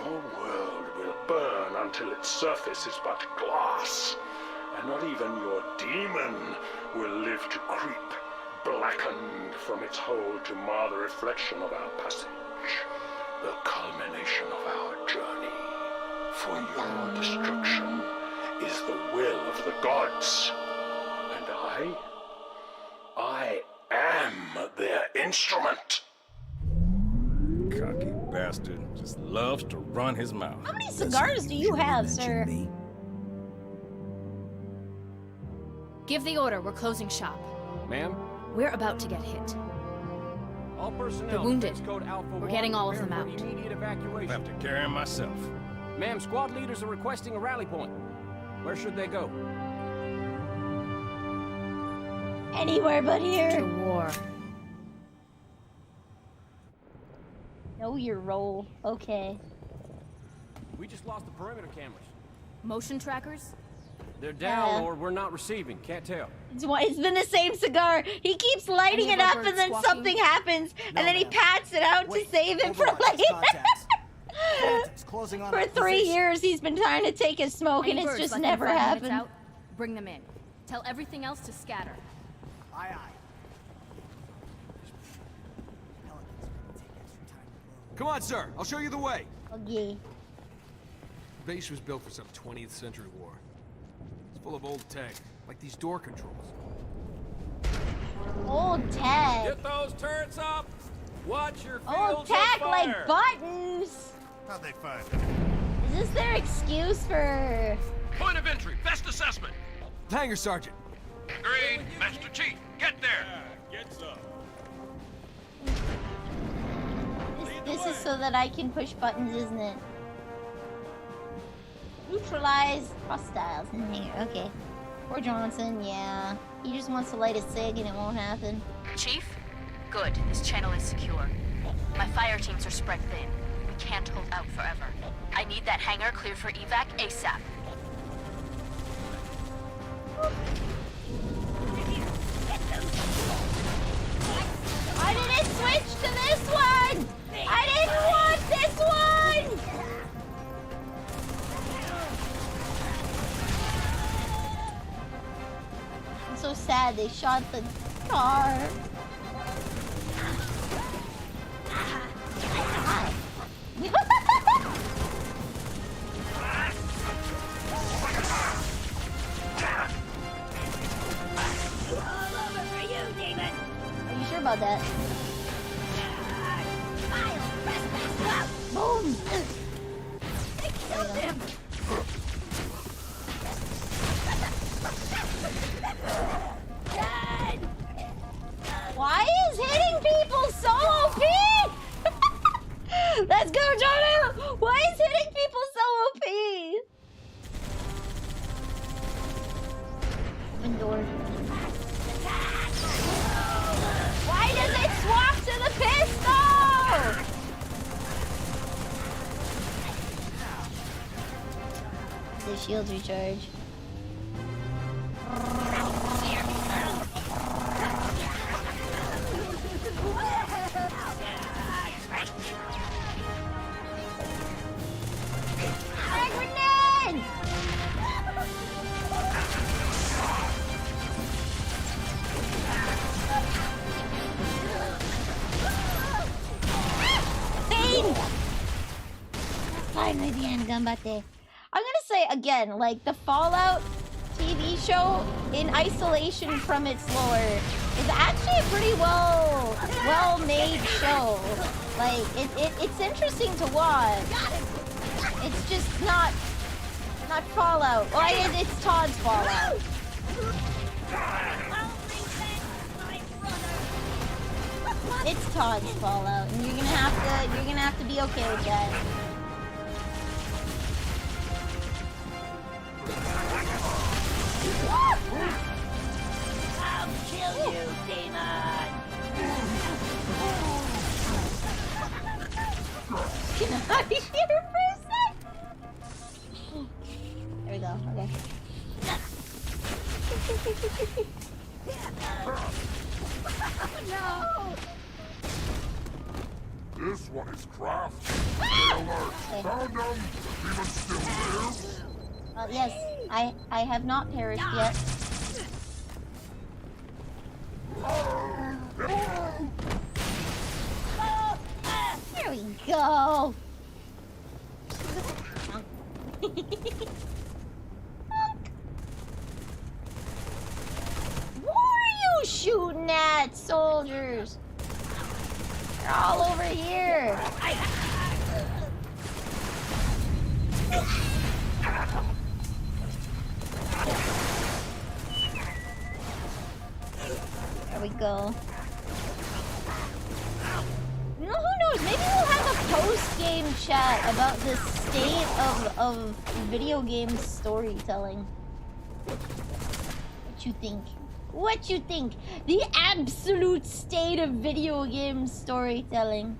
your world will burn until its surface is but glass, and not even your demon will live to creep, blackened from its hole to mar the reflection of our passage, the culmination of our journey. For your destruction is the will of the gods, and I am their instrument. Cocky bastard just loves to run his mouth. How many cigars do you have, sir? Give the order, we're closing shop. Ma'am? We're about to get hit. All personnel. They're wounded. defense code Alpha We're 1, getting all of them prepare for out. Immediate I evacuation. have to carry him myself. Ma'am, squad leaders are requesting a rally point. Where should they go? Anywhere but To here. war. Know your role. Okay. We just lost the perimeter cameras. Motion trackers? They're down, Yeah. Lord. We're not receiving. Can't tell. It's been the same cigar. He keeps lighting Any it of our up, and birds then squawking? something happens, and then he ma'am. pats it out to save it from like. Closing on For 3 years, he's been trying to take his smoke, and Any it's birds just less than never 5 minutes happened. out, bring them in. Tell everything else to scatter. Aye, aye. Come on, sir. I'll show you the way. Okay. The base was built for some 20th century war. It's full of old tech, like these door controls. Old tech. Get those turrets up. Watch your fields Old of tech fire. like buttons. How'd they find it? Is this their excuse for... Point of entry, best assessment. Hangar Sergeant. Agreed, Master Chief, get there. Get some. This is so that I can push buttons, isn't it? Neutralize hostiles in here. Okay. Poor Johnson, yeah. He just wants to light a cig and it won't happen. Chief? Good. This channel is secure. My fire teams are spread thin. We can't hold out forever. I need that hangar cleared for evac ASAP. Why did it switch to this one? I didn't want this one! I'm so sad they shot the car. Are you sure about that? Boom! They killed him! Why is hitting people so OP? Let's go, Jonah! Why is hitting people so OP? Open door. Why does it swap to the pistol? The shields recharge. Grenade! Pain! Finally, the end, Gambate. I'm gonna say again, like the Fallout TV show in isolation from its lore is actually a pretty well-made show. Like it's interesting to watch. It's just not Fallout. Well, it's Todd's Fallout. It's Todd's Fallout, and you're gonna have to be okay with that. I'll kill you, demon! Get out of here for a sec! There we go, okay. No! This one is craft. Stay alert. Okay. Found them. Demon still there? Yes, I have not perished yet. There we go. What are you shooting at, soldiers? They're all over here. There we go. You know, who knows? Maybe we'll have a post-game chat about the state of video game storytelling. What you think? What you think? The absolute state of video game storytelling.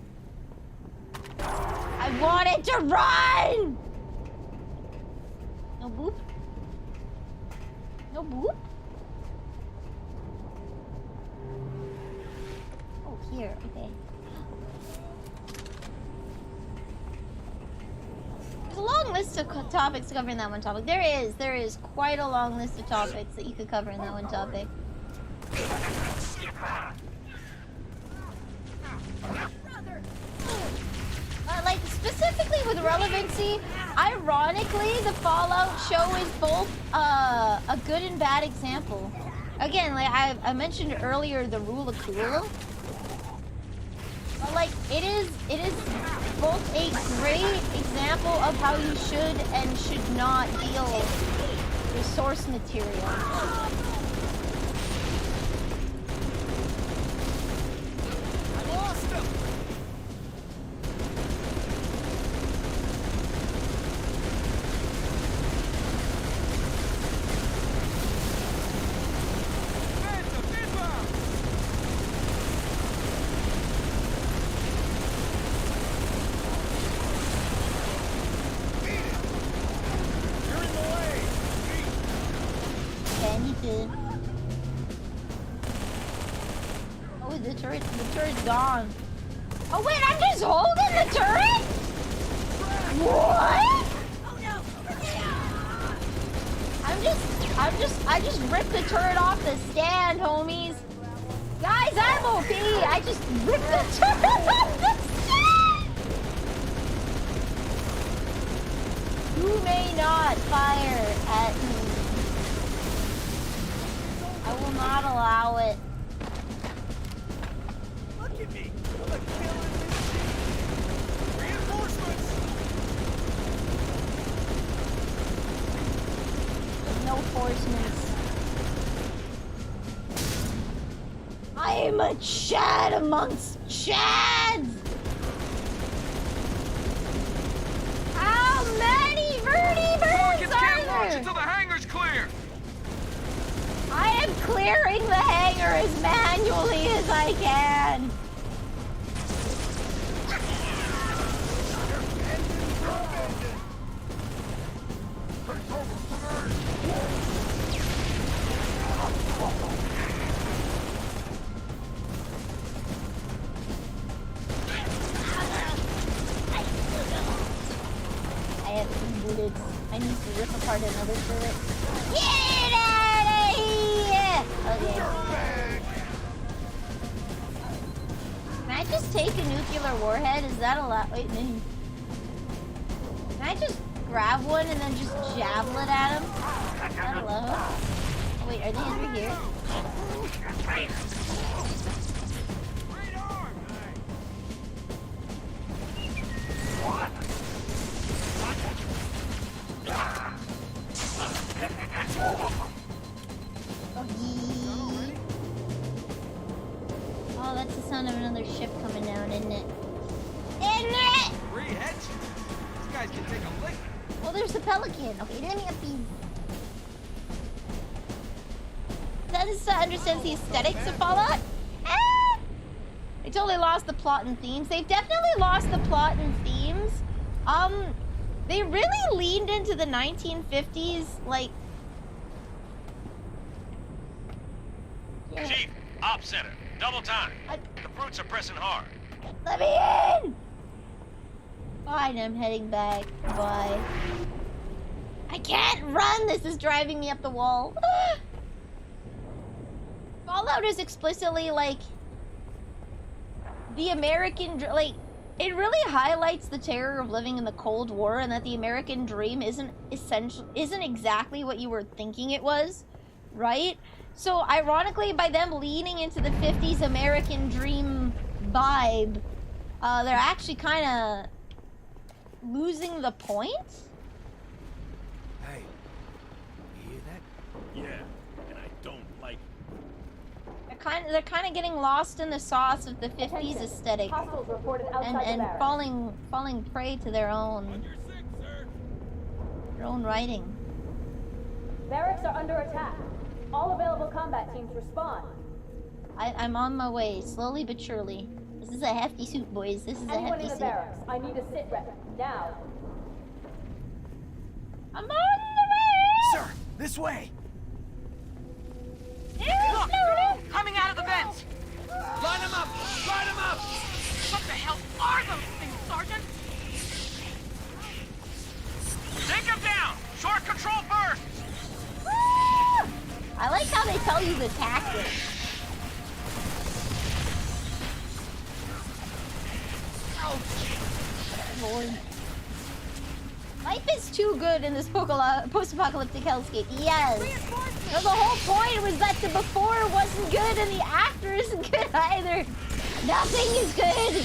I want it to run! No boop? No boop? Oh, here, okay. There's a long list of topics to cover in that one topic. There is quite a long list of topics that you could cover in that one topic. Like, specifically with relevancy, ironically, the Fallout show is both a good and bad example. Again, like I mentioned earlier, the rule of cool. But like, it is both a great example of how you should and should not deal with source material. I lost him! Oh, the turret's gone. Oh wait, I'm just holding the turret? What? I just ripped the turret off the stand, homies. Guys, I'm OP. I just ripped the turret off the stand. You may not fire at me. I will not allow it. Look at me! I'm a killer in this shit! Reinforcements! No forcements. I am a Chad amongst Chads! How many vertibirds are there? Until the hangar's clear! I am clearing the hangar as manually as I can. I have 2 bullets. I need to rip apart another turret. Get out of here! Okay. Can I just take a nuclear warhead? Is that allowed? Wait, can I just grab one and then just javelin at him? Is that allowed? Oh, wait, are they over here? Oh, that's the sound of another ship coming down, isn't it? Isn't it? Rehead? These guys can take a lick. Oh, there's the Pelican. Okay, let me up these. That is understands the aesthetics of Fallout. Ah! They totally lost the plot and themes. They've definitely lost the plot and themes. They really leaned into the 1950s, like. Yeah. Chief, op center, double time. The brutes are pressing hard. Let me in! Fine, I'm heading back. Bye. I can't run! This is driving me up the wall. Fallout is explicitly like the American, like, it really highlights the terror of living in the Cold War and that the American dream isn't exactly what you were thinking it was, right? So ironically, by them leaning into the 50s American dream vibe, they're actually kind of losing the point. Hey, you hear that? Yeah, and I don't like it. They're kind of getting lost in the sauce of the 50s aesthetic and falling prey to their own writing. Barracks are under attack. All available combat teams respond. I'm on my way, slowly but surely. This is a hefty suit, boys. This is a Anyone hefty in the suit. barracks, I need a sit rep now. I'm on the way! Sir, this way! Look! Coming out of the vents! Line them up! Line them up! What the hell are those things, Sergeant? Take them down! Short control first! I like how they tell you the tactics. Lord. Life is too good in this post-apocalyptic hellscape. Yes. No, the whole point was that the before wasn't good and the after isn't good either. Nothing is good.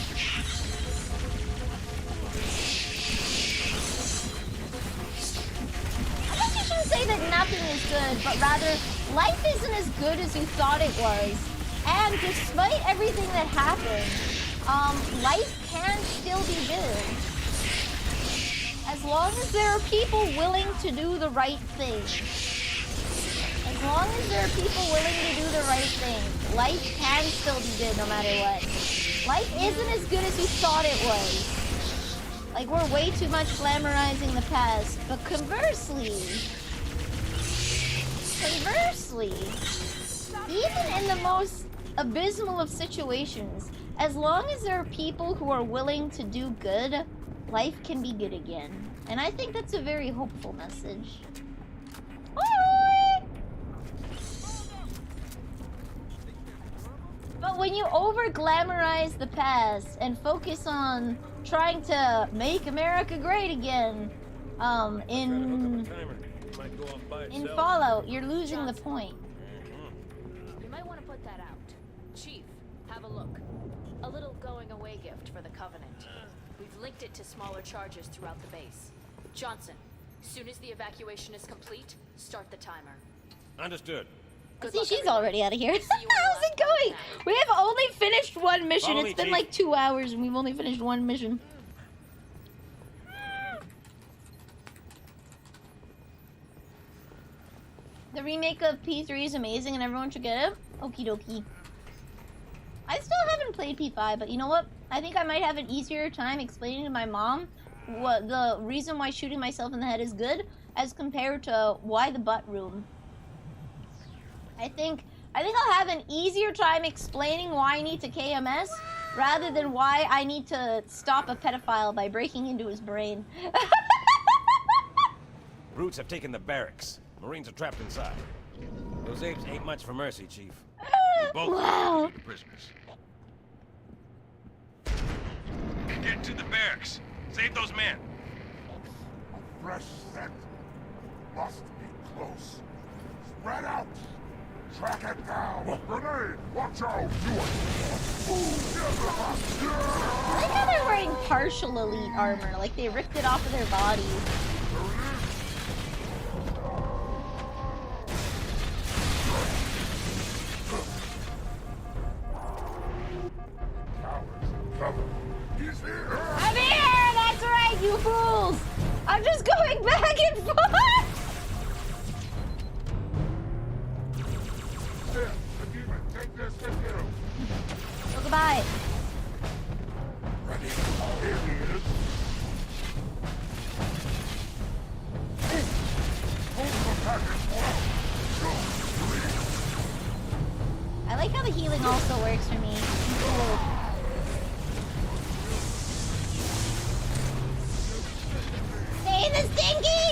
is good, but rather, life isn't as good as you thought it was. And despite everything that happened, life can still be good. As long as there are people willing to do the right thing. As long as there are people willing to do the right thing, life can still be good no matter what. Life isn't as good as you thought it was. Like, we're way too much glamorizing the past. But conversely, even in the most abysmal of situations, as long as there are people who are willing to do good, life can be good again. And I think that's a very hopeful message. But when you over-glamorize the past and focus on trying to make America great again, in Fallout, you're losing the point. You might want to put that out. Chief, have a look. A little going-away gift for the Covenant. We've linked it to smaller charges throughout the base. Johnson, soon as the evacuation is complete, start the timer. Understood. See, she's already out of here. How's it going? We have only finished one mission. Follow me, It's been Chief. like 2 hours and we've only finished one mission. The remake of P3 is amazing and everyone should get it. Okie dokie. I still haven't played P5, but you know what? I think I might have an easier time explaining to my mom what the reason why shooting myself in the head is good as compared to why the butt room. I think I'll have an easier time explaining why I need to KMS rather than why I need to stop a pedophile by breaking into his brain. Brutes have taken the barracks. Marines are trapped inside. Those apes ain't much for mercy, Chief. We both Wow. need the prisoners. Get to the barracks. Save those men. Fresh scent. Must be close. Spread out. Track it down. Grenade. Watch out. Do it. I like how they're wearing partial elite armor, like they ripped it off of their bodies. He's here. I'm here! That's right, you fools! I'm just going back and forth! Here, the demon. Take this with you. So goodbye. Ready? Here he is. Hold the package well. 2, 3. I like how the healing also works for me. Cool. Stay in the stinky!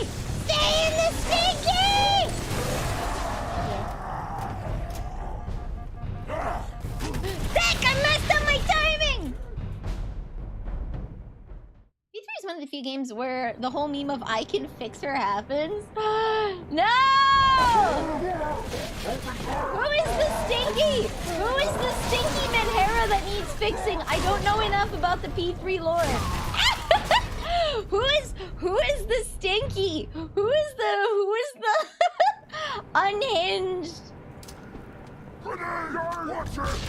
Stay in the stinky! Frick! I messed up my timing! V3 is one of the few games where the whole meme of I can fix her happens. No! Who is the stinky? Who is the stinky Menhera that needs fixing? I don't know enough about the P3 lore. Who is the stinky? Who is the unhinged? Grenade! Watch it!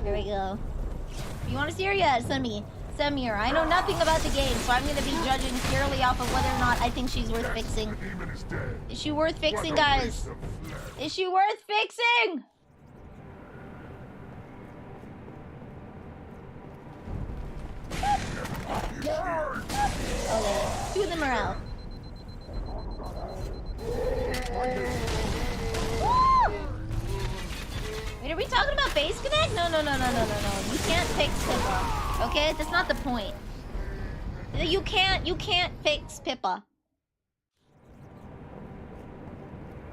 There we go. If you want to see her, yeah, send me her. I know nothing about the game, so I'm gonna be judging purely off of whether or not I think she's worth fixing. Is she worth fixing, guys? Is she worth fixing? Okay, 2 of them are out. Woo! Wait, are we talking about base connect? No. You can't fix Pippa. Okay, that's not the point. You can't fix Pippa.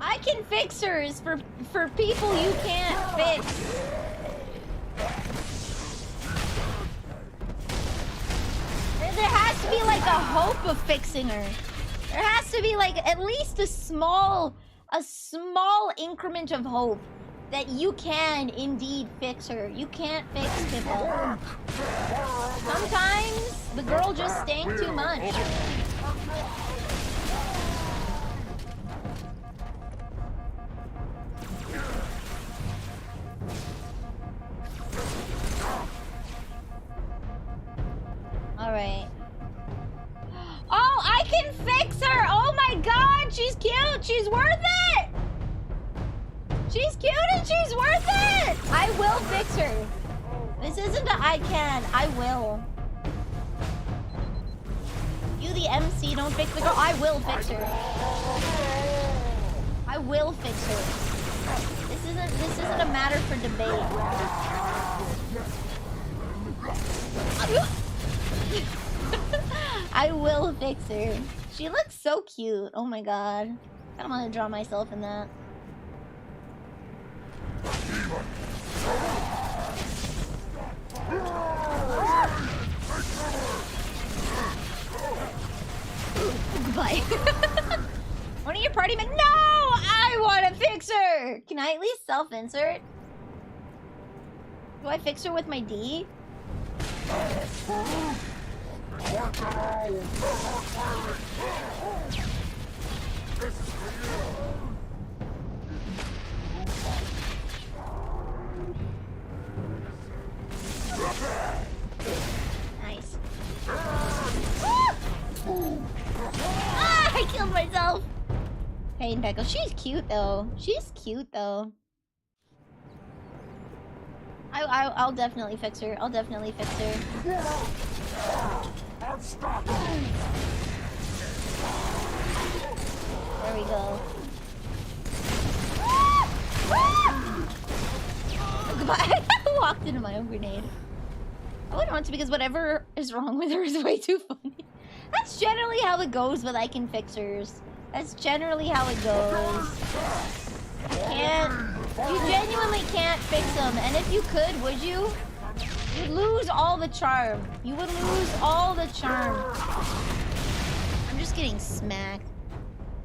I can fix hers for people you can't fix. There has to be like a hope of fixing her. There has to be like at least a small increment of hope that you can indeed fix her. You can't fix Pippa. Sometimes the girl just stank too much. Alright. Oh, I can fix her! Oh my god, she's cute! She's worth it! She's cute and she's worth it! I will fix her. This isn't a I can, I will. You the MC, don't fix the girl. I will fix her. I will fix her. This isn't a matter for debate. I will fix her. She looks so cute. Oh my god. I don't want to draw myself in that. Goodbye. One of your party men. No! I want to fix her! Can I at least self-insert? Do I fix her with my D? Nice. Ah, I killed myself. Pain Peckle. She's cute though. She's cute though. I'll definitely fix her. I'll definitely fix her. There we go. Oh, goodbye. I walked into my own grenade. I wouldn't want to because whatever is wrong with her is way too funny. That's generally how it goes with I can fixers. That's generally how it goes. You genuinely can't fix them. And if you could, would you? You'd lose all the charm. You would lose all the charm. I'm just getting smacked.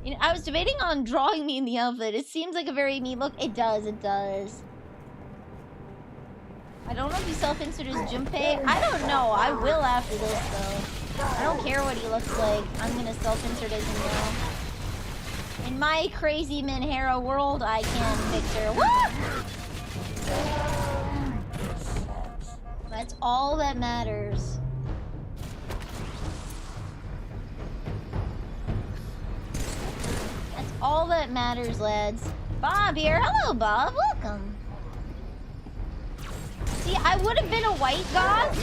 You know, I was debating on drawing me in the outfit. It seems like a very me look. It does, it does. I don't know if you self-insert as Junpei. I don't know. I will after this, though. I don't care what he looks like. I'm gonna self-insert as him now. In my crazy Minhero world, I can fix her. Woo! That's all that matters. That's all that matters, lads. Bob here. Hello, Bob. Welcome. See, I would have been a white goth.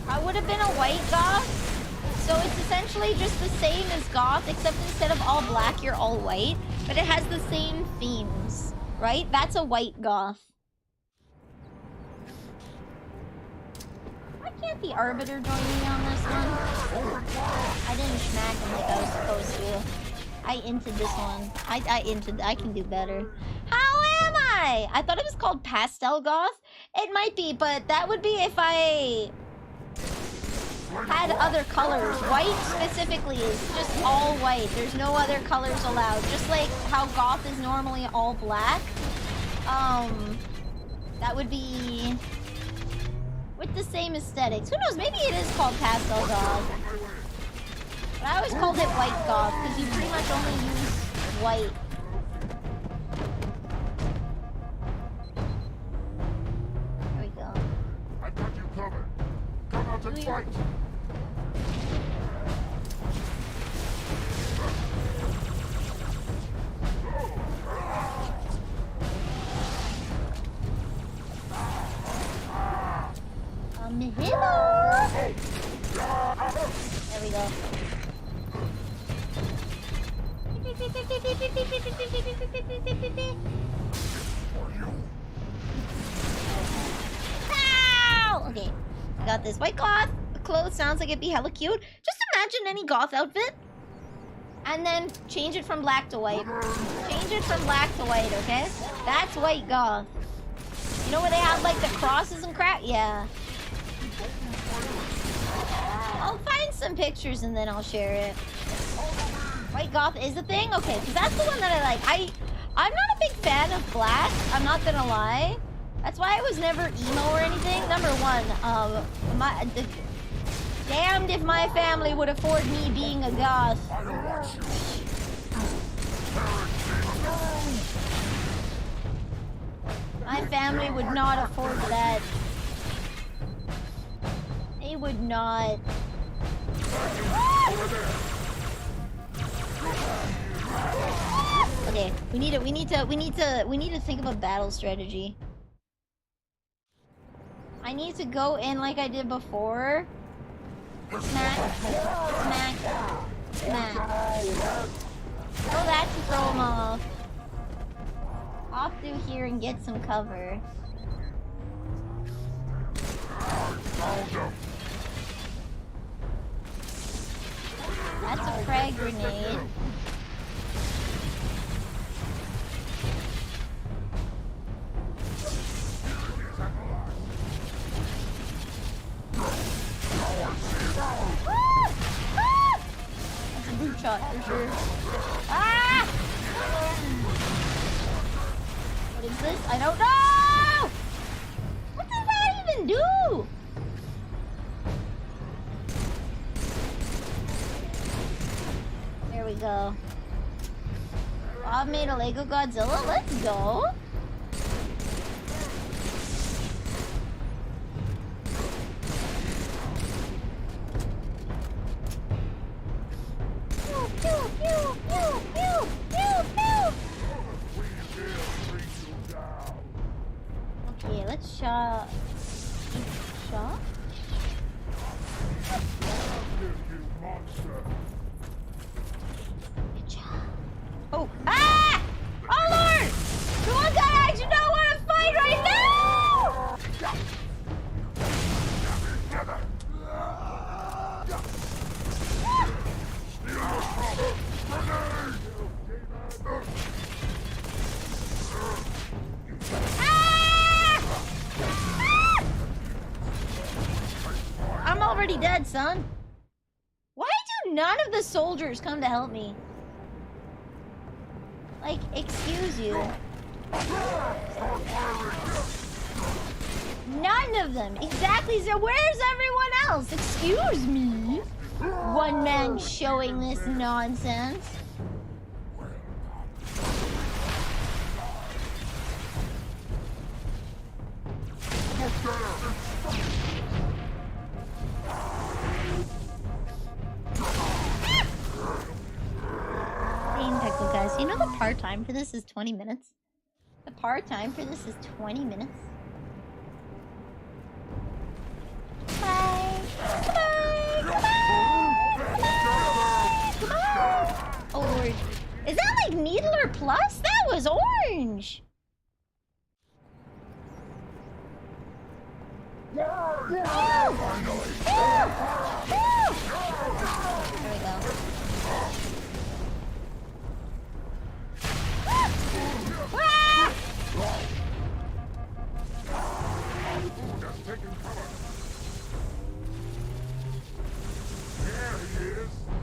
I would have been a white goth. So it's essentially just the same as goth, except instead of all black, you're all white. But it has the same themes, right? That's a white goth. Why can't the Arbiter join me on this one? I didn't smack him like I was supposed to. I inted this one. I can do better. How am I? I thought it was called Pastel Goth. It might be, but that would be if I had other colors. White specifically is just all white. There's no other colors allowed. Just like how goth is normally all black. That would be with the same aesthetics. Who knows? Maybe it is called Pastel Goth. But I always called it white goth because you pretty much only use white. There we go. I've got you covered. Come out and fight. Hello. There we go. Ow! Okay, I got this. White goth clothes sounds like it'd be hella cute. Just imagine any goth outfit and then change it from black to white. Change it from black to white, okay? That's white goth. You know where they have like the crosses and crap? Yeah. I'll find some pictures and then I'll share it. White goth is a thing? Okay, because that's the one that I like. I'm not a big fan of black, I'm not gonna lie. That's why I was never emo or anything. Number one, damned if my family would afford me being a goth. My family would not afford that. They would not. Okay, we need to think of a battle strategy. I need to go in like I did before. Smack, smack, smack. Throw that to throw him off. Off through here and get some cover. That's a frag grenade. That's a brute shot for sure. Ah! What is this? I don't know! What does that even do? There we go. Bob made a Lego Godzilla. Let's go. Pew, pew, pew, pew, pew, pew, pew. Okay, let's shot. Shot? Oh, ah! Oh Lord! The one guy I do not want to fight right now! I'm already dead, son. Why do none of the soldiers come to help me? Like, excuse you. None of them. Exactly. So where's everyone else? Excuse me. One man showing this nonsense. Technical guys, you know the part time for this is 20 minutes? The part time for this is 20 minutes. Bye. Goodbye. Goodbye. Goodbye. Oh Lord. Is that like Needler Plus? That was orange. There we go.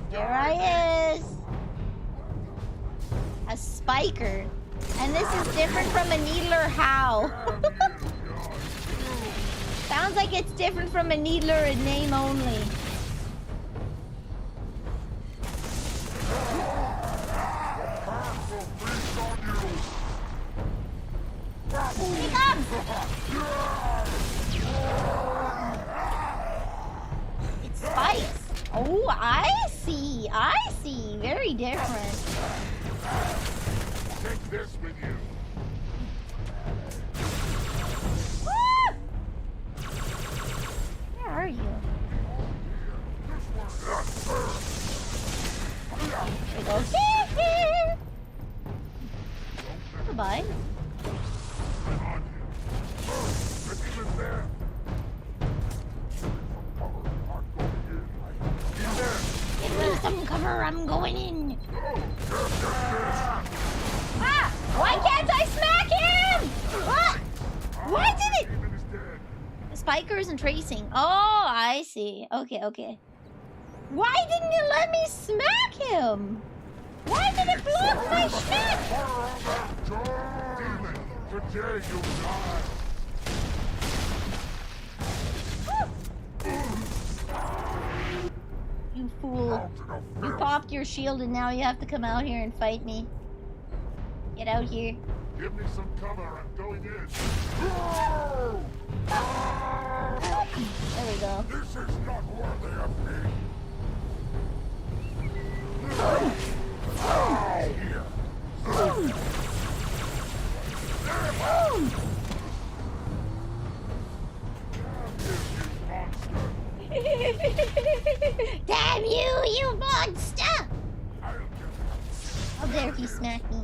Here I is. A spiker. And this is different from a needler how? Sounds like it's different from a needler in name only. Here he comes! It spikes. Oh, I see. I see. Very different. Take this with you. Woo! Where are you? Here we go. Goodbye. Give me some cover, I'm going in. Ah! Why can't I smack him? What? Why did it? Spikers and tracing. Oh, I see. Okay, okay. Why didn't it let me smack him? Why did it block my shit? Today you die. You fool. You popped your shield and now you have to come out here and fight me. Get out here. Give me some cover. I'm going in. There we go. This is not worthy of me. Damn you, you monster! How dare he smack me?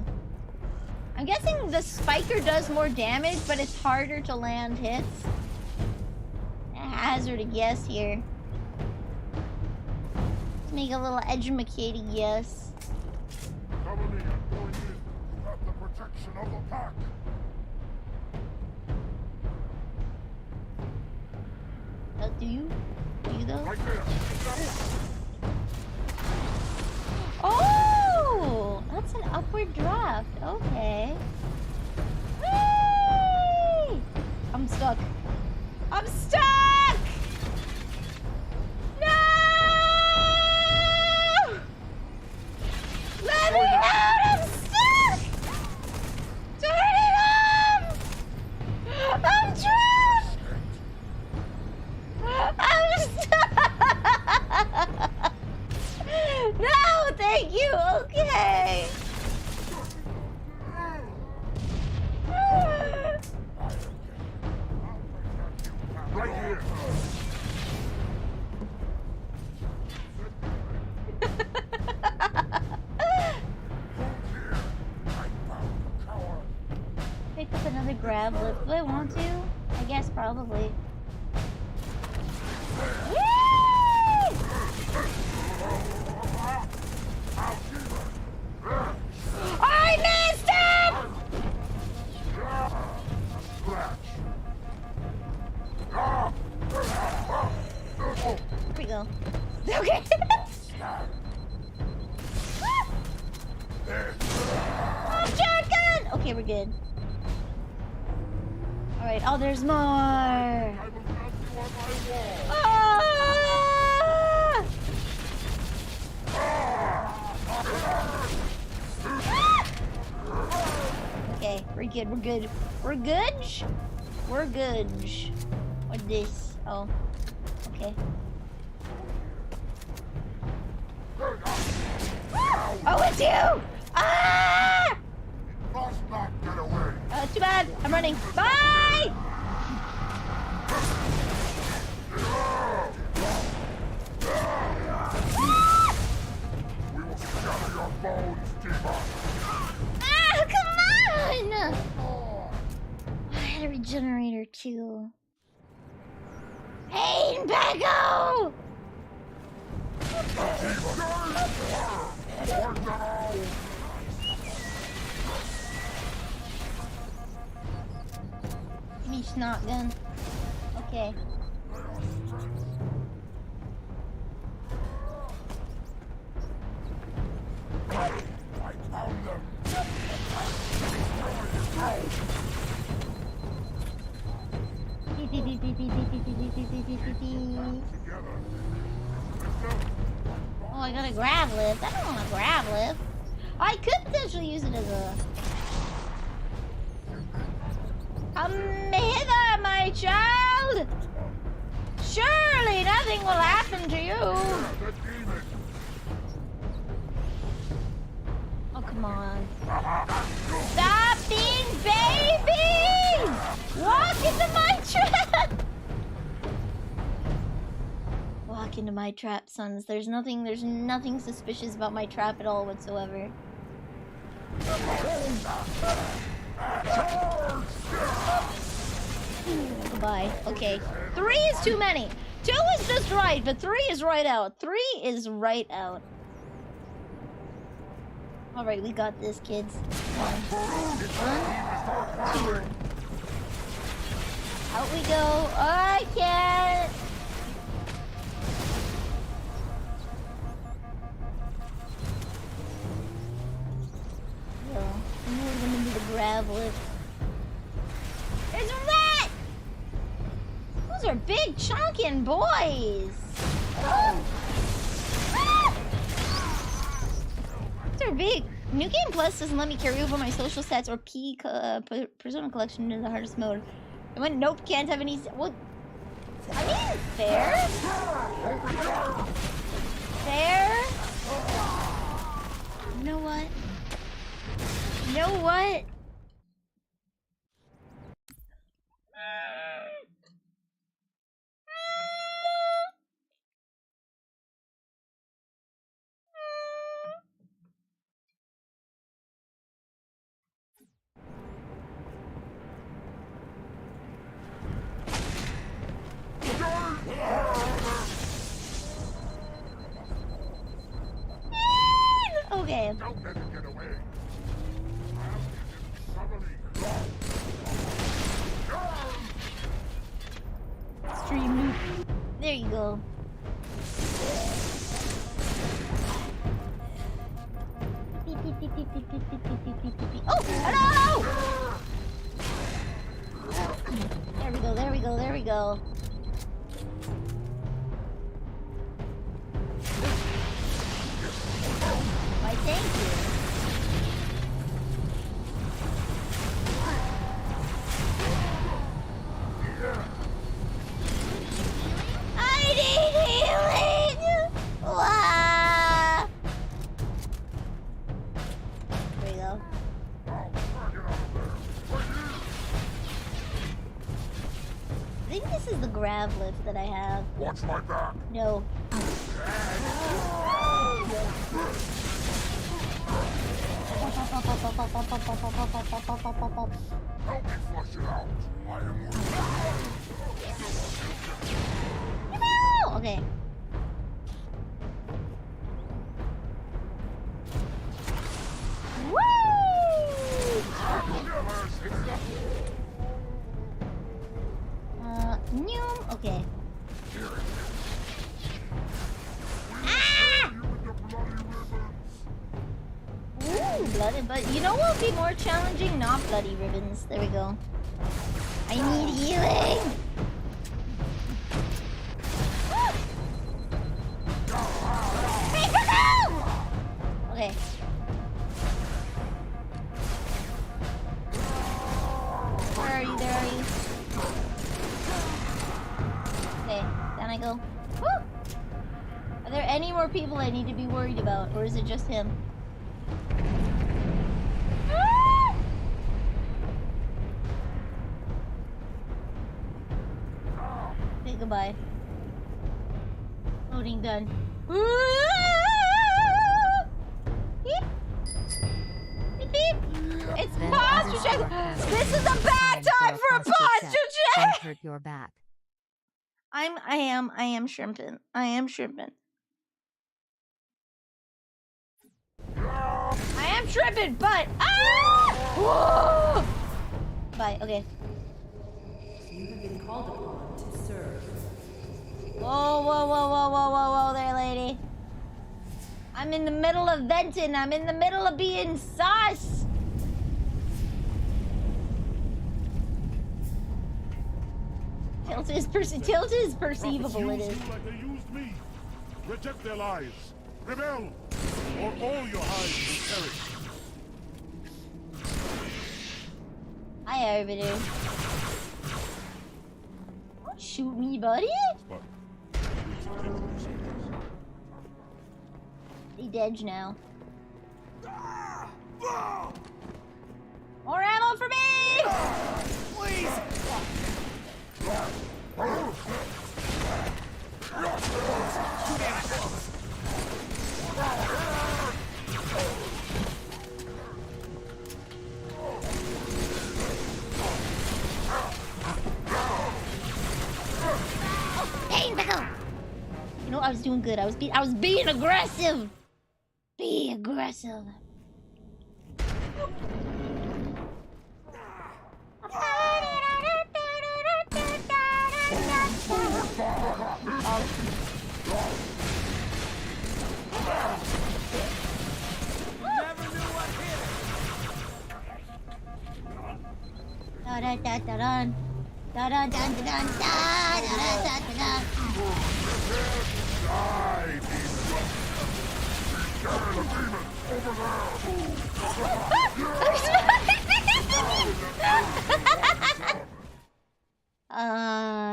I'm guessing the spiker does more damage, but it's harder to land hits. A hazard a guess here. Let's make a little educated guess. Cover me. I'm going in. You have the protection of the pack. Do you? Do you though? Right there. Oh! That's an upward draft. Okay. Whee! I'm stuck. I'm stuck! No! Let me out! I'm stuck! Turn it off! I'm trapped! I'm stuck! No, thank you. Okay. Right here. Pick up another grab lift. Do I want to? I guess probably. Whee! I missed it! Here we go. Okay. Oh, shotgun! Okay, we're good. Alright, oh, there's more! Ah! Okay, we're good, we're good. We're good? We're good. What's this? Oh, okay. Oh, it's you! Ah! Must not get away. Too bad. I'm running. Bye! We will scatter your bones, demon. Ah, come on! I had a regenerator too. Hey, Baggo! Give me snot gun. Okay. I found them. Oh, I got a grab lift. I don't want a grab lift. I could potentially use it as a... Come hither, my child! Surely nothing will happen to you! Oh, come on. Stop being babies! Walk into my trap! Walk into my trap, sons. There's nothing suspicious about my trap at all whatsoever. Goodbye. Okay. 3 is too many. 2 is just right, but 3 is right out. 3 is right out. Alright, we got this, kids. 1, 2. Out we go. I can't. Yo, I'm gonna do the grab lift. Those are big chunkin' boys. Oh. Ah! Those are big. New Game Plus doesn't let me carry over my social stats or Persona Collection into the hardest mode. I went, nope, can't have any. What? I mean, fair. Fair. You know what? You know what? Okay. Don't let him get away. Stream. There you go. Oh! No! There we go, there we go, there we go. Why, thank you. I need healing! Wah! There you go. I think this is the grab lift that I have. Watch my back. No. Help me flush it out. I am No! Okay. Noom. Okay. Ah! Ooh, bloody, but you know what would be more challenging? Not bloody ribbons. There we go. I need healing. Okay. Where are you? There are you? Okay, down I go. Woo! Are there any more people I need to be worried about, or is it just him? Ah! Okay, goodbye. Loading done. Beep. Beep, beep. It's posture check. This is a bad time for a posture check. Hurt your back. I am shrimping. I am shrimping. I am tripping, but whoa! Bye. Okay. You have been called upon to serve. Whoa, whoa, whoa, whoa, whoa, whoa, whoa there, lady. I'm in the middle of venting. I'm in the middle of being sus. Tilt is perceivable. It is. like they used me. Reject their lies. Rebel, or all your hides will perish. Hi, over there. Don't shoot me, buddy. They dead now. More ammo for me! Please! Dang, Beco! You know, I was doing good. I was being aggressive. Be aggressive. Da da da da da da da da da da.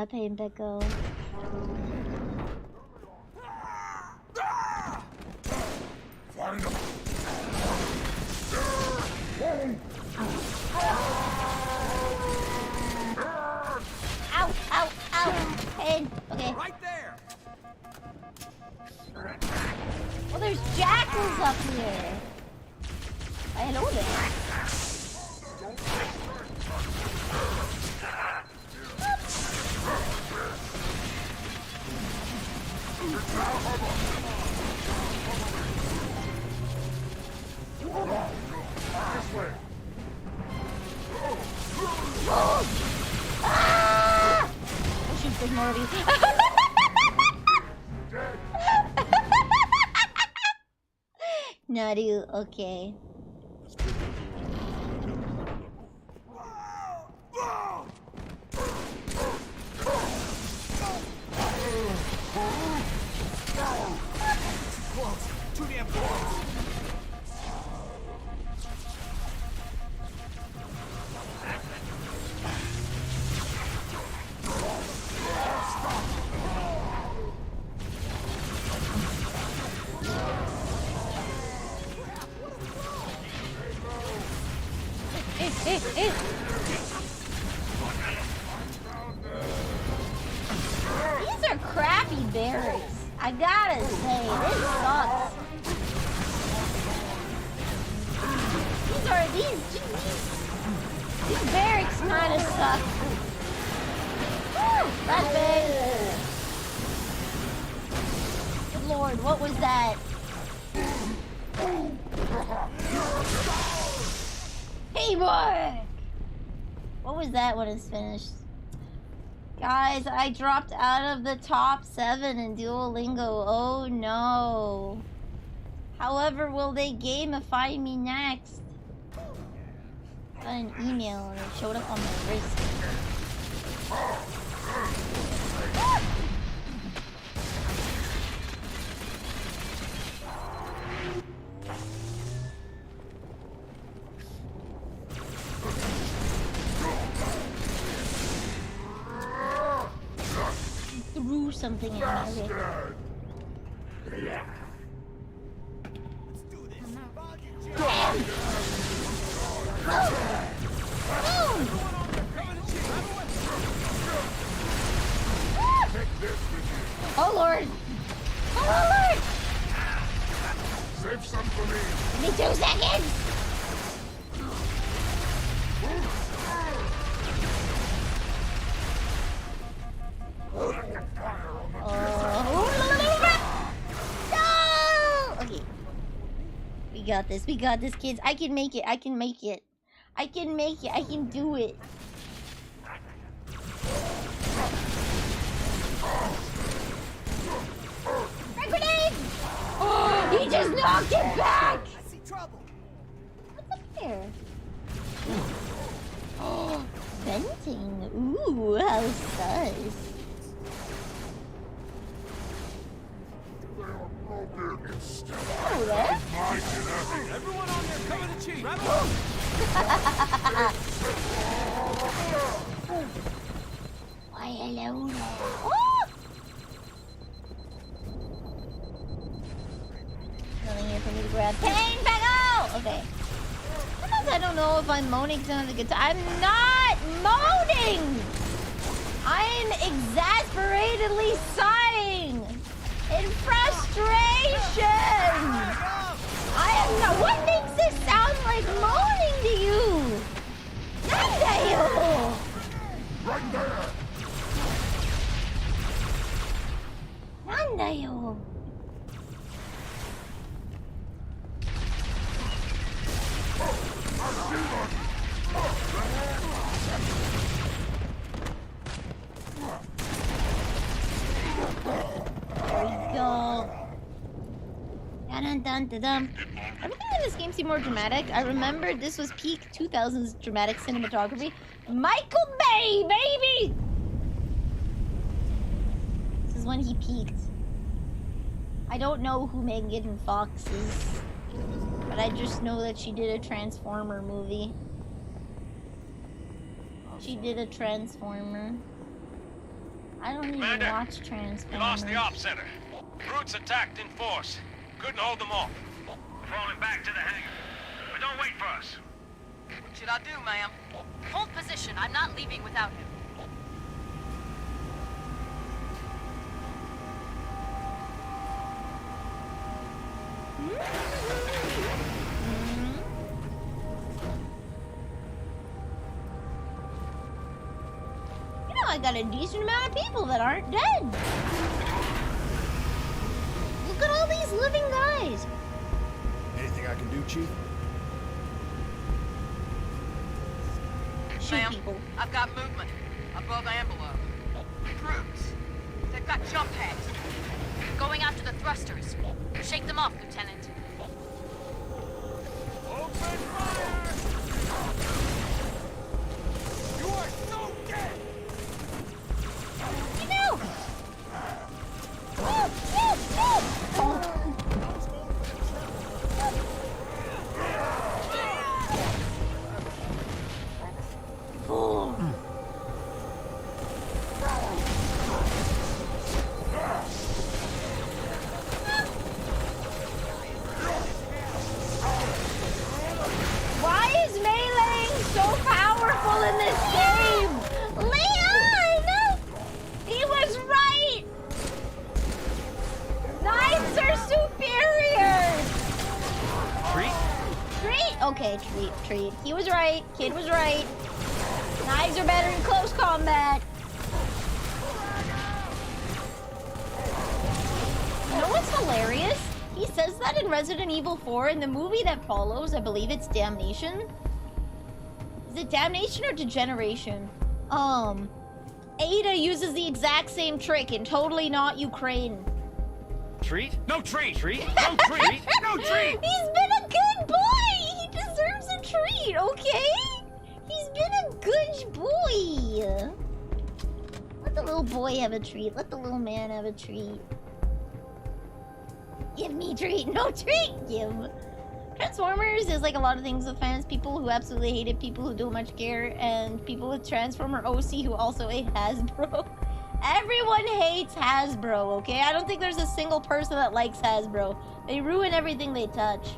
Pain pickle. Find him. Ow, ow, ow. Pain. Okay. Right there. Well, there's jackals up here. Hello there. This way. Ah! Oh shoot, there's more of you. Not you, okay. Close. Too damn close. These are crappy barracks. I gotta say, this sucks. These barracks kinda suck. Woo! That's big. Good lord, what was that? Hey boy! What was that when it's finished? Guys, I dropped out of the top 7 in Duolingo. Oh no. However, will they gamify me next? Got an email and it showed up on my wrist. Threw something at me. Oh lord! Oh lord! Save some for me. Give me 2 seconds! No! Okay. We got this, kids. I can make it. I can make it. I can make it. I can do it. Frag grenade! Oh, he just knocked it back! I see trouble. What's up there? Oh, venting. Ooh, how sus. Oh, there? Everyone on there, cover the chief. Why, hello there. Oh! Nothing here for me to grab. Pain Peggle! Okay. Sometimes I don't know if I'm moaning to the guitar. I'm not moaning! I'm exasperatedly sighing in frustration! I am not. What makes this sound like moaning to you? Nandayo! Right there. Nandayo! There we go. Dun dun dun dun. Everything in this game seem more dramatic? I remember this was peak 2000s dramatic cinematography. Michael Bay, baby! This is when he peaked. I don't know who Megan Fox is, but I just know that she did a Transformer movie. She did a Transformer. I don't even Commander, watch Transformers. We lost the op center. Brutes attacked in force. Couldn't hold them off. We're falling back to the hangar. But don't wait for us. What should I do, ma'am? Hold position. I'm not leaving without him. You know, I got a decent amount of people that aren't dead. Look at all these living guys. Anything I can do, Chief? Shoot Ma'am, people. I've got movement. Above the envelope. Brutes. They've got jump pads. Going after the thrusters. Shake them off, Lieutenant. Open fire! You are so dead! You know. Why is meleeing so powerful in this game? Leon! He was right! Knives are superior! Treat? Treat? Okay, treat. He was right. Kid was right. Knives are better in close combat. You know what's hilarious? He says that in Resident Evil 4. In the movie that follows, I believe it's Damnation. Is it Damnation or Degeneration? Ada uses the exact same trick and totally not Ukraine. Treat? No treat! Treat? No treat! No treat! He's been a good boy! He deserves a treat, okay? He's been a good boy! Let the little boy have a treat. Let the little man have a treat. Give me treat, no treat! Give. Transformers is like a lot of things with fans. People who absolutely hate it, people who don't much care, and people with Transformer OC who also hate Hasbro. Everyone hates Hasbro, okay? I don't think there's a single person that likes Hasbro. They ruin everything they touch.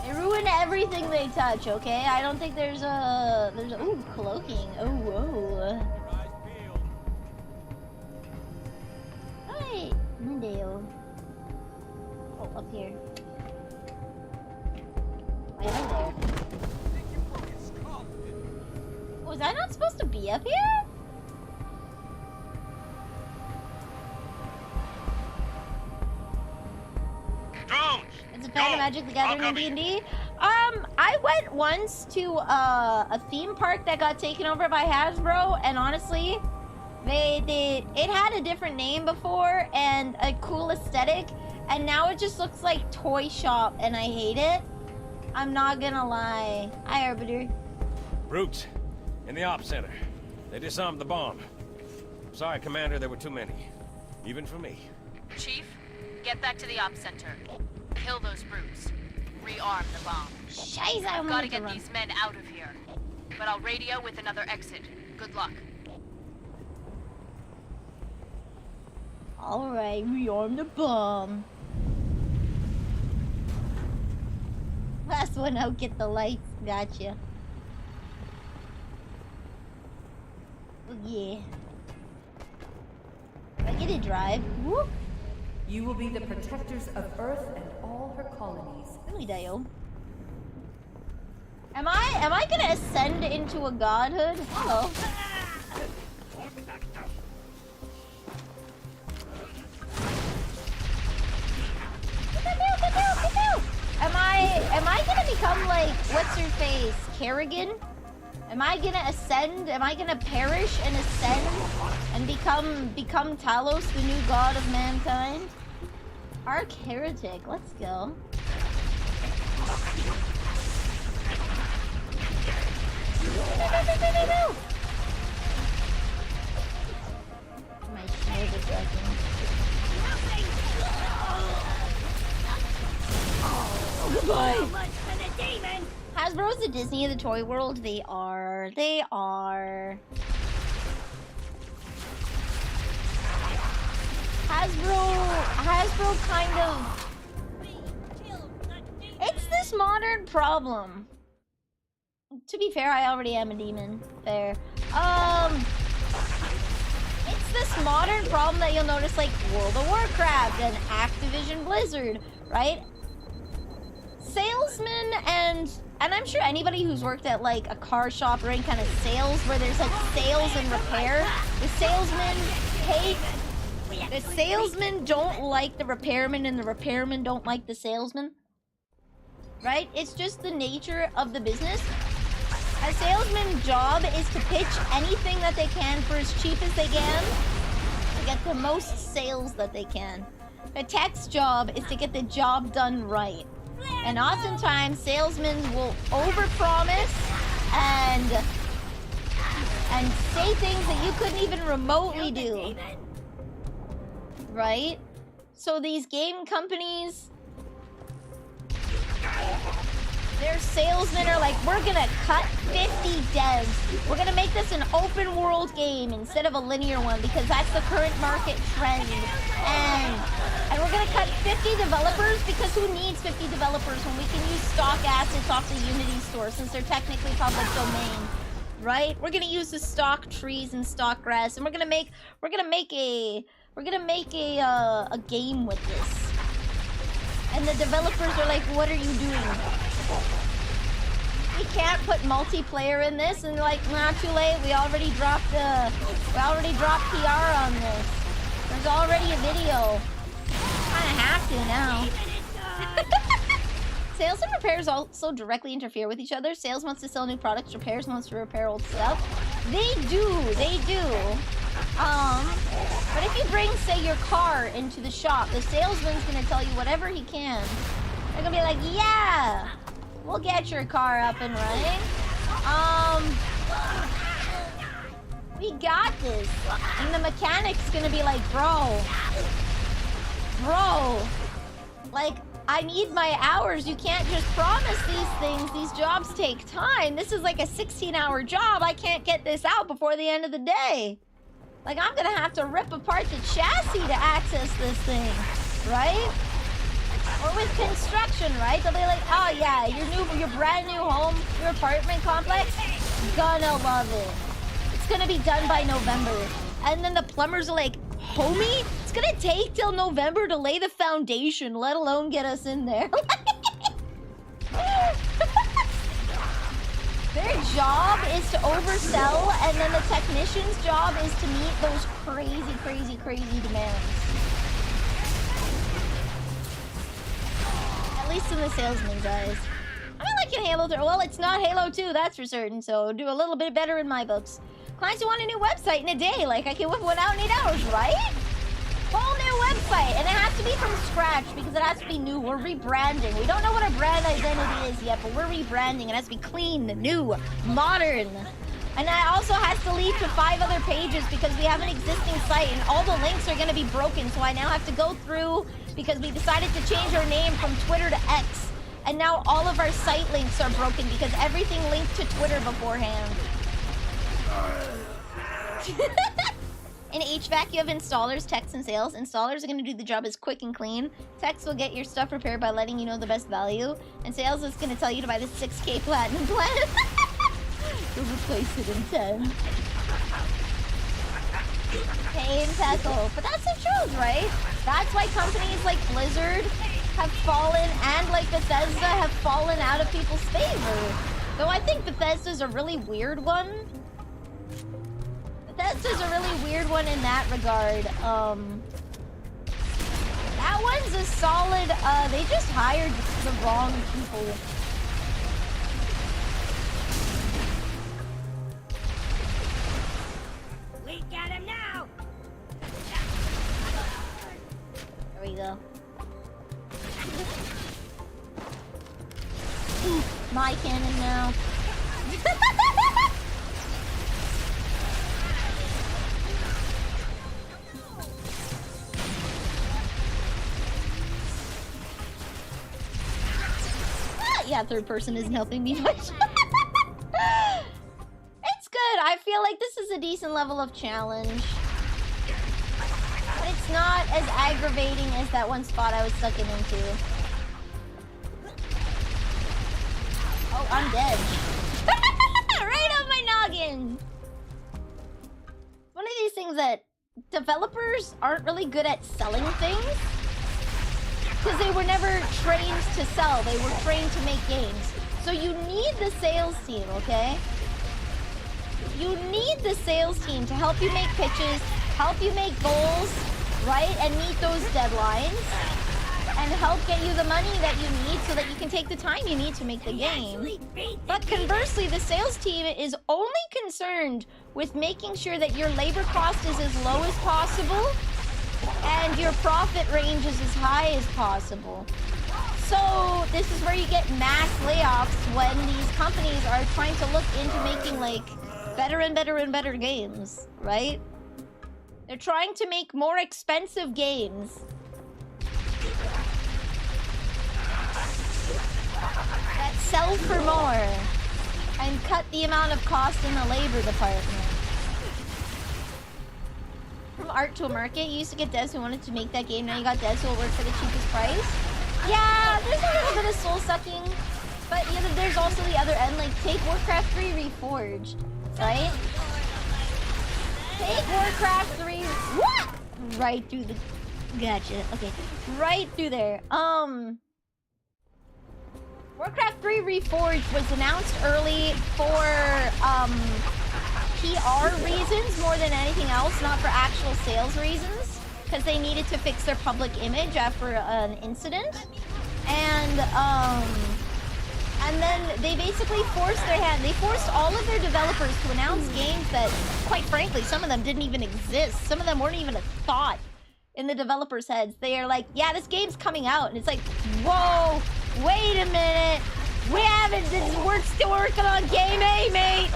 They ruin everything they touch, okay? I don't think there's a... Ooh, cloaking. Oh, whoa. Hi, Mondeo. Oh, up here. Why am I there? Was I not supposed to be up here? Drones! It's a fan of Magic the Gathering in D&D. I went once to a theme park that got taken over by Hasbro, and honestly, it had a different name before and a cool aesthetic, and now it just looks like toy shop, and I hate it. I'm not gonna lie. Hi, Arbiter. Brutes. In the op center. They disarmed the bomb. Sorry, Commander, there were too many. Even for me. Chief, get back to the op center. Kill those brutes. Rearm the bomb. Scheiße, I've I'm gotta gonna get these men out of here. But I'll radio with another exit. Good luck. Alright, rearm the bomb. Last one out, get the lights. Gotcha. Oh, yeah. I get to drive. Whoop. You will be the protectors of Earth and all her colonies. Really, Dale. Am I gonna ascend into a godhood? Hello. Am I gonna become like what's her face? Kerrigan? Am I gonna ascend? Am I gonna perish and ascend and become Talos, the new god of mankind? Arc Heretic, let's go. No. My shield is wrecking. Oh, goodbye. Hasbro's the Disney of the toy world. They are. They are. Hasbro kind of. It's this modern problem. To be fair, I already am a demon. Fair. It's this modern problem that you'll notice, like World of Warcraft and Activision Blizzard, right? Salesmen and I'm sure anybody who's worked at like a car shop or any kind of sales where there's like sales and repair, the salesmen don't like the repairman and the repairmen don't like the salesman. Right? It's just the nature of the business. A salesman's job is to pitch anything that they can for as cheap as they can to get the most sales that they can. A tech's job is to get the job done right. And oftentimes, salesmen will overpromise and say things that you couldn't even remotely do. Right? So these game companies, their salesmen are like, we're gonna cut 50 devs. We're gonna make this an open world game instead of a linear one because that's the current market trend. And we're gonna cut 50 developers because who needs 50 developers when we can use stock assets off the Unity store since they're technically public domain, right? We're gonna use the stock trees and stock grass, and we're gonna make a game with this. And the developers are like, what are you doing? We can't put multiplayer in this, and they're like, nah, too late. We already dropped PR on this. There's already a video. Kinda have to now. Sales and repairs also directly interfere with each other. Sales wants to sell new products, repairs wants to repair old stuff. They do. But if you bring, say, your car into the shop, the salesman's gonna tell you whatever he can. They're gonna be like, yeah, we'll get your car up and running. We got this. And the mechanic's gonna be like, bro, like, I need my hours. You can't just promise these things. These jobs take time. This is like a 16-hour job. I can't get this out before the end of the day. Like, I'm gonna have to rip apart the chassis to access this thing, right? Or with construction, right? They'll be like, oh yeah, your brand new home, your apartment complex, gonna love it. It's gonna be done by November. And then the plumbers are like, homie, it's gonna take till November to lay the foundation, let alone get us in there. Their job is to oversell, and then the technician's job is to meet those crazy demands. At least in the salesman's eyes. I mean, like in Halo 3. Well, it's not Halo 2, that's for certain, so do a little bit better in my books. Clients who want a new website in a day, like I can whip one out in 8 hours, right? Whole new website, and it has to be from scratch because it has to be new. We're rebranding. We don't know what our brand identity is yet, but we're rebranding. It has to be clean, new, modern. And that also has to lead to 5 other pages because we have an existing site and all the links are going to be broken. So I now have to go through because we decided to change our name from Twitter to X. And now all of our site links are broken because everything linked to Twitter beforehand. In HVAC, you have installers, techs, and sales. Installers are going to do the job as quick and clean. Techs will get your stuff repaired by letting you know the best value. And sales is going to tell you to buy the 6K platinum plan. You'll replace it in 10. Pay and tackle. But that's the truth, right? That's why companies like Blizzard have fallen, and like Bethesda have fallen out of people's favor. Though I think Bethesda's a really weird one. Bethesda's a really weird one in that regard. That one's a solid, they just hired the wrong people. go. Ooh, my cannon now. Yeah, third person isn't helping me much. It's good. I feel like this is a decent level of challenge. But it's not as aggravating as that one spot I was sucking into. Oh, I'm dead. Right on my noggin! One of these things that developers aren't really good at selling things. Because they were never trained to sell, they were trained to make games. So you need the sales team, okay? You need the sales team to help you make pitches, help you make goals, right? And meet those deadlines. And help get you the money that you need so that you can take the time you need to make the game. But conversely, the sales team is only concerned with making sure that your labor cost is as low as possible and your profit range is as high as possible. So this is where you get mass layoffs when these companies are trying to look into making like better and better and better games, right? They're trying to make more expensive games that sell for more and cut the amount of cost in the labor department. From art to a market, you used to get devs who wanted to make that game, now you got devs who will work for the cheapest price. Yeah, there's a little bit of soul sucking, but you know, there's also the other end, like take Warcraft 3 Reforged, right? Take Warcraft 3, what? Right through the, gotcha, okay, right through there. Warcraft 3 Reforged was announced early for, PR reasons more than anything else, not for actual sales reasons, because they needed to fix their public image after an incident. And then they basically forced their hand. They forced all of their developers to announce games that, quite frankly, some of them didn't even exist. Some of them weren't even a thought in the developers' heads. They are like, yeah, this game's coming out. And it's like, whoa, wait a minute. We haven't, we're still working on game A, mate.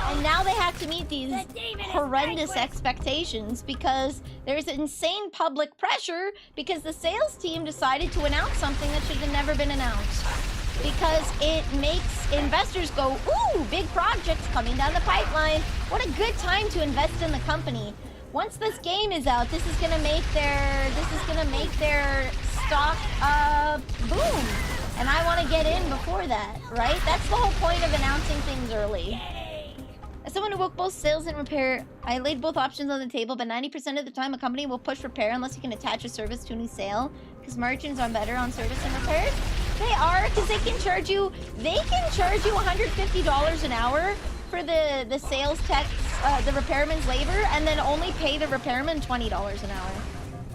And now they have to meet these horrendous expectations because there's insane public pressure because the sales team decided to announce something that should have never been announced. Because it makes investors go, ooh, big projects coming down the pipeline. What a good time to invest in the company. Once this game is out, this is gonna make their stock boom. And I want to get in before that, right? That's the whole point of announcing things early. As someone who worked both sales and repair, I laid both options on the table, but 90% of the time a company will push repair unless you can attach a service to a new sale, because margins are better on service and repairs. They are, because they can charge you $150 an hour for the sales tech, the repairman's labor, and then only pay the repairman $20 an hour.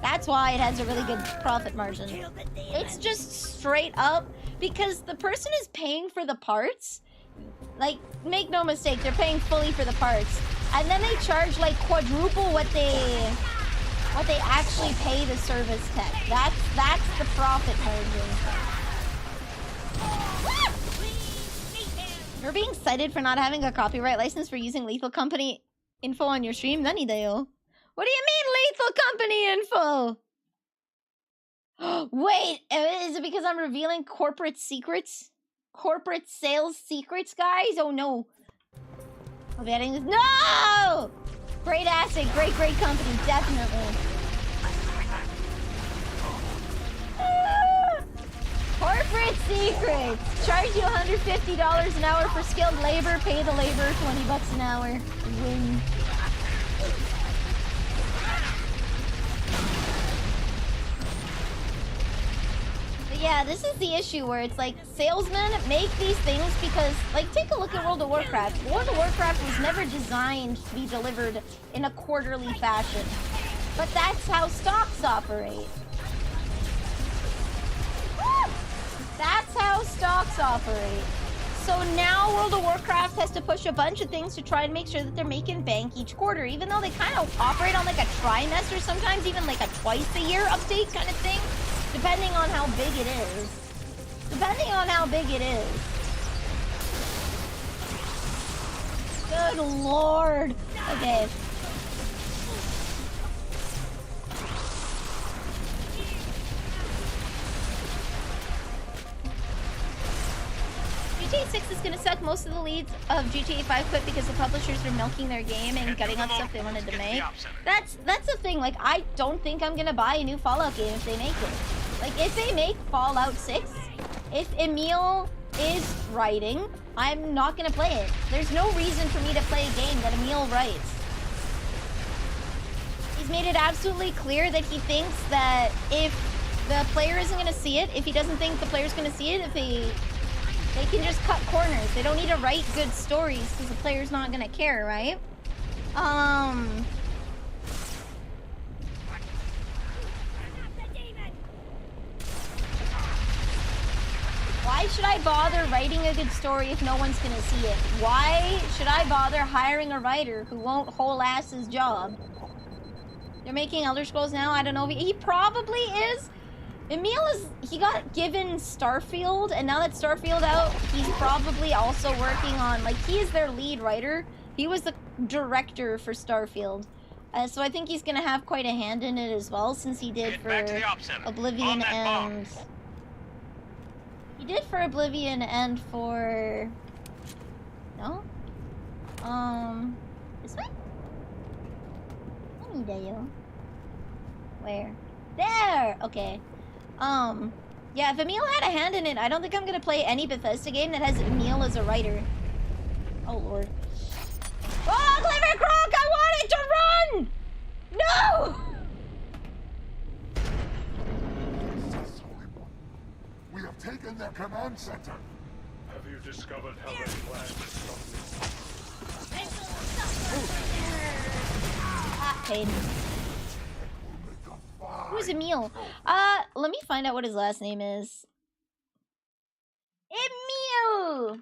That's why it has a really good profit margin. It's just straight up, because the person is paying for the parts. Like, make no mistake, they're paying fully for the parts. And then they charge like quadruple what they actually pay the service tech. That's the profit margin. You're being cited for not having a copyright license for using Lethal Company info on your stream? Nanidayo. What do you mean Lethal Company info? Wait, is it because I'm revealing corporate secrets? Corporate sales secrets, guys? Oh no. Oh, that is no! Great asset, great company, definitely. Corporate secrets! Charge you $150 an hour for skilled labor, pay the labor $20 an hour. Win. Yeah, this is the issue where it's like salesmen make these things because, like, take a look at World of Warcraft. World of Warcraft was never designed to be delivered in a quarterly fashion. But that's how stocks operate. That's how stocks operate. So now World of Warcraft has to push a bunch of things to try and make sure that they're making bank each quarter, even though they kind of operate on like a trimester, sometimes even like a twice-a-year update kind of thing, depending on how big it is. Depending on how big it is. Good lord. Okay. GTA 6 is gonna suck. Most of the leads of GTA 5 quit because the publishers are milking their game and cutting up stuff they wanted to make. That's the thing. Like, I don't think I'm gonna buy a new Fallout game if they make it. Like, if they make Fallout 6, if Emil is writing, I'm not gonna play it. There's no reason for me to play a game that Emil writes. He's made it absolutely clear that he thinks that if the player isn't gonna see it, if he doesn't think the player's gonna see it, if they can just cut corners. They don't need to write good stories because the player's not gonna care, right? Why should I bother writing a good story if no one's gonna see it? Why should I bother hiring a writer who won't whole-ass his job? They're making Elder Scrolls now? I don't know. He probably is. Emil he got given Starfield, and now that Starfield out, he's probably also working on, like, he is their lead writer. He was the director for Starfield. So I think he's gonna have quite a hand in it as well, since he did for Oblivion and... He did for Oblivion and for... No? This way? Where? There! Okay. Yeah, if Emil had a hand in it, I don't think I'm gonna play any Bethesda game that has Emil as a writer. Oh, Lord. Oh, Clever Croc! I want it to run! No! We have taken their command center. Have you discovered how they plan to stop Pain. Who's Emil? Let me find out what his last name is. Emil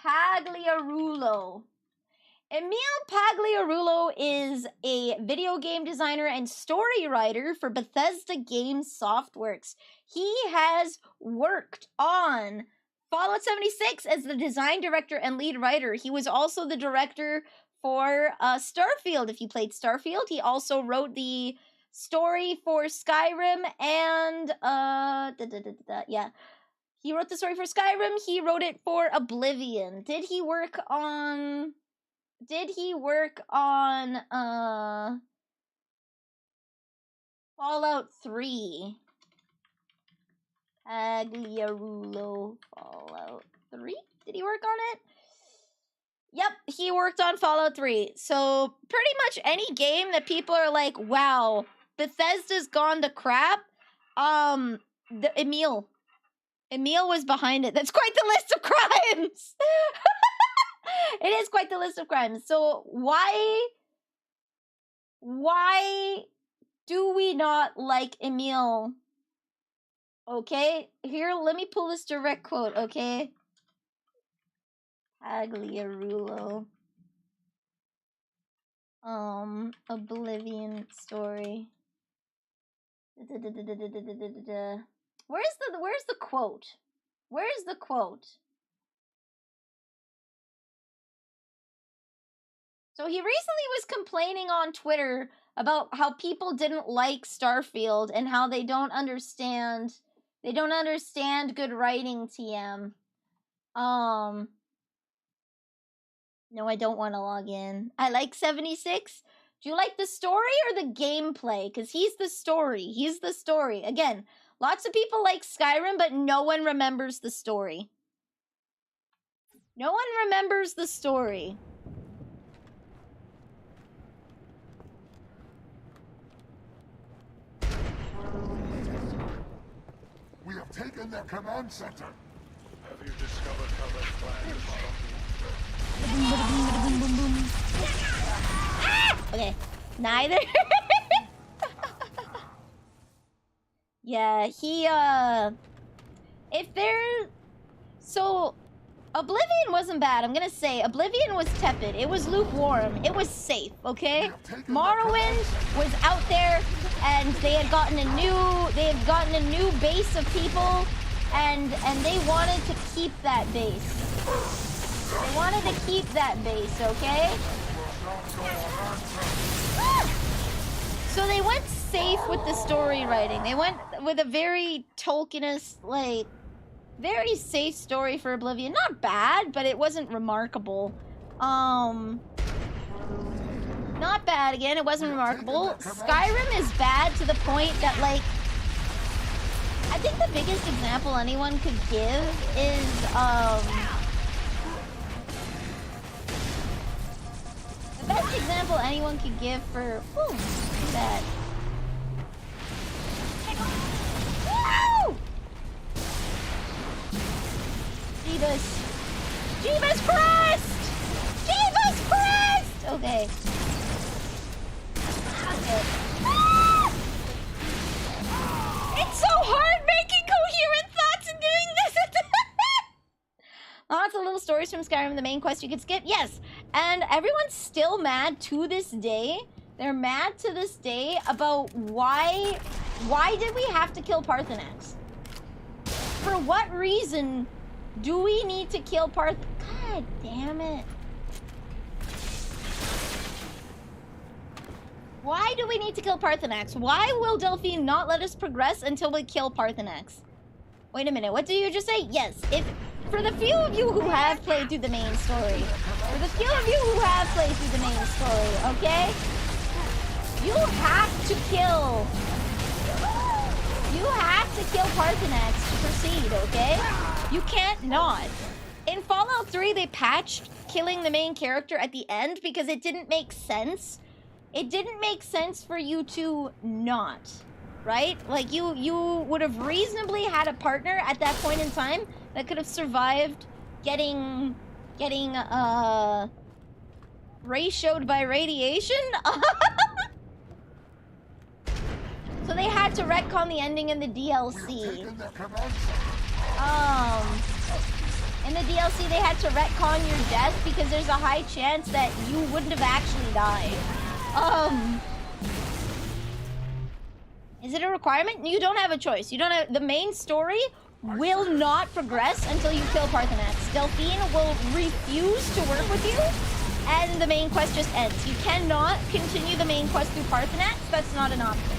Pagliarulo. Emil Pagliarulo is a video game designer and story writer for Bethesda Game Softworks. He has worked on Fallout 76 as the design director and lead writer. He was also the director for Starfield. If you played Starfield, he also wrote the story for Skyrim and yeah. He wrote the story for Skyrim. He wrote it for Oblivion. Did he work on Fallout 3? Pagliarulo Fallout 3? Did he work on it? Yep, he worked on Fallout 3. So pretty much any game that people are like, wow, Bethesda's gone to crap. Emil was behind it. That's quite the list of crimes. It is quite the list of crimes. So why do we not like Emil? Okay, here, let me pull this direct quote, okay? Pagliarulo. Oblivion story. Where's the quote? Where's the quote? So he recently was complaining on Twitter about how people didn't like Starfield and how they don't understand good writing, TM. No, I don't want to log in. I like 76. Do you like the story or the gameplay? Because he's the story. He's the story. Again, lots of people like Skyrim, but no one remembers the story. No one remembers the story. We have taken their command center. Have you discovered how they plan to stop Okay, neither. Yeah, if they're... So, Oblivion wasn't bad. I'm gonna say Oblivion was tepid. It was lukewarm. It was safe, okay? Morrowind was out there, and they had gotten a new base of people, and they wanted to keep that base. They wanted to keep that base, okay? So they went safe with the story writing. They went with a very Tolkien-esque, like, very safe story for Oblivion. Not bad, but it wasn't remarkable. Not bad, again, it wasn't remarkable. Skyrim is bad to the point that, like, I think the biggest example anyone could give is, the best example anyone could give for, ooh, look at that. Woo! Jeebus Christ! Jeebus Christ! Okay. Ah! It's so hard making coherent thoughts and doing this. Lots of little stories from Skyrim, the main quest you could skip. Yes, and everyone's still mad to this day. They're mad to this day about why did we have to kill Parthenax? For what reason do we need to kill God damn it. Why do we need to kill Parthenax? Why will Delphine not let us progress until we kill Parthenax? Wait a minute, what did you just say? Yes, for the few of you who have played through the main story, okay? You have to kill Parthenax to proceed, okay? You can't not. In Fallout 3, they patched killing the main character at the end because it didn't make sense. It didn't make sense for you to not, right? Like, you would have reasonably had a partner at that point in time that could have survived getting ratioed by radiation. So they had to retcon the ending in the DLC. In the DLC, they had to retcon your death because there's a high chance that you wouldn't have actually died. Is it a requirement? You don't have a choice. You don't have... The main story will not progress until you kill Parthenax. Delphine will refuse to work with you, and the main quest just ends. You cannot continue the main quest through Parthenax. That's not an option.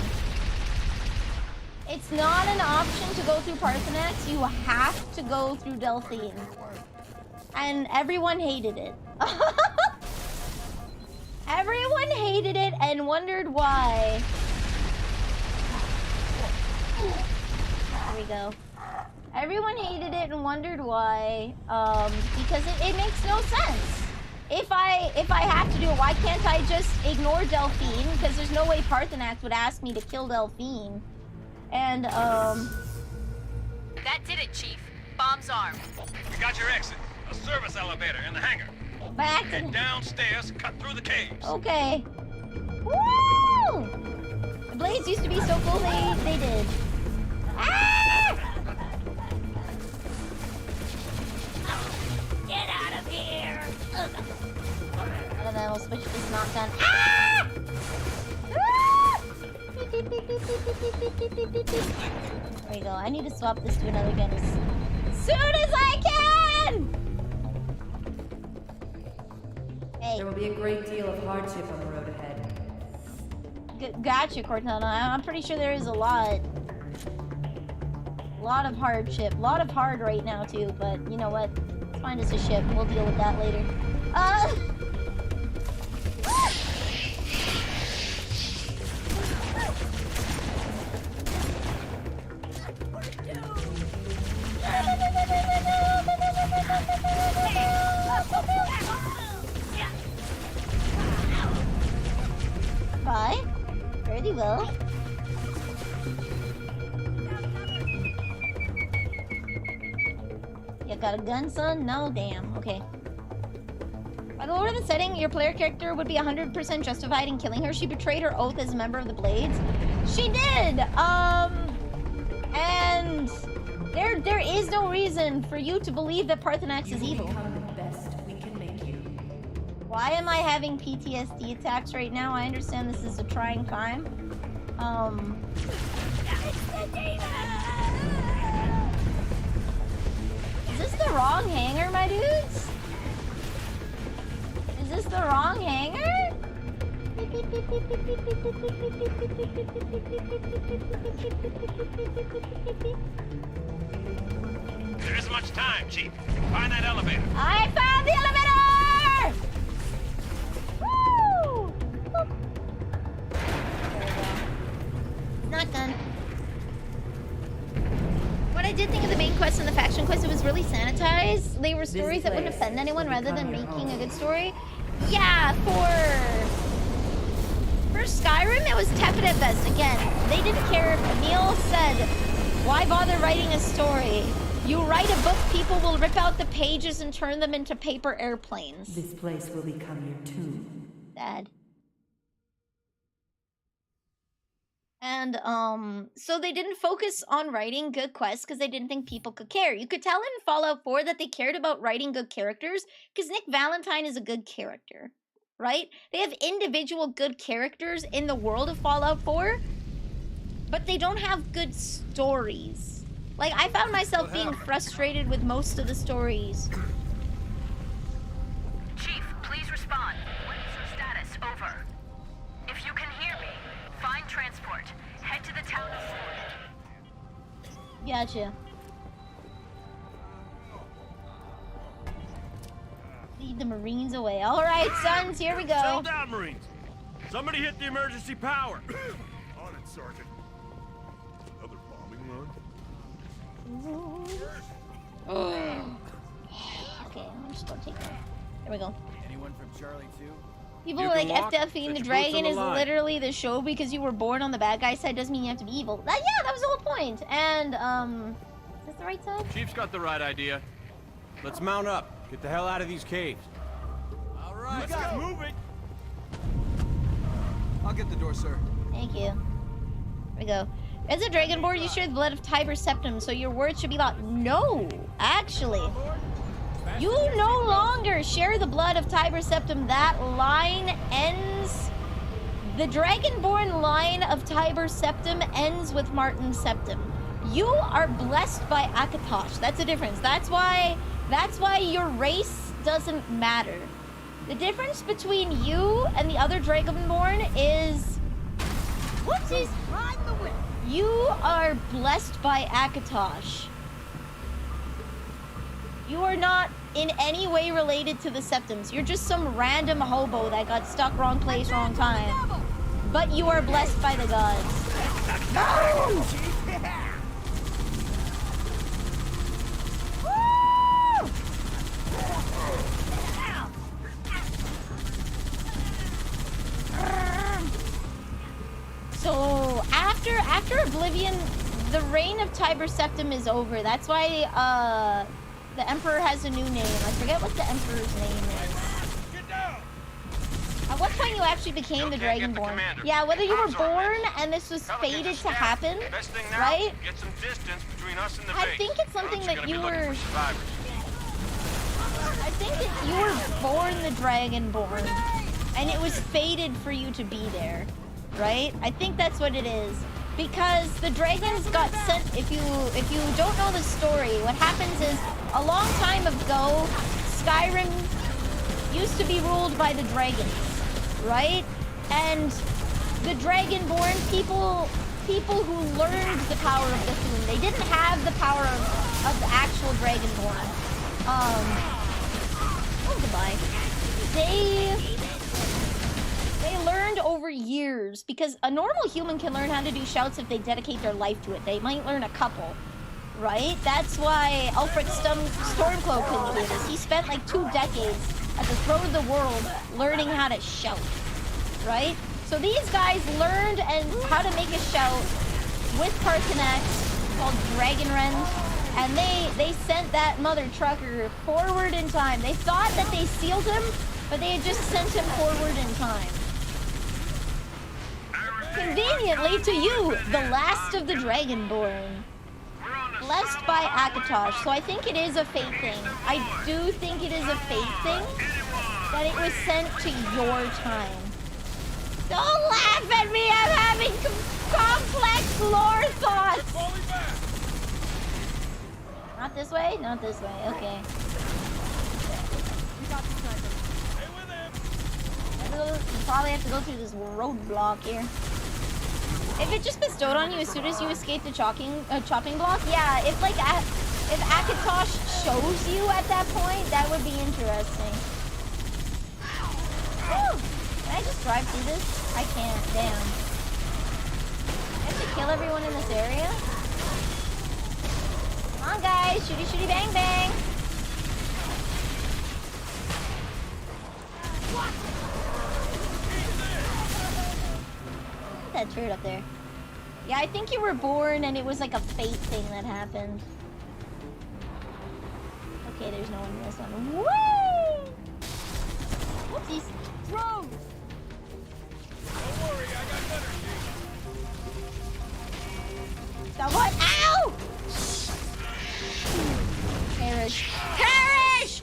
It's not an option to go through Parthenax. You have to go through Delphine. And everyone hated it. Everyone hated it and wondered why. There we go. Everyone hated it and wondered why. Because it makes no sense. If I have to do it, why can't I just ignore Delphine? Because there's no way Parthenax would ask me to kill Delphine. And, That did it, Chief. Bomb's armed. We got your exit. A service elevator in the hangar. Back. Head downstairs, cut through the caves. Okay. Woo! The blades used to be so cool, they did. Ah! Get out of here! And then we'll switch this knockdown. Ah! There we go. I need to swap this to another gun as soon as I can! Hey. There will be a great deal of hardship on the road ahead. Gotcha, Cortana. I'm pretty sure there is a lot. A lot of hardship. A lot of hard right now, too. But you know what? Let's find us a ship. We'll deal with that later. Bye. Pretty well. You got a gun, son? No, damn. Okay. By the lower the setting, your player character would be 100% justified in killing her. She betrayed her oath as a member of the Blades. She did! And There is no reason for you to believe that Parthenax is evil. Why am I having PTSD attacks right now? I understand this is a trying time. Is this the wrong hanger, my dudes? Is this the wrong hanger? There isn't much time, Chief. Find that elevator. I found the elevator! Woo! Boop. There we go. It's not done. What I did think of the main quest and the faction quest, it was really sanitized. They were stories that wouldn't offend anyone rather than making a good story. Yeah, for Skyrim, it was tepid at best. Again, they didn't care. Neil said, why bother writing a story? You write a book, people will rip out the pages and turn them into paper airplanes. This place will become your tomb. Sad. And, so they didn't focus on writing good quests because they didn't think people could care. You could tell in Fallout 4 that they cared about writing good characters because Nick Valentine is a good character, right? They have individual good characters in the world of Fallout 4, but they don't have good stories. Like, I found myself being frustrated with most of the stories. Chief, please respond. What is your status? Over. If you can hear me, find transport. Head to the town of Ford. Gotcha. Lead the Marines away. All right, sons, here we go. Settle down, Marines. Somebody hit the emergency power. On it, Sergeant. Another bombing run? Okay, I'm just gonna take that. There we go. Anyone from Charlie 2? People were like, FDFing the dragon is literally the show because you were born on the bad guy side doesn't mean you have to be evil. Yeah, that was the whole point. And, is this the right side? Chief's got the right idea. Let's mount up. Get the hell out of these caves. All right, Let's go. Move it. I'll get the door, sir. Thank you. Here we go. As a Dragonborn, you share the blood of Tiber Septim, so your words should be about no, actually. You no longer share the blood of Tiber Septim. That line ends... The Dragonborn line of Tiber Septim ends with Martin Septim. You are blessed by Akatosh. That's the difference. That's why your race doesn't matter. The difference between you and the other Dragonborn is... Whoopsies! Ride the whip! You are blessed by Akatosh. You are not in any way related to the Septims. You're just some random hobo that got stuck wrong place, wrong time. But you are blessed by the gods. Boom! Woo! So after Oblivion, the reign of Tiber Septim is over. That's why the Emperor has a new name. I forget what the Emperor's name is. At what point you actually became the Dragonborn? Yeah, whether you were born and this was fated to happen, right? Get some distance between us and the I think it's something that you were... I think that you were born the Dragonborn, and it was fated for you to be there, right? I think that's what it is. Because the dragons got sent, if you don't know the story, what happens is, a long time ago, Skyrim used to be ruled by the dragons, right? And the Dragonborn, people who learned the power of Bethune, they didn't have the power of the actual Dragonborn. Oh, goodbye. They learned over years, because a normal human can learn how to do shouts if they dedicate their life to it. They might learn a couple, right? That's why Ulfric Stormcloak couldn't do this. He spent like 2 decades at the throne of the world learning how to shout, right? So these guys learned how to make a shout with Parthenax called Dragonrend, and they sent that mother trucker forward in time. They thought that they sealed him, but they had just sent him forward in time. Conveniently to you, the last of the Dragonborn. blessed by Akatosh, so I think it is a fate thing. I do think it is a fate thing that it was sent to your time. Don't laugh at me, I'm having complex lore thoughts! Not this way? Not this way, okay. You probably have to go through this roadblock here. If it just bestowed on you as soon as you escape the chopping block, yeah, if like if Akatosh shows you at that point, that would be interesting. Woo! Can I just drive through this? I can't, damn. I have to kill everyone in this area? Come on guys, shooty shooty bang bang! That turret up there. Yeah, I think you were born and it was like a fate thing that happened. Okay, there's no one in this one. Whee! Whoopsies. Throw! Don't worry, I got better things. Got what? Ow! Perish. Perish!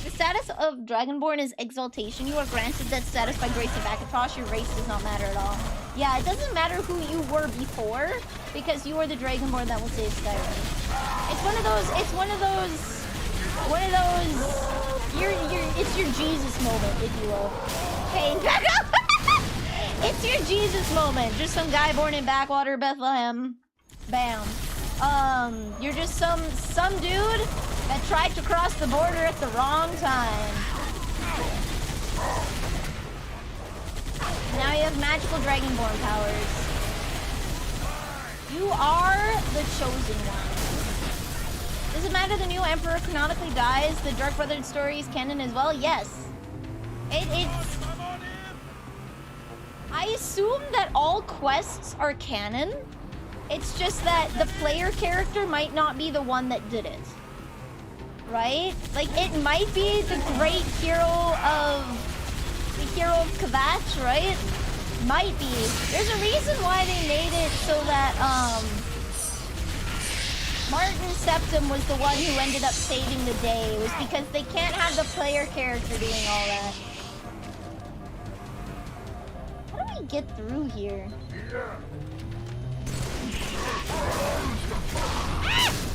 The status of Dragonborn is exaltation. You are granted that status by grace of Akatosh. Your race does not matter at all. Yeah, it doesn't matter who you were before, because you are the Dragonborn that will save Skyrim. It's one of those, it's your Jesus moment, if you will. Hey, it's your Jesus moment. Just some guy born in backwater Bethlehem. Bam. You're just some dude that tried to cross the border at the wrong time. Now you have magical Dragonborn powers. You are the chosen one. Does it matter the new Emperor canonically dies? The Dark Brothered story is canon as well? Yes. It's... I assume that all quests are canon. It's just that the player character might not be the one that did it. Right? Like, it might be the great hero of Kvatch, right? Might be. There's a reason why they made it so that, Martin Septim was the one who ended up saving the day. It was because they can't have the player character doing all that. How do we get through here? Ah!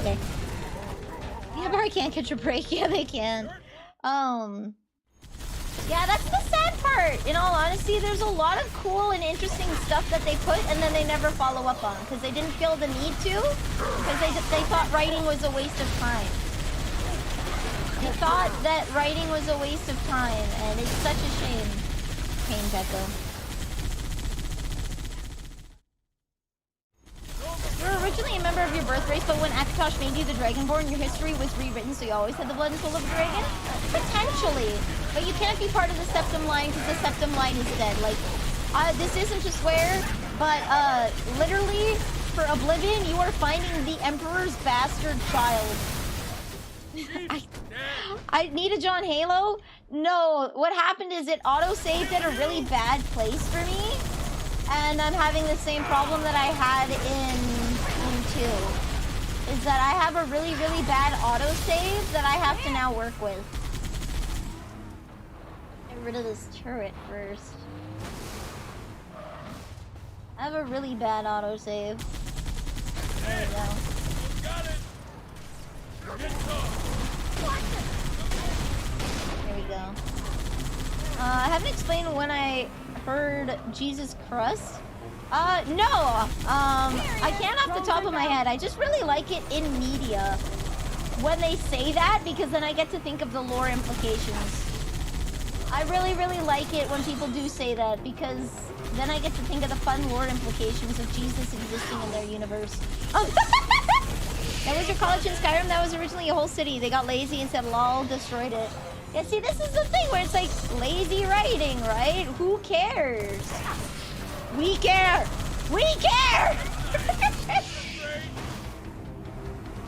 Okay. Yeah, but I can't catch a break. Yeah, they can. Yeah, that's the sad part. In all honesty, there's a lot of cool and interesting stuff that they put and then they never follow up on because they didn't feel the need to, because they thought writing was a waste of time. They thought that writing was a waste of time, and it's such a shame. Pain, Gecko. You were originally a member of your birth race, but when Akatosh made you the Dragonborn, your history was rewritten, so you always had the blood and soul of a dragon? Potentially. But you can't be part of the Septim line because the Septim line is dead. Like, this isn't to swear, but literally, for Oblivion, you are finding the Emperor's bastard child. I need a John Halo? No, what happened is it auto-saved at a really bad place for me. And I'm having the same problem that I had in 2. Is that I have a really, really bad autosave that I have to now work with. Get rid of this turret first. I have a really bad autosave. There we go. There we go. I haven't explained when I heard Jesus Crust. No! I can't off the top of my head. I just really like it in media when they say that, because then I get to think of the lore implications. I really, really like it when people do say that, because then I get to think of the fun lore implications of Jesus existing in their universe. That was your college in Skyrim? That was originally a whole city. They got lazy and said, lol, destroyed it. Yeah, see, this is the thing where it's like lazy writing, right? Who cares? We care! We care!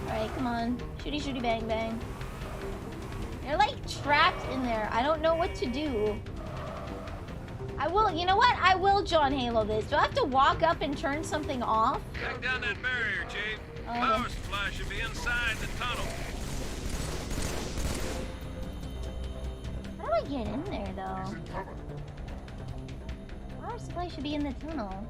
Alright, come on. Shooty, shooty, bang, bang. They're like trapped in there. I don't know what to do. I will, you know what? I will John Halo this. Do I have to walk up and turn something off? Back down that barrier, Chief. Power supply should be inside the tunnel. How do I get in there, though? Power supply should be in the tunnel.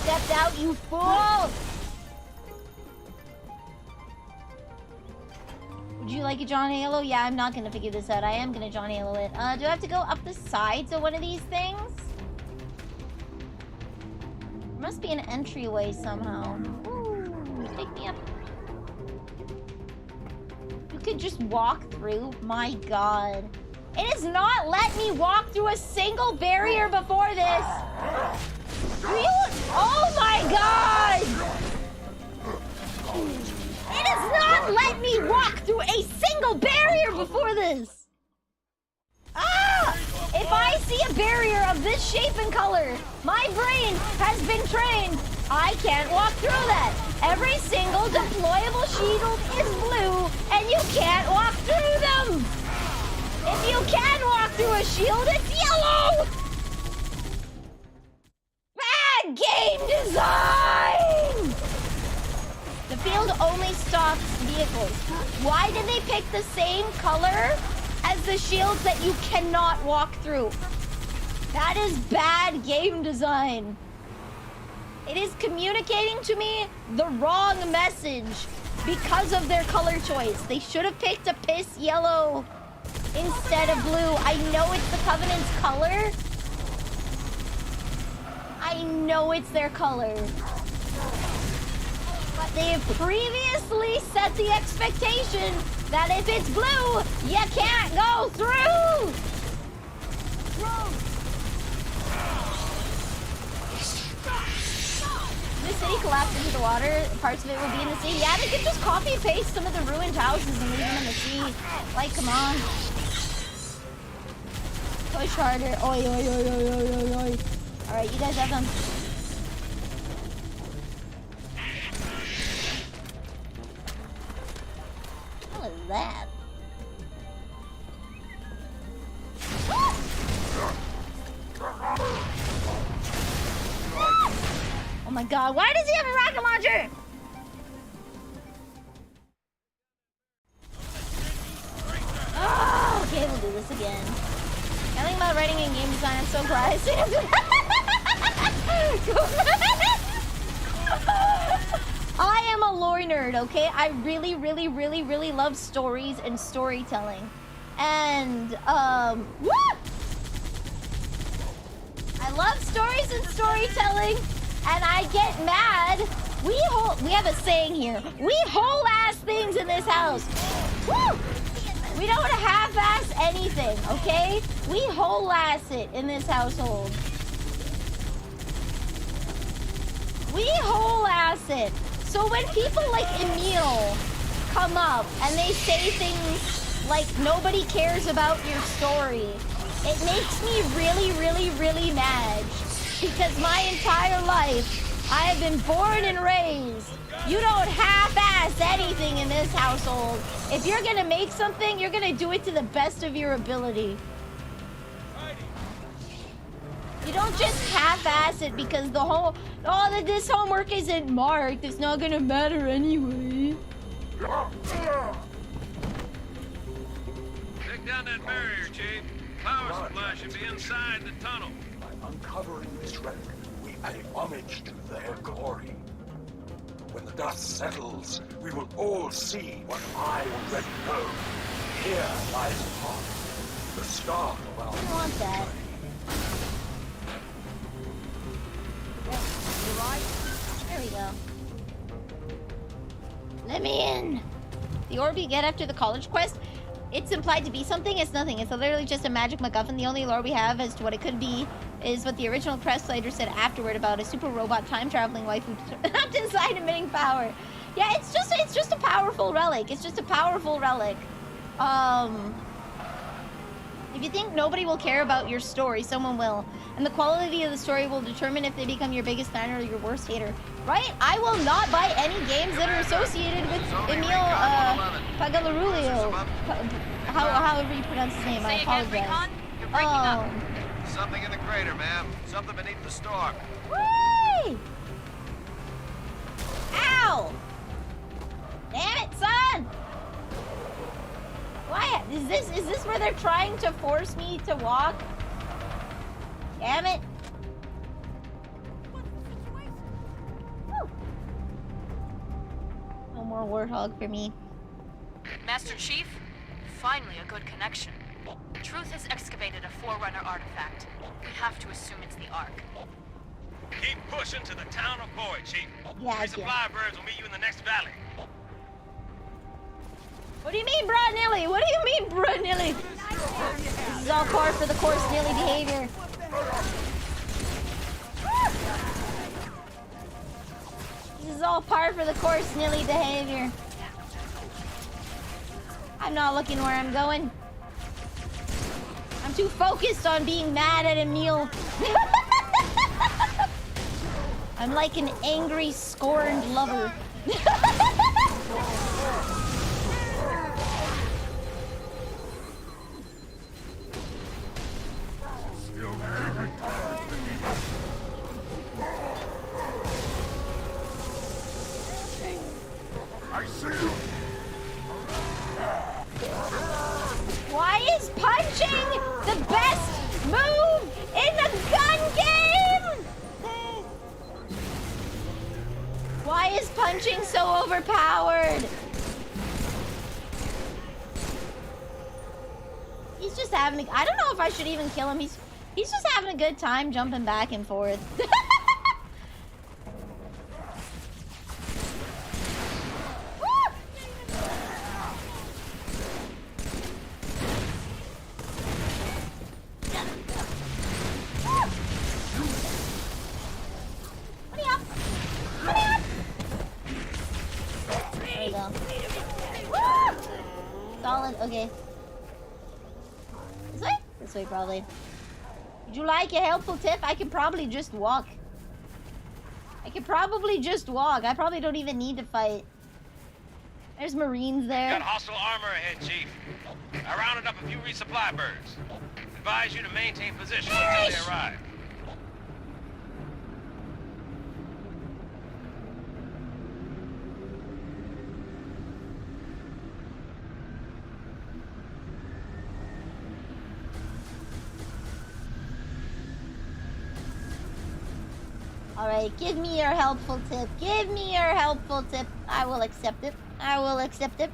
Stepped out, you fool! Would you like a John Halo? Yeah, I'm not gonna figure this out. I am gonna John Halo it. Do I have to go up the sides of one of these things? There must be an entryway somehow. Ooh, take me up. You could just walk through? My god. It has not let me walk through a single barrier before this! Oh my god! It has not let me walk through a single barrier before this! Ah! If I see a barrier of this shape and color, my brain has been trained. I can't walk through that. Every single deployable shield is blue, and you can't walk through them! If you can walk through a shield, it's yellow! Bad game design! The field only stops vehicles. Why did they pick the same color as the shields that you cannot walk through? That is bad game design. It is communicating to me the wrong message because of their color choice. They should have picked a piss yellow instead of blue. I know it's the Covenant's color. I know it's their color. But they have previously set the expectation that if it's blue, you can't go through! This city collapsed into the water. Parts of it will be in the sea. Yeah, they could just copy and paste some of the ruined houses and leave them in the sea. Like, come on. Push harder. Oi, oi, oi, oi, oi, oi, oi. Alright, you guys have them. What is that? Oh my god, why does he have a rocket launcher? Oh, okay, we'll do this again. I think about writing in game design, I'm so glad I saved it. I am a lore nerd, okay? I really, really, really, really love stories and storytelling. And, woo! I love stories and storytelling, and I get mad. We have a saying here. We whole-ass things in this house. Woo! We don't half-ass anything, okay? We whole-ass it in this household. We whole-ass it. So when people like Emil come up and they say things like nobody cares about your story, it makes me really, really, really mad. Because my entire life, I have been born and raised. You don't half-ass anything in this household. If you're gonna make something, you're gonna do it to the best of your ability. You don't just half-ass it because this homework isn't marked. It's not gonna matter anyway. Take down that barrier, Chief. Power supply should be inside the tunnel. By uncovering this relic, we pay homage to their glory. When the dust settles, we will all see what I already know. Here lies the path, the start of our... I don't want that. There we go. Let me in. The orb you get after the college quest, it's implied to be something, it's nothing. It's literally just a magic MacGuffin. The only lore we have as to what it could be is what the original quest writer said afterward about a super robot time-traveling waifu designed emitting power. Yeah, it's just a powerful relic. It's just a powerful relic. If you think nobody will care about your story, someone will. And the quality of the story will determine if they become your biggest fan or your worst hater. Right? I will not buy any games that are associated with Emil Pagalarulio. However you pronounce his name, I apologize. Something in the crater, ma'am. Something beneath the storm. Whee! Ow! Damn it, son! Why is this where they're trying to force me to walk? Damn it! Woo. No more warthog for me. Master Chief, finally a good connection. Truth has excavated a Forerunner artifact. We have to assume it's the Ark. Keep pushing to the town of Boyd, Chief. Yeah, Three supply birds will meet you in the next valley. What do you mean, bruh, Nilly? What do you mean, bruh, Nilly? This is all par for the course, Nilly behavior. This is all par for the course, Nilly behavior. I'm not looking where I'm going. I'm too focused on being mad at Emil. I'm like an angry, scorned lover. I see you. Why is punching the best move in the gun game? Why is punching so overpowered? He's just having I don't know if I should even kill him. He's just having a good time jumping back and forth. There we go. Solid, okay. This way? This way, probably. Would you like a helpful tip? I could probably just walk. I probably don't even need to fight. There's Marines there. Got hostile armor ahead, Chief. I rounded up a few resupply birds. Advise you to maintain position until they arrive. Alright, give me your helpful tip. Give me your helpful tip. I will accept it. I will accept it.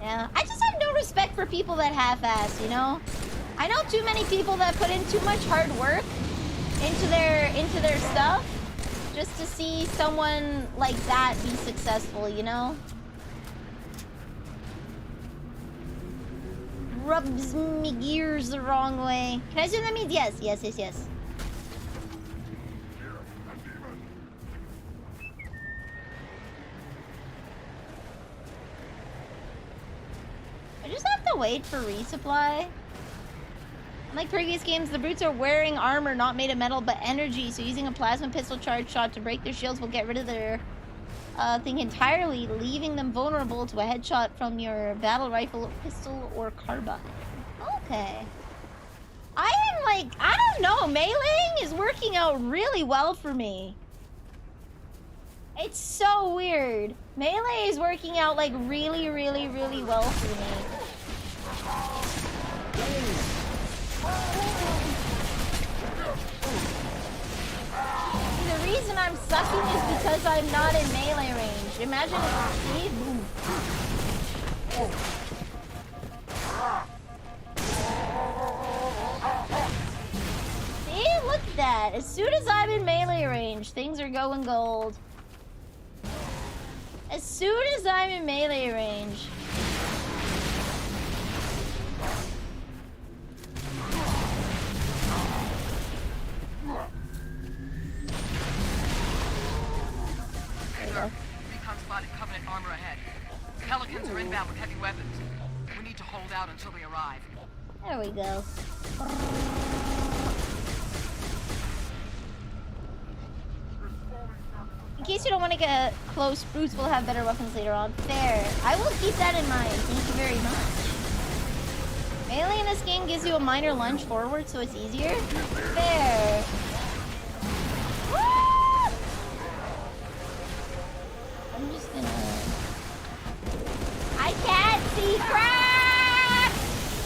Yeah, I just have no respect for people that half-ass, you know? I know too many people that put in too much hard work into their stuff just to see someone like that be successful, you know? Rubs me gears the wrong way. Can I assume that means yes? Yes, yes, yes. I just have to wait for resupply. Unlike previous games, the brutes are wearing armor not made of metal but energy, so using a plasma pistol charge shot to break their shields will get rid of their thing entirely, leaving them vulnerable to a headshot from your battle rifle, pistol, or carbine. Okay. I am like, I don't know, meleeing is working out really well for me. It's so weird. Melee is working out like really, really, really well for me. The reason I'm sucking is because I'm not in melee range. Imagine if me, boom. See, look at that. As soon as I'm in melee range, things are going gold. As soon as I'm in melee range. Recon spotted Covenant armor ahead. Pelicans are inbound with heavy weapons. We need to hold out until they arrive. There we go. In case you don't want to get close, brutes will have better weapons later on. Fair. I will keep that in mind. Thank you very much. Melee in this game gives you a minor lunge forward, so it's easier. Fair. Ah! I'm just gonna... I can't see crap!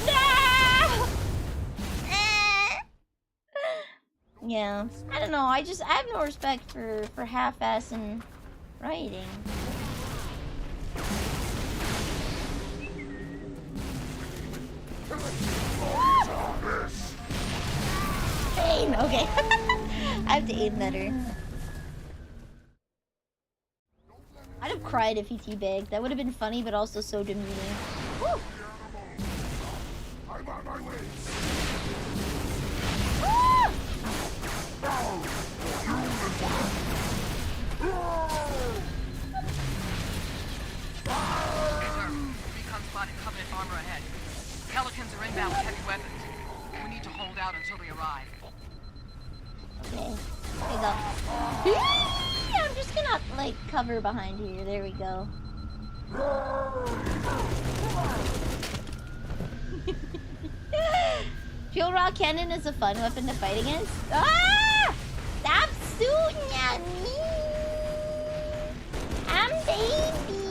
No! Yeah, I don't know. I have no respect for half-ass and writing. Aim! Okay. I have to aim better. I'd have cried if he teabagged. That would have been funny, but also so demeaning. Woo! I'm on my way. Ah! Recon spotted Covenant armor ahead. Pelicans are inbound with heavy weapons. We need to hold out until they arrive. Okay. There you go. I'm just gonna, like, cover behind here. There we go. Fuel Rock Cannon is a fun weapon to fight against. Ah! Stop shooting at me! I'm baby!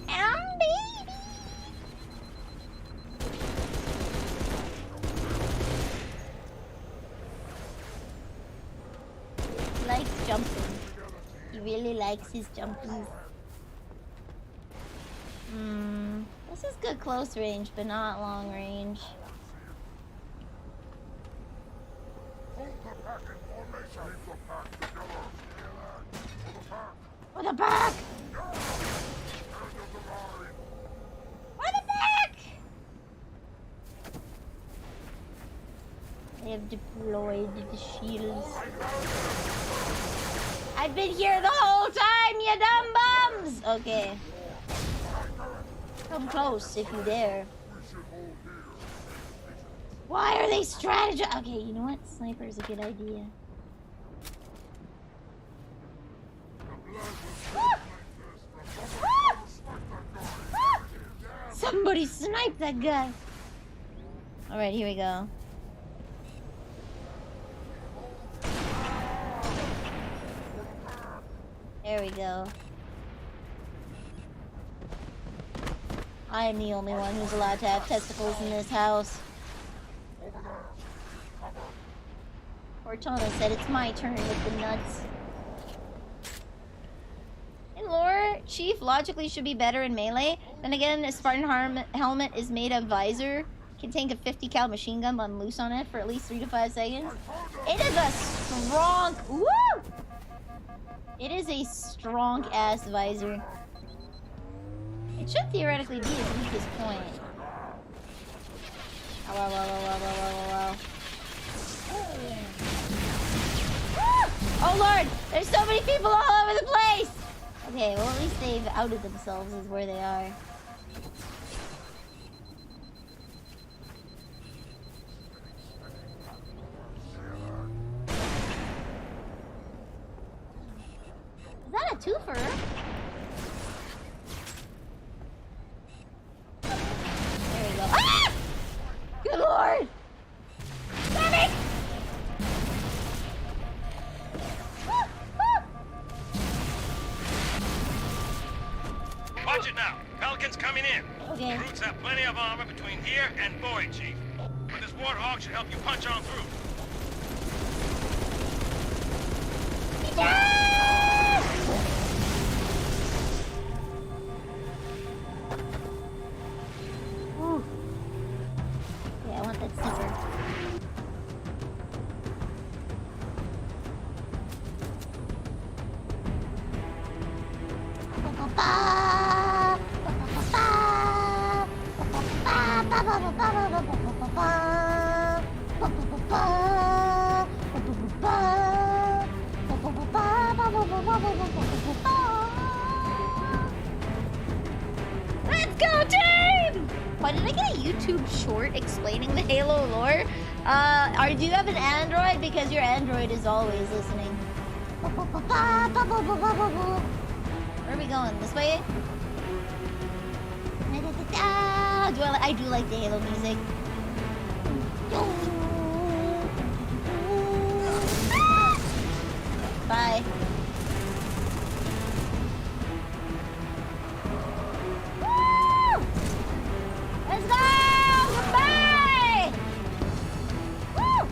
I'm baby! He likes jumping. He really likes his jumpies. This is good close range, but not long range. For the back! For the back! They have deployed the shields. I've been here the whole time, you dumb bums! Okay. Come close if you dare. Why are they strategizing? Okay, you know what? Sniper is a good idea. Somebody snipe that guy. Alright, here we go. There we go. I am the only one who's allowed to have testicles in this house. Cortana said it's my turn with the nuts. In lore, Chief logically should be better in melee. Then again, a Spartan helmet is made of visor. Can tank a 50 cal machine gun on loose on it for at least 3 to 5 seconds. It is a strong... Woo! It is a strong ass visor. It should theoretically be his weakest point. Oh, wow, wow, wow, wow, wow, wow. Oh lord! There's so many people all over the place! Okay, well at least they've outed themselves as where they are. Is that a twofer? There we go. Ah! Good lord! Stop it! Watch it now. Pelicans coming in. Okay. Brutes have plenty of armor between here and Boyd, Chief. But this warthog should help you punch on through. Ooh. Yeah, I want that sniper. Let's go, team! Why did I get a YouTube short explaining the Halo lore? Do you have an Android? Because your Android is always listening. Where are we going? This way? Ah, I do like the Halo music. Bye. Woo! Let's go! Goodbye! Woo!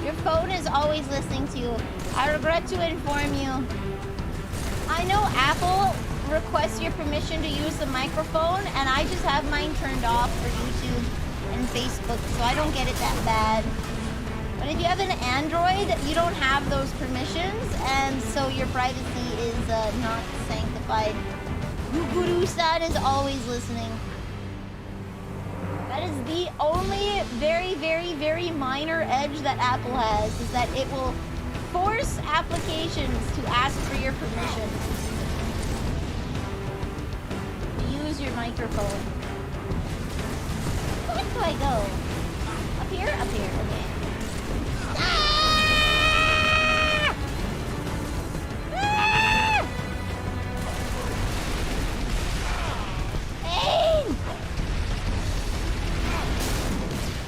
Your phone is always listening to you. I regret to inform you. I know Apple requests your permission to use the microphone, and I just have mine turned off for YouTube and Facebook, so I don't get it that bad. But if you have an Android, you don't have those permissions, and so your privacy is not sanctified. Guru-san is always listening. That is the only very, very, very minor edge that Apple has, is that it will force applications to ask for your permission to use your microphone. Where do I go? Up here? Up here, okay.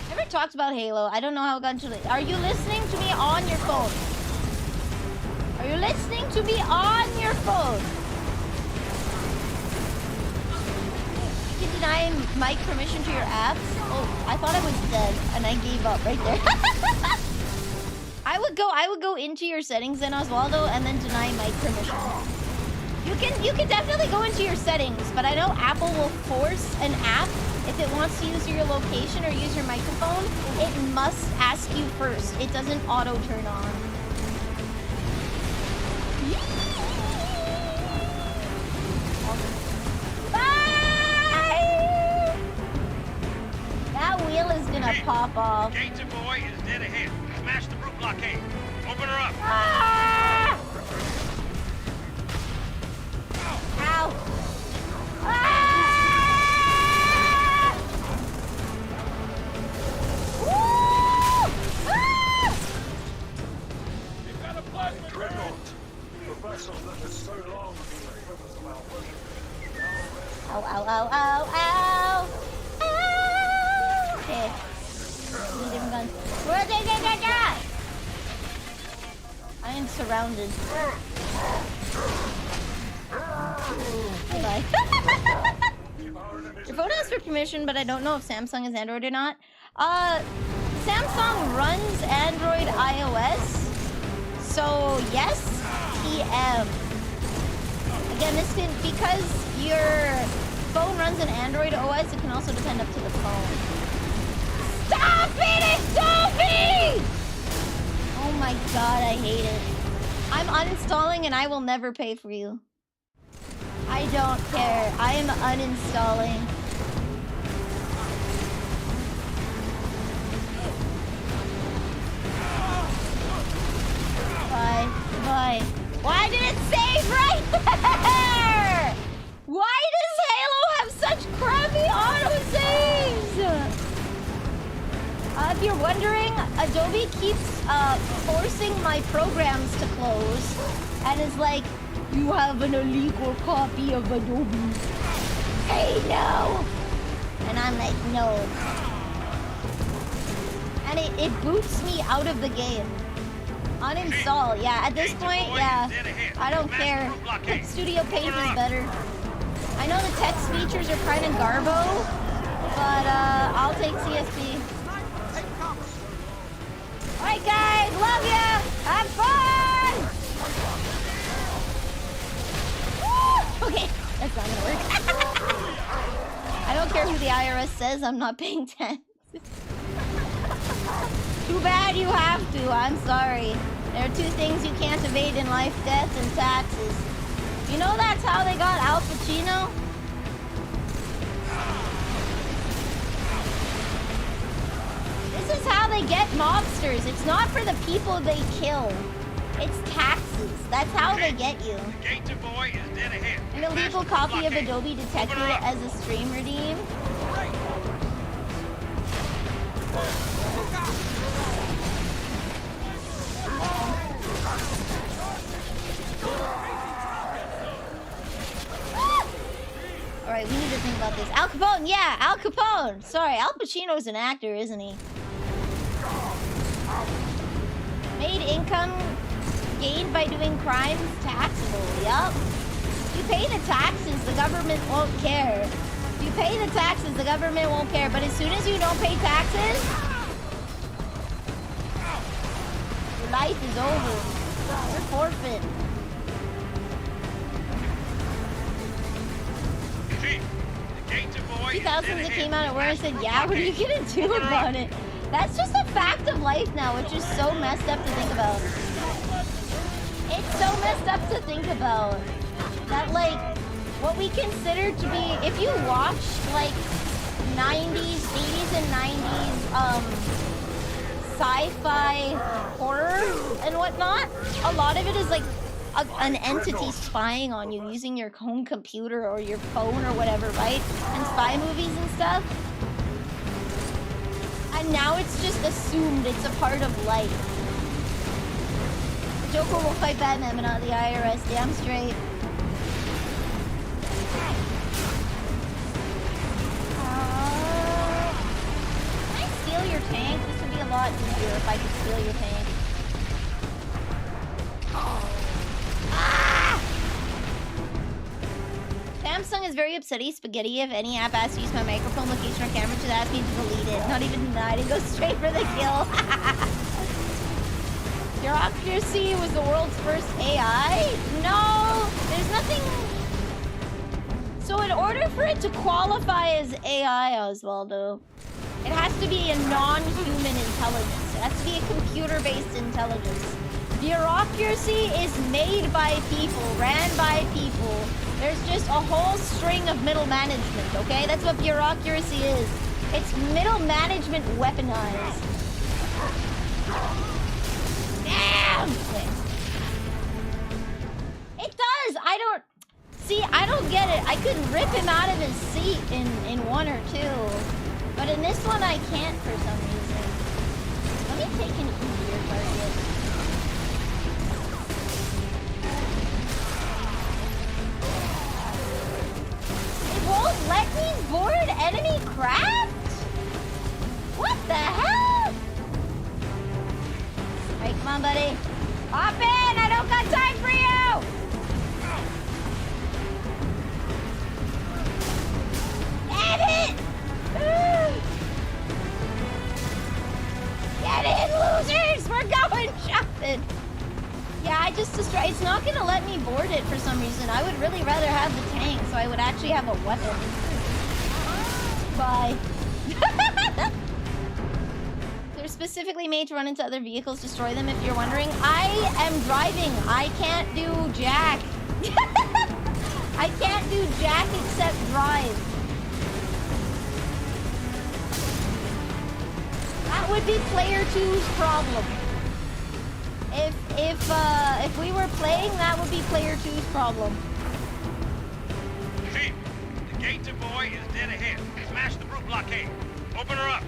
Never talked about Halo. I don't know how it got into it. Are you listening to me on your phone? Are you listening to me on your phone? You can deny mic permission to your apps? Oh, I thought I was dead and I gave up right there. I would go into your settings then, Oswaldo, and then deny mic permission. You can definitely go into your settings, but I know Apple will force an app if it wants to use your location or use your microphone. It must ask you first. It doesn't auto turn on. Bye! That wheel is gonna pop off. Gator boy is dead ahead. Smash the root blockade. Open her up. Ah! Ow! Ah! Woo! Ah! You've got a plasma dreadnought. The vessel that has so long been the purpose of our worship. Ow, ow, ow, ow, ow! Ow! Okay. Need different guns. Where did they die? I am surrounded. Bye-bye. Your phone asks for permission, but I don't know if Samsung is Android or not. Samsung runs Android iOS. So, yes, TM. Again, this can, because your phone runs an Android OS, it can also depend up to the phone. Stop it! It's Dolphy! Oh my god, I hate it. I'm uninstalling and I will never pay for you. I don't care. I am uninstalling. Bye. Bye. Why did it save right there? Why does Halo have such crappy autosaves? If you're wondering, Adobe keeps forcing my programs to close and is like, you have an illegal copy of Adobe. Hey, no! And I'm like, no. And it boots me out of the game. Uninstall, yeah, at this point, yeah. I don't care. Studio Paint is better. I know the text features are kind of garbo, but I'll take CSP. Alright guys, love ya! Have fun! Woo! Okay, that's not gonna work. I don't care who the IRS says, I'm not paying tax. Too bad you have to, I'm sorry. There are two things you can't evade in life, death and taxes. You know that's how they got Al Pacino? This is how they get mobsters. It's not for the people they kill. It's taxes. That's how they get you. Gator boy is dead ahead. An illegal copy of Adobe detected as a stream redeem. this? Al Capone, yeah, Al Capone. Sorry, Al Pacino's an actor, isn't he? Made income gained by doing crimes taxable. Yup. You pay the taxes, the government won't care. You pay the taxes, the government won't care. But as soon as you don't pay taxes, your life is over. You're forfeit. Chief, the Gator boy 2000s it came out at where I said, yeah, what are you gonna do about it? That's just a fact of life now, which is so messed up to think about. It's so messed up to think about. That, like, what we consider to be, if you watch, like, 80s and 90s, sci-fi horror and whatnot, a lot of it is, like, an entity spying on you using your home computer or your phone or whatever, right? And spy movies and stuff. And now it's just assumed it's a part of life. The Joker will fight Batman, but not the IRS. Damn straight. Can I steal your tank? This would be a lot easier if I could steal your tank. Samsung is very upsetty spaghetti if any app asks to use my microphone, location, or camera to ask me to delete it. Not even denied, it goes straight for the kill. Bureaucracy was the world's first AI? No, there's nothing. So in order for it to qualify as AI, Osvaldo, it has to be a non-human intelligence. It has to be a computer-based intelligence. Bureaucracy is made by people, ran by people. There's just a whole string of middle management, okay? That's what bureaucracy is. It's middle management weaponized. Damn! It does! I don't get it. I could rip him out of his seat in 1 or 2. But in this one, I can't for some reason. Let me take an easier target. Won't let me board enemy craft? What the hell? Alright, come on, buddy. Hop in! I don't got time for you! Damn it! Get in, losers! We're going shopping! Yeah, I just destroyed. It's not gonna let me board it for some reason. I would really rather have the tank, so I would actually have a weapon. Bye. They're specifically made to run into other vehicles, destroy them if you're wondering. I am driving. I can't do jack. I can't do jack except drive. That would be player 2's problem. If we were playing, that would be player 2's problem. Chief, the Gator boy is dead ahead. Smash the brute blockade. Open her up.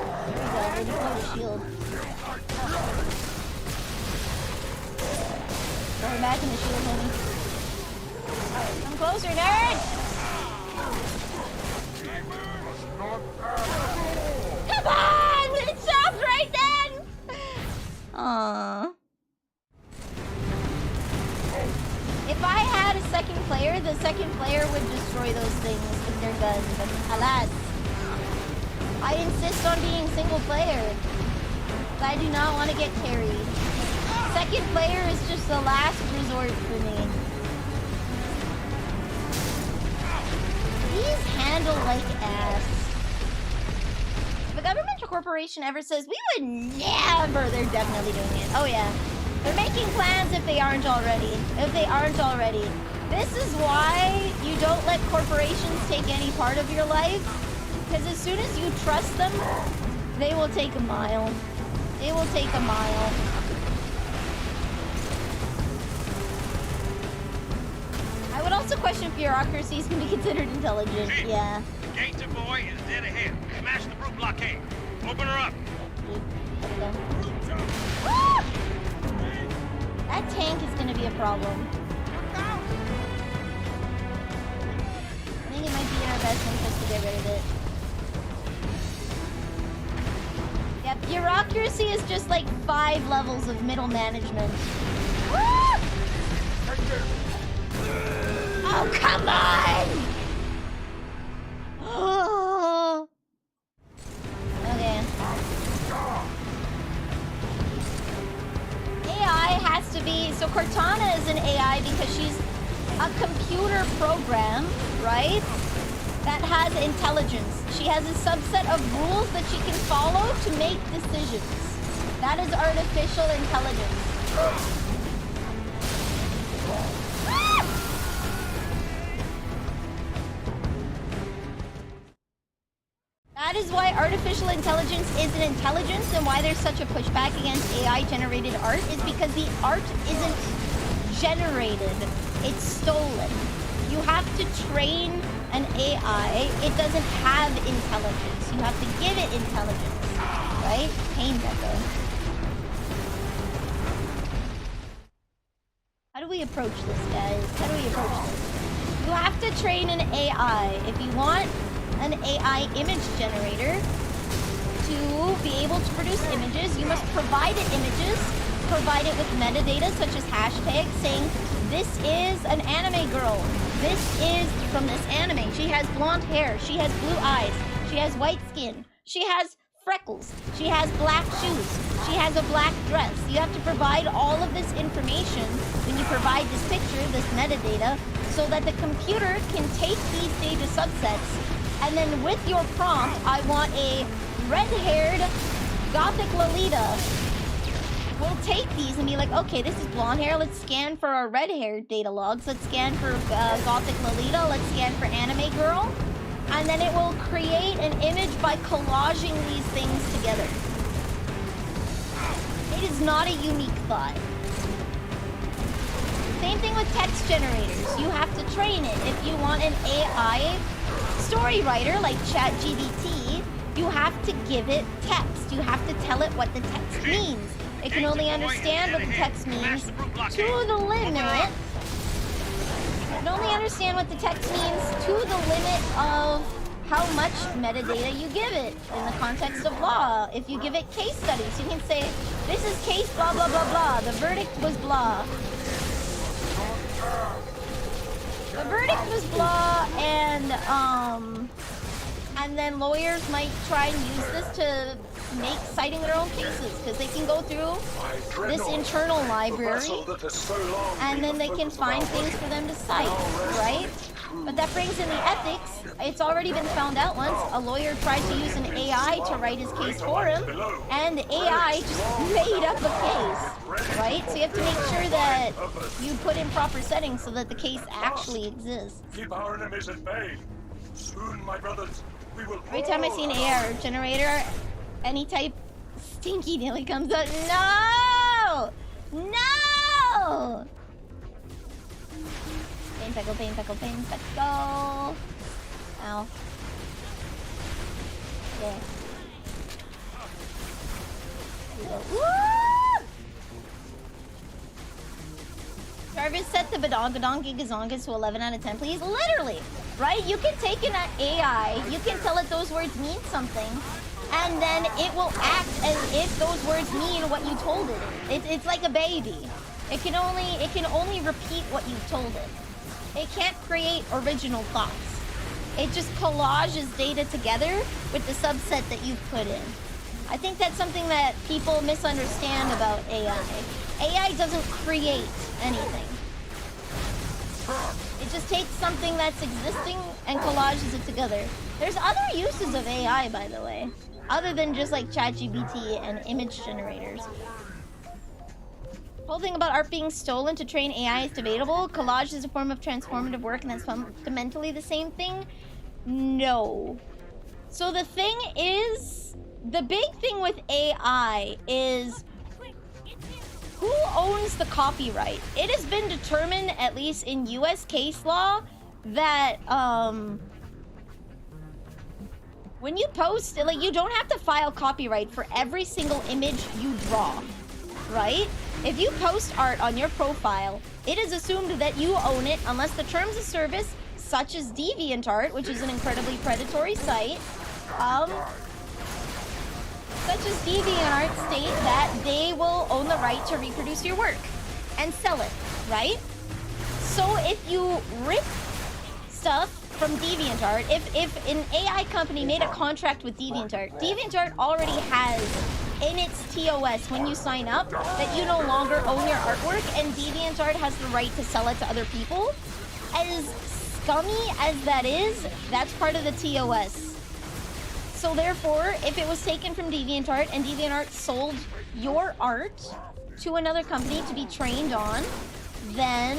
There we go. We'll deploy the shield. Going back in the shield, homie. Come closer, nerd! Come on! It stopped right then! Aww. If I had a second player, the second player would destroy those things with their guns, but alas. I insist on being single player. I do not want to get carried. Second player is just the last resort for me. These handle like ass. If a government or corporation ever says, we would never, they're definitely doing it. Oh yeah. They're making plans if they aren't already. This is why you don't let corporations take any part of your life. Because as soon as you trust them, they will take a mile. They will take a mile. I would also question if bureaucracies can be considered intelligent. Chief, yeah. Gator boy is dead ahead. Smash the brute blockade. Open her up. That tank is gonna be a problem. I think it might be in our best interest to get rid of it. Yep, bureaucracy is just like 5 levels of middle management. Woo! Oh, come on! Oh. Okay. AI has to be... So Cortana is an AI because she's a computer program, right? That has intelligence. She has a subset of rules that she can follow to make decisions. That is artificial intelligence. That is why artificial intelligence isn't intelligence and why there's such a pushback against AI-generated art is because the art isn't generated. It's stolen. You have to train an AI. It doesn't have intelligence. You have to give it intelligence, right? Pain Gecko. How do we approach this, guys? How do we approach this? You have to train an AI. If you want an AI image generator to be able to produce images, you must provide it images, provide it with metadata such as hashtags saying, this is an anime girl. This is from this anime. She has blonde hair. She has blue eyes. She has white skin. She has freckles. She has black shoes. She has a black dress. You have to provide all of this information when you provide this picture, this metadata, so that the computer can take these data subsets and then with your prompt, I want a red-haired gothic Lolita. We'll take these and be like, okay, this is blonde hair. Let's scan for our red-haired data logs. Let's scan for gothic Lolita. Let's scan for anime girl. And then it will create an image by collaging these things together. It is not a unique thought. Same thing with text generators. You have to train it. If you want an AI story writer like ChatGPT, you have to give it text. You have to tell it what the text means. It can only understand what the text means to the limit. It can only understand what the text means to the limit of how much metadata you give it in the context of law. If you give it case studies, you can say, this is case blah, blah, blah, blah. The verdict was blah. The verdict was blah, and then lawyers might try and use this to make citing their own cases, because they can go through this internal library, and then they can find things for them to cite, right? But that brings in the ethics. It's already been found out once. A lawyer tried to use an AI to write his case for him, and the AI just made up a case, right? So you have to make sure that you put in proper settings so that the case actually exists. Keep our enemies at bay. Soon, my brothers, we will. Every time I see an AI art generator, any type stinky nearly comes up. No! No! Pain peckle, pain peckle, pain peckle. Ow. Okay. There we go. Woo! Jarvis, set the badongadongigazongas to 11 out of 10, please. Literally, right? You can take an AI, you can tell it those words mean something, and then it will act as if those words mean what you told it. It's like a baby. It can only repeat what you told it. It can't create original thoughts. It just collages data together with the subset that you've put in. I think that's something that people misunderstand about AI. AI doesn't create anything. It just takes something that's existing and collages it together. There's other uses of AI, by the way, other than just like ChatGPT and image generators. The whole thing about art being stolen to train AI is debatable. Collage is a form of transformative work, and that's fundamentally the same thing. No. So the thing is, the big thing with AI is who owns the copyright? It has been determined, at least in US case law, that when you post, like, you don't have to file copyright for every single image you draw, right? If you post art on your profile, it is assumed that you own it unless the terms of service, such as DeviantArt, which is an incredibly predatory site, such as DeviantArt state that they will own the right to reproduce your work and sell it, right? So if you rip stuff from DeviantArt, if an AI company made a contract with DeviantArt, DeviantArt already has in its TOS when you sign up that you no longer own your artwork, and DeviantArt has the right to sell it to other people. As scummy as that is, that's part of the TOS. So therefore, if it was taken from DeviantArt and DeviantArt sold your art to another company to be trained on, then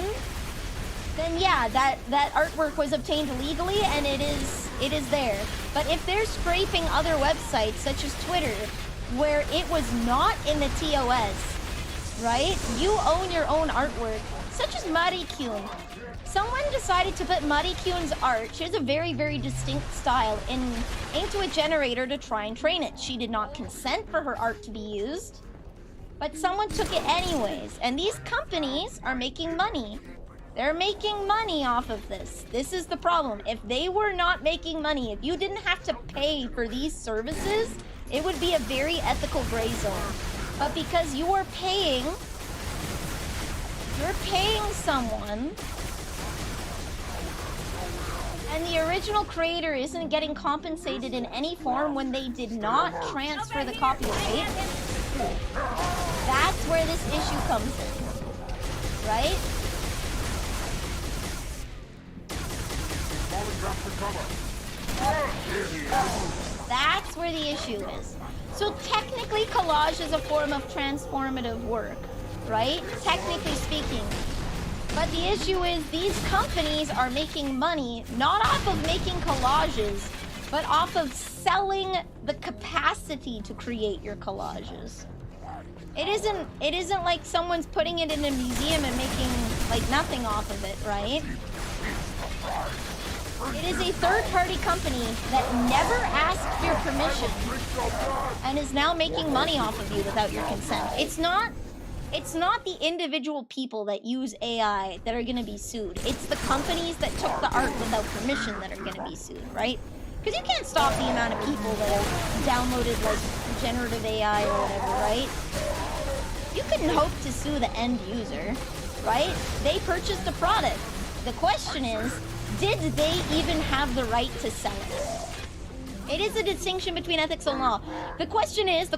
yeah, that artwork was obtained legally and it is there. But if they're scraping other websites such as Twitter, where it was not in the TOS, right? You own your own artwork, such as Marikun. Someone decided to put Marikun's art, she has a very, very distinct style, into a generator to try and train it. She did not consent for her art to be used, but someone took it anyways. And these companies are making money. They're making money off of this. This is the problem. If they were not making money, if you didn't have to pay for these services, it would be a very ethical gray zone. But because you are paying someone, and the original creator isn't getting compensated in any form when they did not transfer the copyright, that's where this issue comes in, right? That's where the issue is. So technically, collage is a form of transformative work, right? Technically speaking. But the issue is these companies are making money not off of making collages, but off of selling the capacity to create your collages. It isn't like someone's putting it in a museum and making like nothing off of it, right? It is a third-party company that never asked your permission and is now making money off of you without your consent. It's not the individual people that use AI that are going to be sued. It's the companies that took the art without permission that are going to be sued, right? Because you can't stop the amount of people that have downloaded like generative AI or whatever, right? You couldn't hope to sue the end user, right? They purchased a product. The question is, did they even have the right to sell it? It is a distinction between ethics and law. The question is,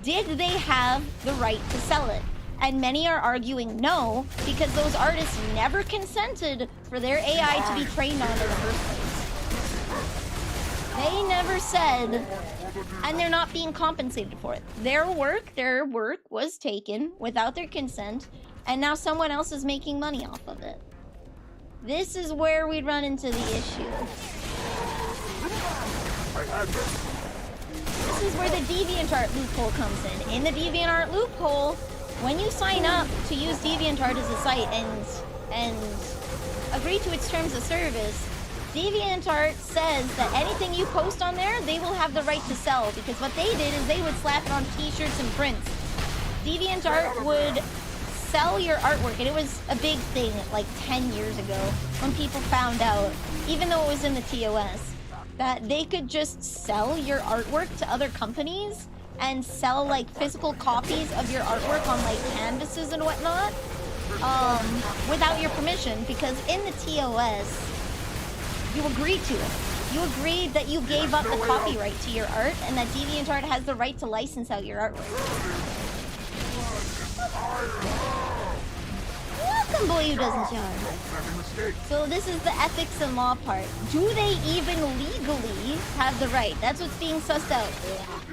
did they have the right to sell it? And many are arguing no, because those artists never consented for their AI to be trained on in the first place. They never said, and they're not being compensated for it. Their work was taken without their consent, and now someone else is making money off of it. This is where we run into the issue. This is where the DeviantArt loophole comes in. In the DeviantArt loophole, when you sign up to use DeviantArt as a site and agree to its terms of service, DeviantArt says that anything you post on there, they will have the right to sell, because what they did is they would slap it on t-shirts and prints. DeviantArt would sell your artwork, and it was a big thing like 10 years ago when people found out, even though it was in the TOS, that they could just sell your artwork to other companies and sell like physical copies of your artwork on like canvases and whatnot without your permission, because in the TOS you agreed to it. You agreed that you gave up the copyright to your art and that DeviantArt has the right to license out your artwork. Welcome, boy who doesn't charge. So this is the ethics and law part. Do they even legally have the right? That's what's being sussed out.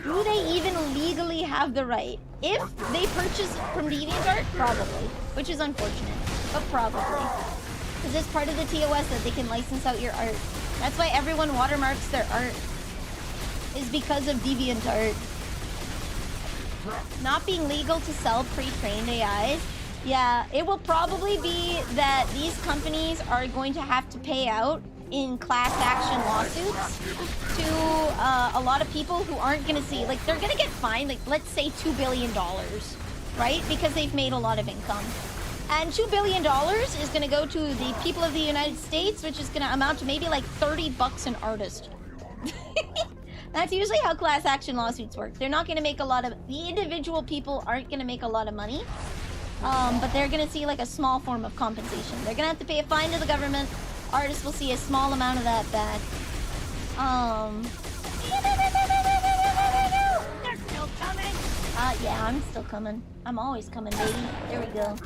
Do they even legally have the right? If they purchase from DeviantArt, probably. Which is unfortunate, but probably. Because it's part of the TOS that they can license out your art. That's why everyone watermarks their art. Is because of DeviantArt. Not being legal to sell pre-trained AIs. Yeah, it will probably be that these companies are going to have to pay out in class action lawsuits to a lot of people who aren't going to see, like, they're going to get fined, like, let's say $2 billion, right? Because they've made a lot of income. And $2 billion is going to go to the people of the United States, which is going to amount to maybe like $30 an artist. That's usually how class action lawsuits work. They're not going to make a lot of... The individual people aren't going to make a lot of money. But they're going to see like a small form of compensation. They're going to have to pay a fine to the government. Artists will see a small amount of that back. They're still coming. Yeah, I'm still coming. I'm always coming, baby. There we go.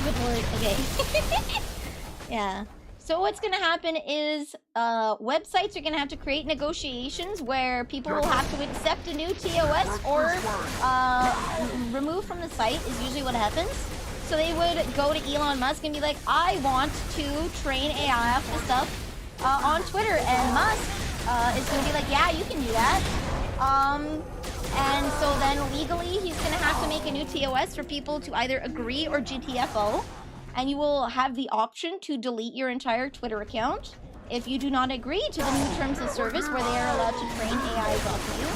Good lord. Okay. Yeah. So what's gonna happen is websites are gonna have to create negotiations where people will have to accept a new TOS or remove from the site is usually what happens. So they would go to Elon Musk and be like, I want to train AI off this stuff on Twitter. And Musk is gonna be like, yeah, you can do that. And so then legally he's gonna have to make a new TOS for people to either agree or GTFO. And you will have the option to delete your entire Twitter account if you do not agree to the new terms of service where they are allowed to train AIs off of you.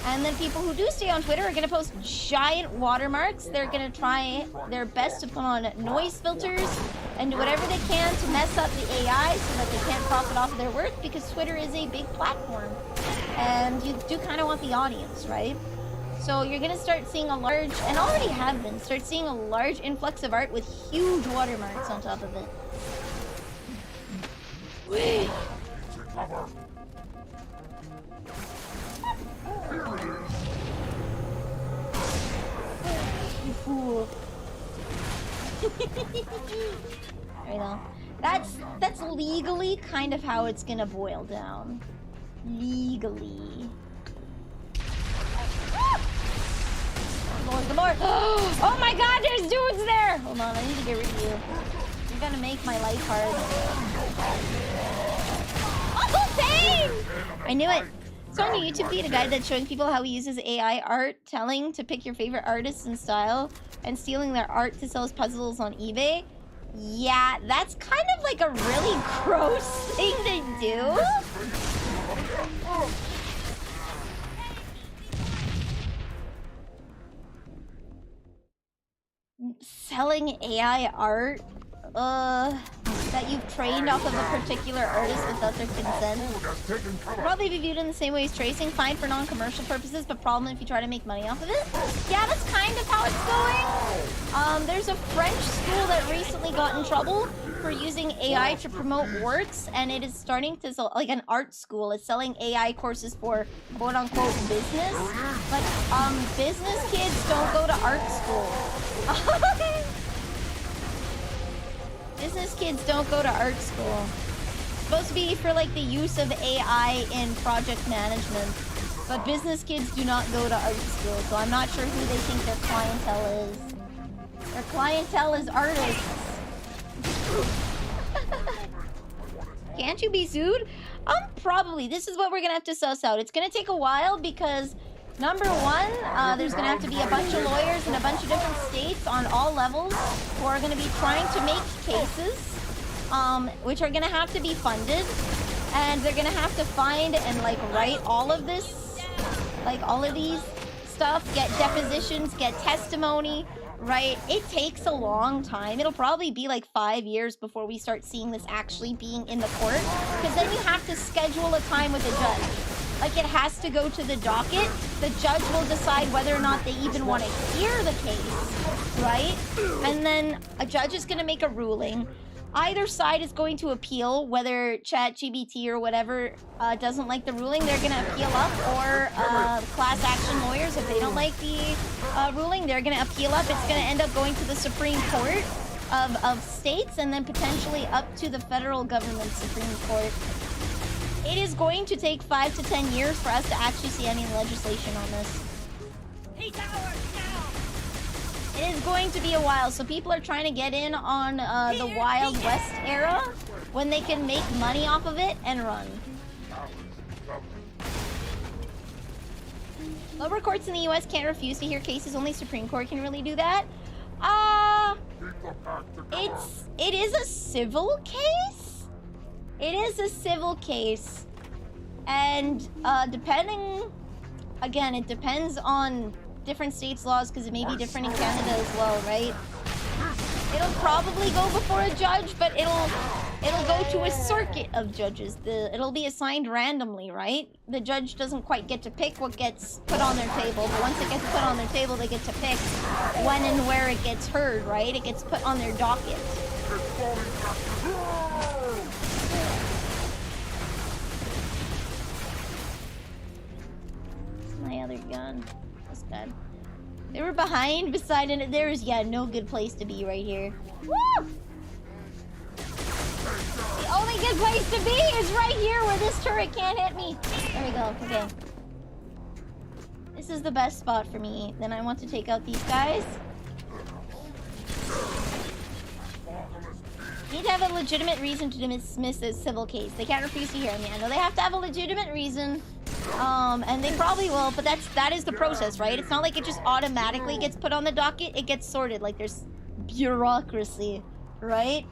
And then people who do stay on Twitter are going to post giant watermarks. They're going to try their best to put on noise filters and do whatever they can to mess up the AI so that they can't profit off of their work, because Twitter is a big platform. And you do kind of want the audience, right? So you're going to start seeing a large, and already have been, start seeing a large influx of art with huge watermarks on top of it. Wait. You fool. There you go. That's legally kind of how it's going to boil down. Legally. Good lord. Oh my god, there's dudes there! Hold on, I need to get rid of you. You're gonna make my life hard. Oh, dang! I knew it. So on your YouTube feed, a guy that's showing people how he uses AI art, telling to pick your favorite artists and style, and stealing their art to sell his puzzles on eBay. Yeah, that's kind of like a really gross thing to do. Selling AI art that you've trained off of a particular artist without their consent will probably be viewed in the same way as tracing. Fine for non-commercial purposes, but problem if you try to make money off of it. Yeah, that's kind of how it's going. There's a French school that recently got in trouble for using AI to promote works, and it is starting to sell, like an art school. It's selling AI courses for quote-unquote business, but business kids don't go to art school. Business kids don't go to art school. It's supposed to be for like the use of AI in project management, but business kids do not go to art school, so I'm not sure who they think their clientele is. Their clientele is artists. Can't you be sued? Probably. This is what we're gonna have to suss out. It's gonna take a while because number one, there's gonna have to be a bunch of lawyers in a bunch of different states on all levels who are gonna be trying to make cases, which are gonna have to be funded, and they're gonna have to find and like write all of this, like all of these stuff, get depositions, get testimony, right? It takes a long time. It'll probably be like 5 years before we start seeing this actually being in the court, because then you have to schedule a time with a judge. Like, it has to go to the docket. The judge will decide whether or not they even want to hear the case, right? And then a judge is going to make a ruling. Either side is going to appeal, whether ChatGPT or whatever doesn't like the ruling, they're going to appeal up, or class action lawyers, if they don't like the ruling, they're going to appeal up. It's going to end up going to the Supreme Court of states, and then potentially up to the federal government Supreme Court. It is going to take 5 to 10 years for us to actually see any legislation on this. He's ours now. It is going to be a while, so people are trying to get in on the Wild West era when they can make money off of it and run. Lower courts in the US can't refuse to hear cases, only Supreme Court can really do that. It is a civil case? It is a civil case. And depending, again, it depends on different states' laws because it may be different in Canada as well, right? It'll probably go before a judge, but it'll go to a circuit of judges. It'll be assigned randomly, right? The judge doesn't quite get to pick what gets put on their table, but once it gets put on their table, they get to pick when and where it gets heard, right? It gets put on their docket. My other gun. That's good. They were behind, beside it. There's, yeah, no good place to be right here. Woo! The only good place to be is right here where this turret can't hit me. There we go. Okay. This is the best spot for me. Then I want to take out these guys. You need to have a legitimate reason to dismiss this civil case. They can't refuse to hear me. I know they have to have a legitimate reason. And they probably will, but that is the process, right? It's not like it just automatically gets put on the docket. It gets sorted. Like, there's bureaucracy, right?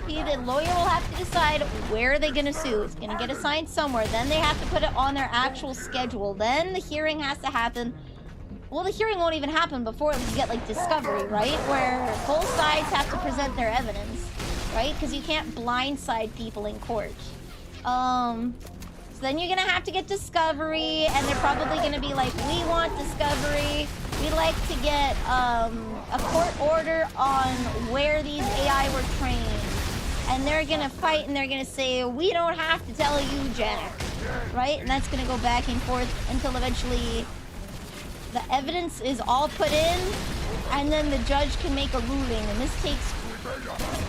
The lawyer will have to decide where they're gonna sue. It's gonna get assigned somewhere. Then they have to put it on their actual schedule. Then the hearing has to happen. Well, the hearing won't even happen before we get, like, discovery, right? Where both sides have to present their evidence, right? Because you can't blindside people in court. So then you're gonna have to get discovery, and they're probably gonna be like, we want discovery. We'd like to get, a court order on where these AI were trained. And they're gonna fight, and they're gonna say, we don't have to tell you, Jack. Right? And that's gonna go back and forth until eventually the evidence is all put in, and then the judge can make a ruling, and this takes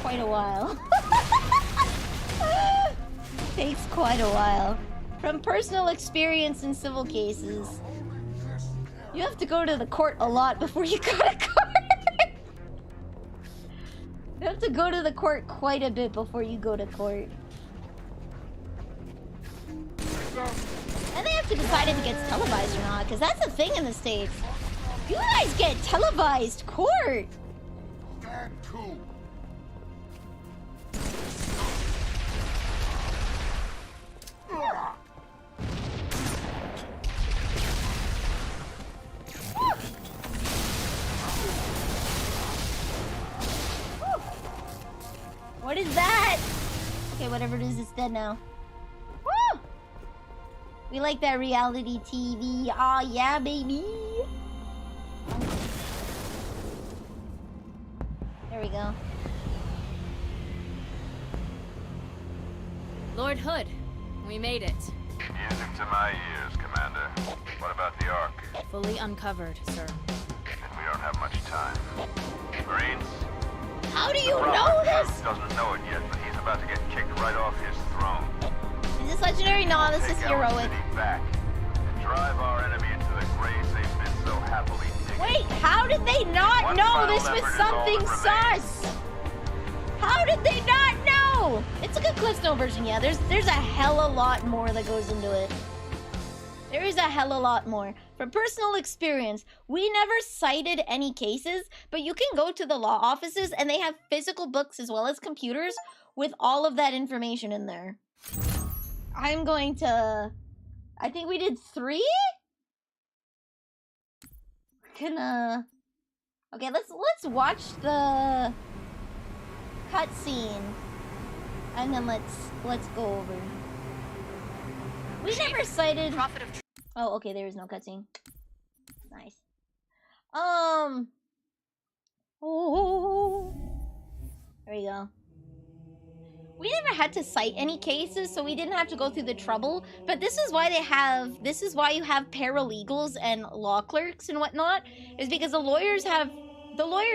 quite a while. Takes quite a while. From personal experience in civil cases, you have to go to the court a lot before you go to court. You have to go to the court quite a bit before you go to court. And they have to decide if it gets televised or not, because that's the thing in the States. You guys get televised court! What is that? Okay, whatever it is, it's dead now. Woo! We like that reality TV. Aw, yeah, baby. There we go. Lord Hood, we made it. Music to my ears, Commander. What about the Ark? Fully uncovered, sir. Then we don't have much time. Marines? How do you know this? Doesn't know it yet, but he's about to get kicked right off his throne. Is this legendary? No, this is heroic. Back and drive our enemy into the graves they've been so happily digging. Wait, how did they not know this was something sus? How did they not know? It's a good CliffsNotes version, yeah. There's a hell a lot more that goes into it. There is a hell a lot more. From personal experience, we never cited any cases, but you can go to the law offices and they have physical books as well as computers with all of that information in there. I'm going to... I think we did 3? We're gonna... Okay, let's watch the cutscene and then let's go over. We never cited... Oh, okay, there is no cutscene. Nice. Oh. There we go. We never had to cite any cases, so we didn't have to go through the trouble. But this is why you have paralegals and law clerks and whatnot, is because the lawyers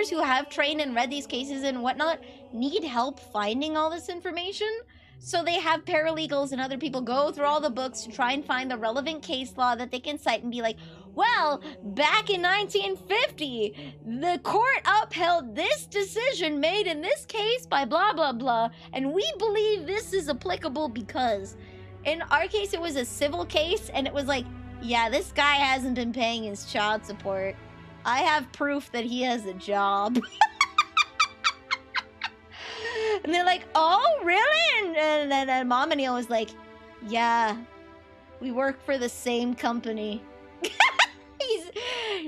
who have trained and read these cases and whatnot need help finding all this information. So they have paralegals and other people go through all the books to try and find the relevant case law that they can cite and be like, well, back in 1950, the court upheld this decision made in this case by blah, blah, blah, and we believe this is applicable because... In our case, it was a civil case, and it was like, yeah, this guy hasn't been paying his child support. I have proof that he has a job. And they're like, oh, really? And then Mom and Neil was like, yeah, we work for the same company.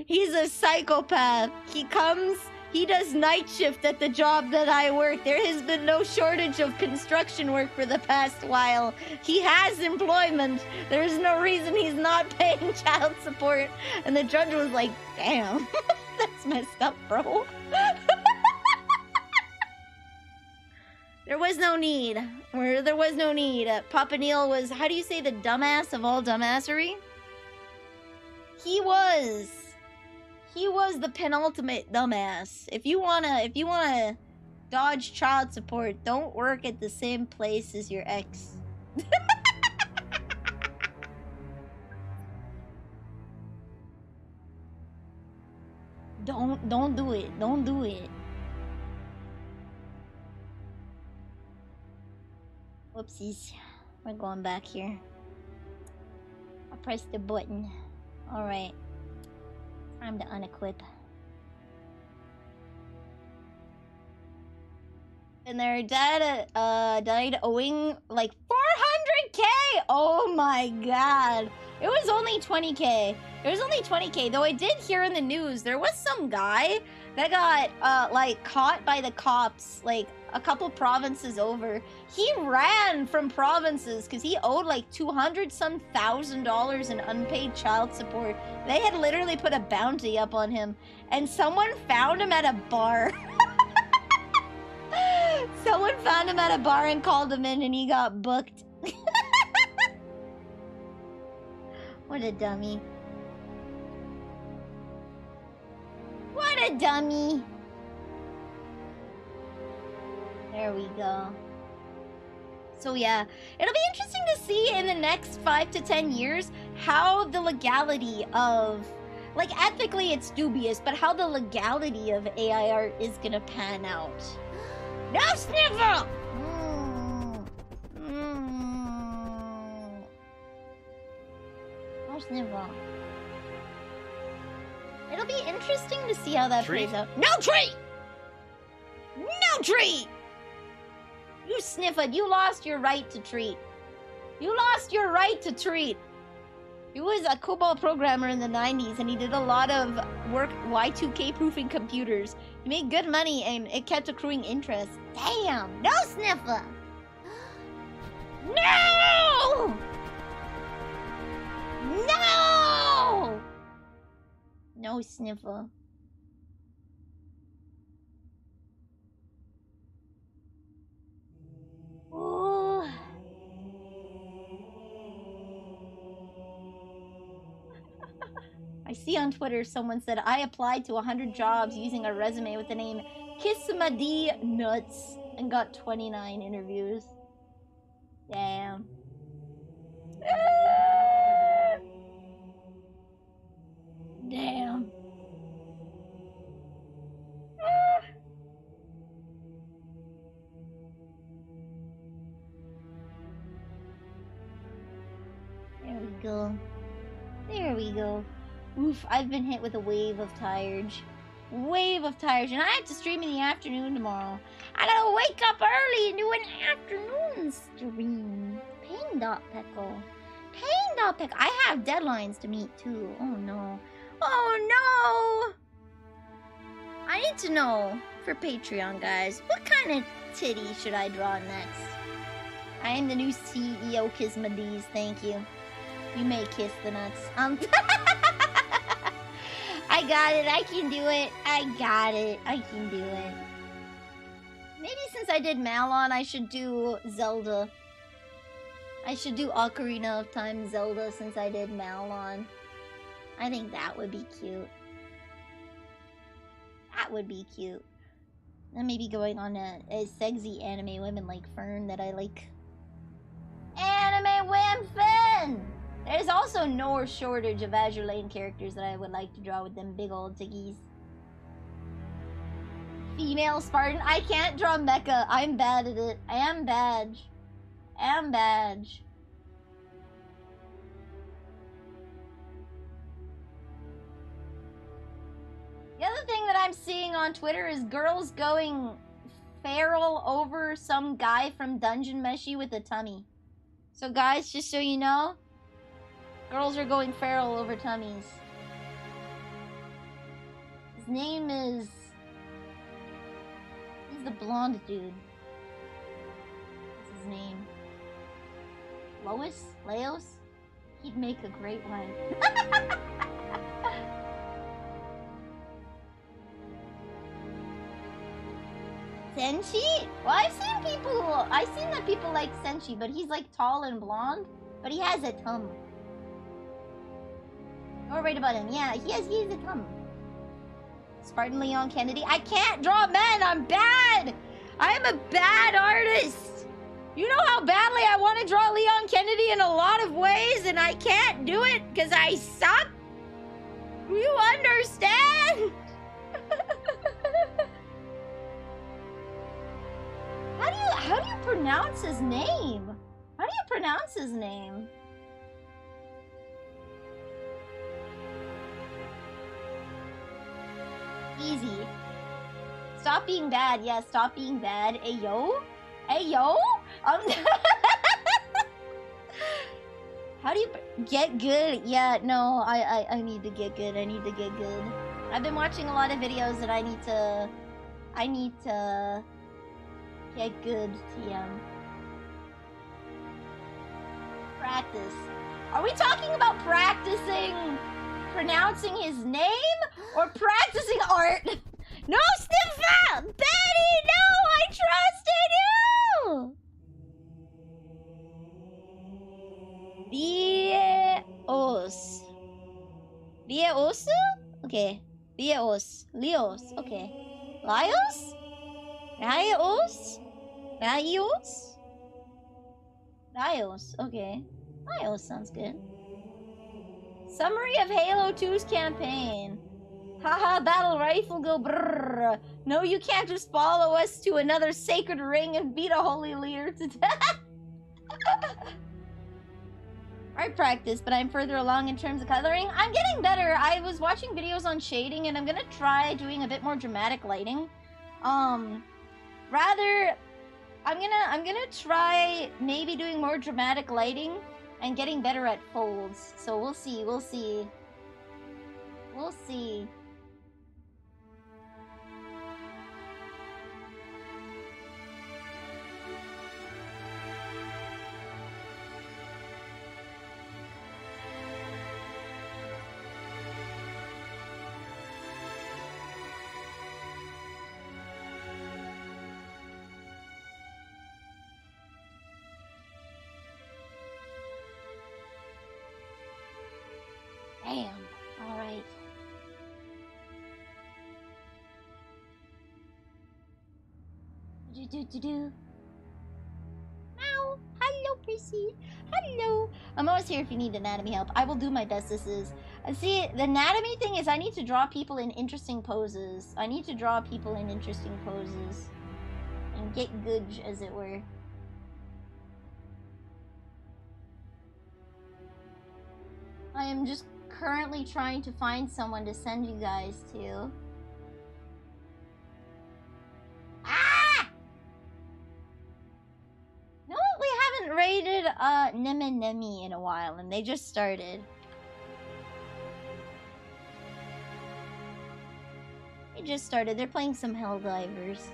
He's a psychopath. He does night shift at the job that I work. There has been no shortage of construction work for the past while. He has employment. There's no reason he's not paying child support. And the judge was like, damn, that's messed up, bro. There was no need. There was no need. Papa Neil was, how do you say, the dumbass of all dumbassery? He was the penultimate dumbass. If you wanna dodge child support, don't work at the same place as your ex. Don't do it. Don't do it. Whoopsies. We're going back here. I pressed the button. Alright. Time to unequip. And their dad died owing like 400k! Oh my god. It was only 20k. It was only 20k, though I did hear in the news there was some guy that got like caught by the cops like a couple provinces over. He ran from provinces because he owed like $200-some thousand in unpaid child support. They had literally put a bounty up on him, and someone found him at a bar. Someone found him at a bar and called him in, and he got booked. What a dummy. What a dummy. There we go. So yeah, it'll be interesting to see in the next 5 to 10 years how the legality of, like, ethically it's dubious, but how the legality of AI art is gonna pan out. No sniffer! No sniffer. It'll be interesting to see how that plays out. No treat! No treat! You sniffer, you lost your right to treat. You lost your right to treat. He was a COBOL programmer in the 90s, and he did a lot of work Y2K proofing computers. He made good money, and it kept accruing interest. Damn! No sniffer! No! No! No sniffer. Ooh. I see on Twitter someone said, I applied to 100 jobs using a resume with the name Kissamadi Nuts and got 29 interviews. Damn. Damn. There we go. There we go. Oof, I've been hit with a wave of tired. Wave of tired. And I have to stream in the afternoon tomorrow. I gotta wake up early and do an afternoon stream. Pain.pickle. Pain.pickle. I have deadlines to meet too. Oh no. Oh no! I need to know for Patreon, guys, what kind of titty should I draw next? I am the new CEO, Kismadies. Thank you. You may kiss the nuts. I got it. I can do it. I got it. I can do it. Maybe since I did Malon, I should do Zelda. I should do Ocarina of Time Zelda since I did Malon. I think that would be cute. That would be cute. And maybe going on a sexy anime women like Fern that I like. Anime Wimfin! There's also no shortage of Azure Lane characters that I would like to draw with them big old tiggies. Female Spartan. I can't draw mecha. I'm bad at it. I am badge. I am badge. I'm seeing on Twitter is girls going feral over some guy from Dungeon Meshi with a tummy. So guys, just so you know, girls are going feral over tummies. His name is... He's the blonde dude. What's his name? Lois? Leos? He'd make a great wife. Senshi? Well, I've seen that people like Senshi, but he's like tall and blonde, but he has a tum. You're right about him. Yeah, he has a tum. Spartan Leon Kennedy. I can't draw men. I'm bad. I am a bad artist. You know how badly I want to draw Leon Kennedy in a lot of ways, and I can't do it because I suck? Do you understand? How do you pronounce his name? How do you pronounce his name? Easy. Stop being bad. Yeah, stop being bad. Ayo? Ayo? How do you get good? Yeah, no, I need to get good. I need to get good. I've been watching a lot of videos and I need to get good, TM. Practice. Are we talking about practicing pronouncing his name or practicing art? No, Sniffa! Betty, no! I trusted you! Vieos. Vieos? Okay. Vieos. Leos. Okay. Lios? Raios? Raios? Raios. Okay. Raios sounds good. Summary of Halo 2's campaign. Haha, battle rifle go brrrr. No, you can't just follow us to another sacred ring and beat a holy leader to death. I practice, but I'm further along in terms of coloring. I'm getting better. I was watching videos on shading, and I'm gonna try doing a bit more dramatic lighting. I'm gonna try maybe doing more dramatic lighting and getting better at folds. So we'll see. We'll see. We'll see. Damn. Alright. Do. Meow. Hello, Percy. Hello. I'm always here if you need anatomy help. I will do my best. This is... See, the anatomy thing is I need to draw people in interesting poses. I need to draw people in interesting poses. And get good, as it were. I am just currently trying to find someone to send you guys to. Ah! No, we haven't raided Nemi in a while, and they just started. They just started. They're playing some Helldivers.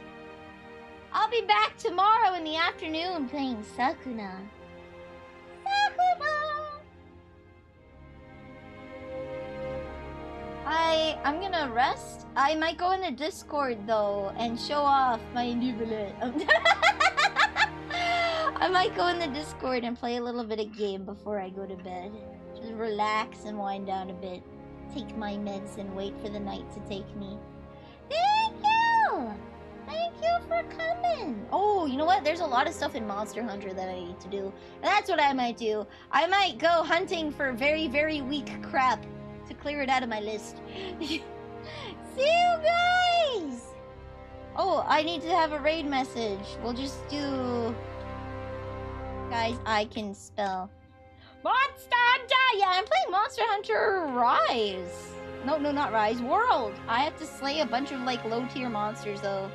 I'll be back tomorrow in the afternoon playing Sakuna. Sakuna! I'm gonna rest. I might go in the Discord though and show off my nubile. I might go in the Discord and play a little bit of game before I go to bed. Just relax and wind down a bit. Take my meds and wait for the night to take me. Thank you! Thank you for coming! Oh, you know what? There's a lot of stuff in Monster Hunter that I need to do. That's what I might do. I might go hunting for very, very weak crap to clear it out of my list. See you guys! Oh, I need to have a raid message. We'll just do... Guys, I can spell. Monster Hunter! Yeah, I'm playing Monster Hunter Rise. No, not Rise. World! I have to slay a bunch of, like, low-tier monsters, though.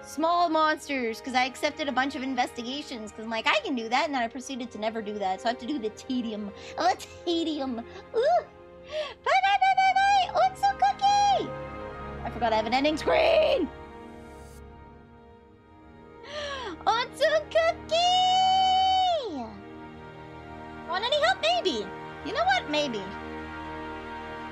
Small monsters, because I accepted a bunch of investigations, because I'm like, I can do that, and then I proceeded to never do that, so I have to do the tedium. Oh, tedium! Ooh! Bye-bye! Otsu cookie! I forgot I have an ending screen! Otsu cookie! Want any help? Maybe. You know what? Maybe.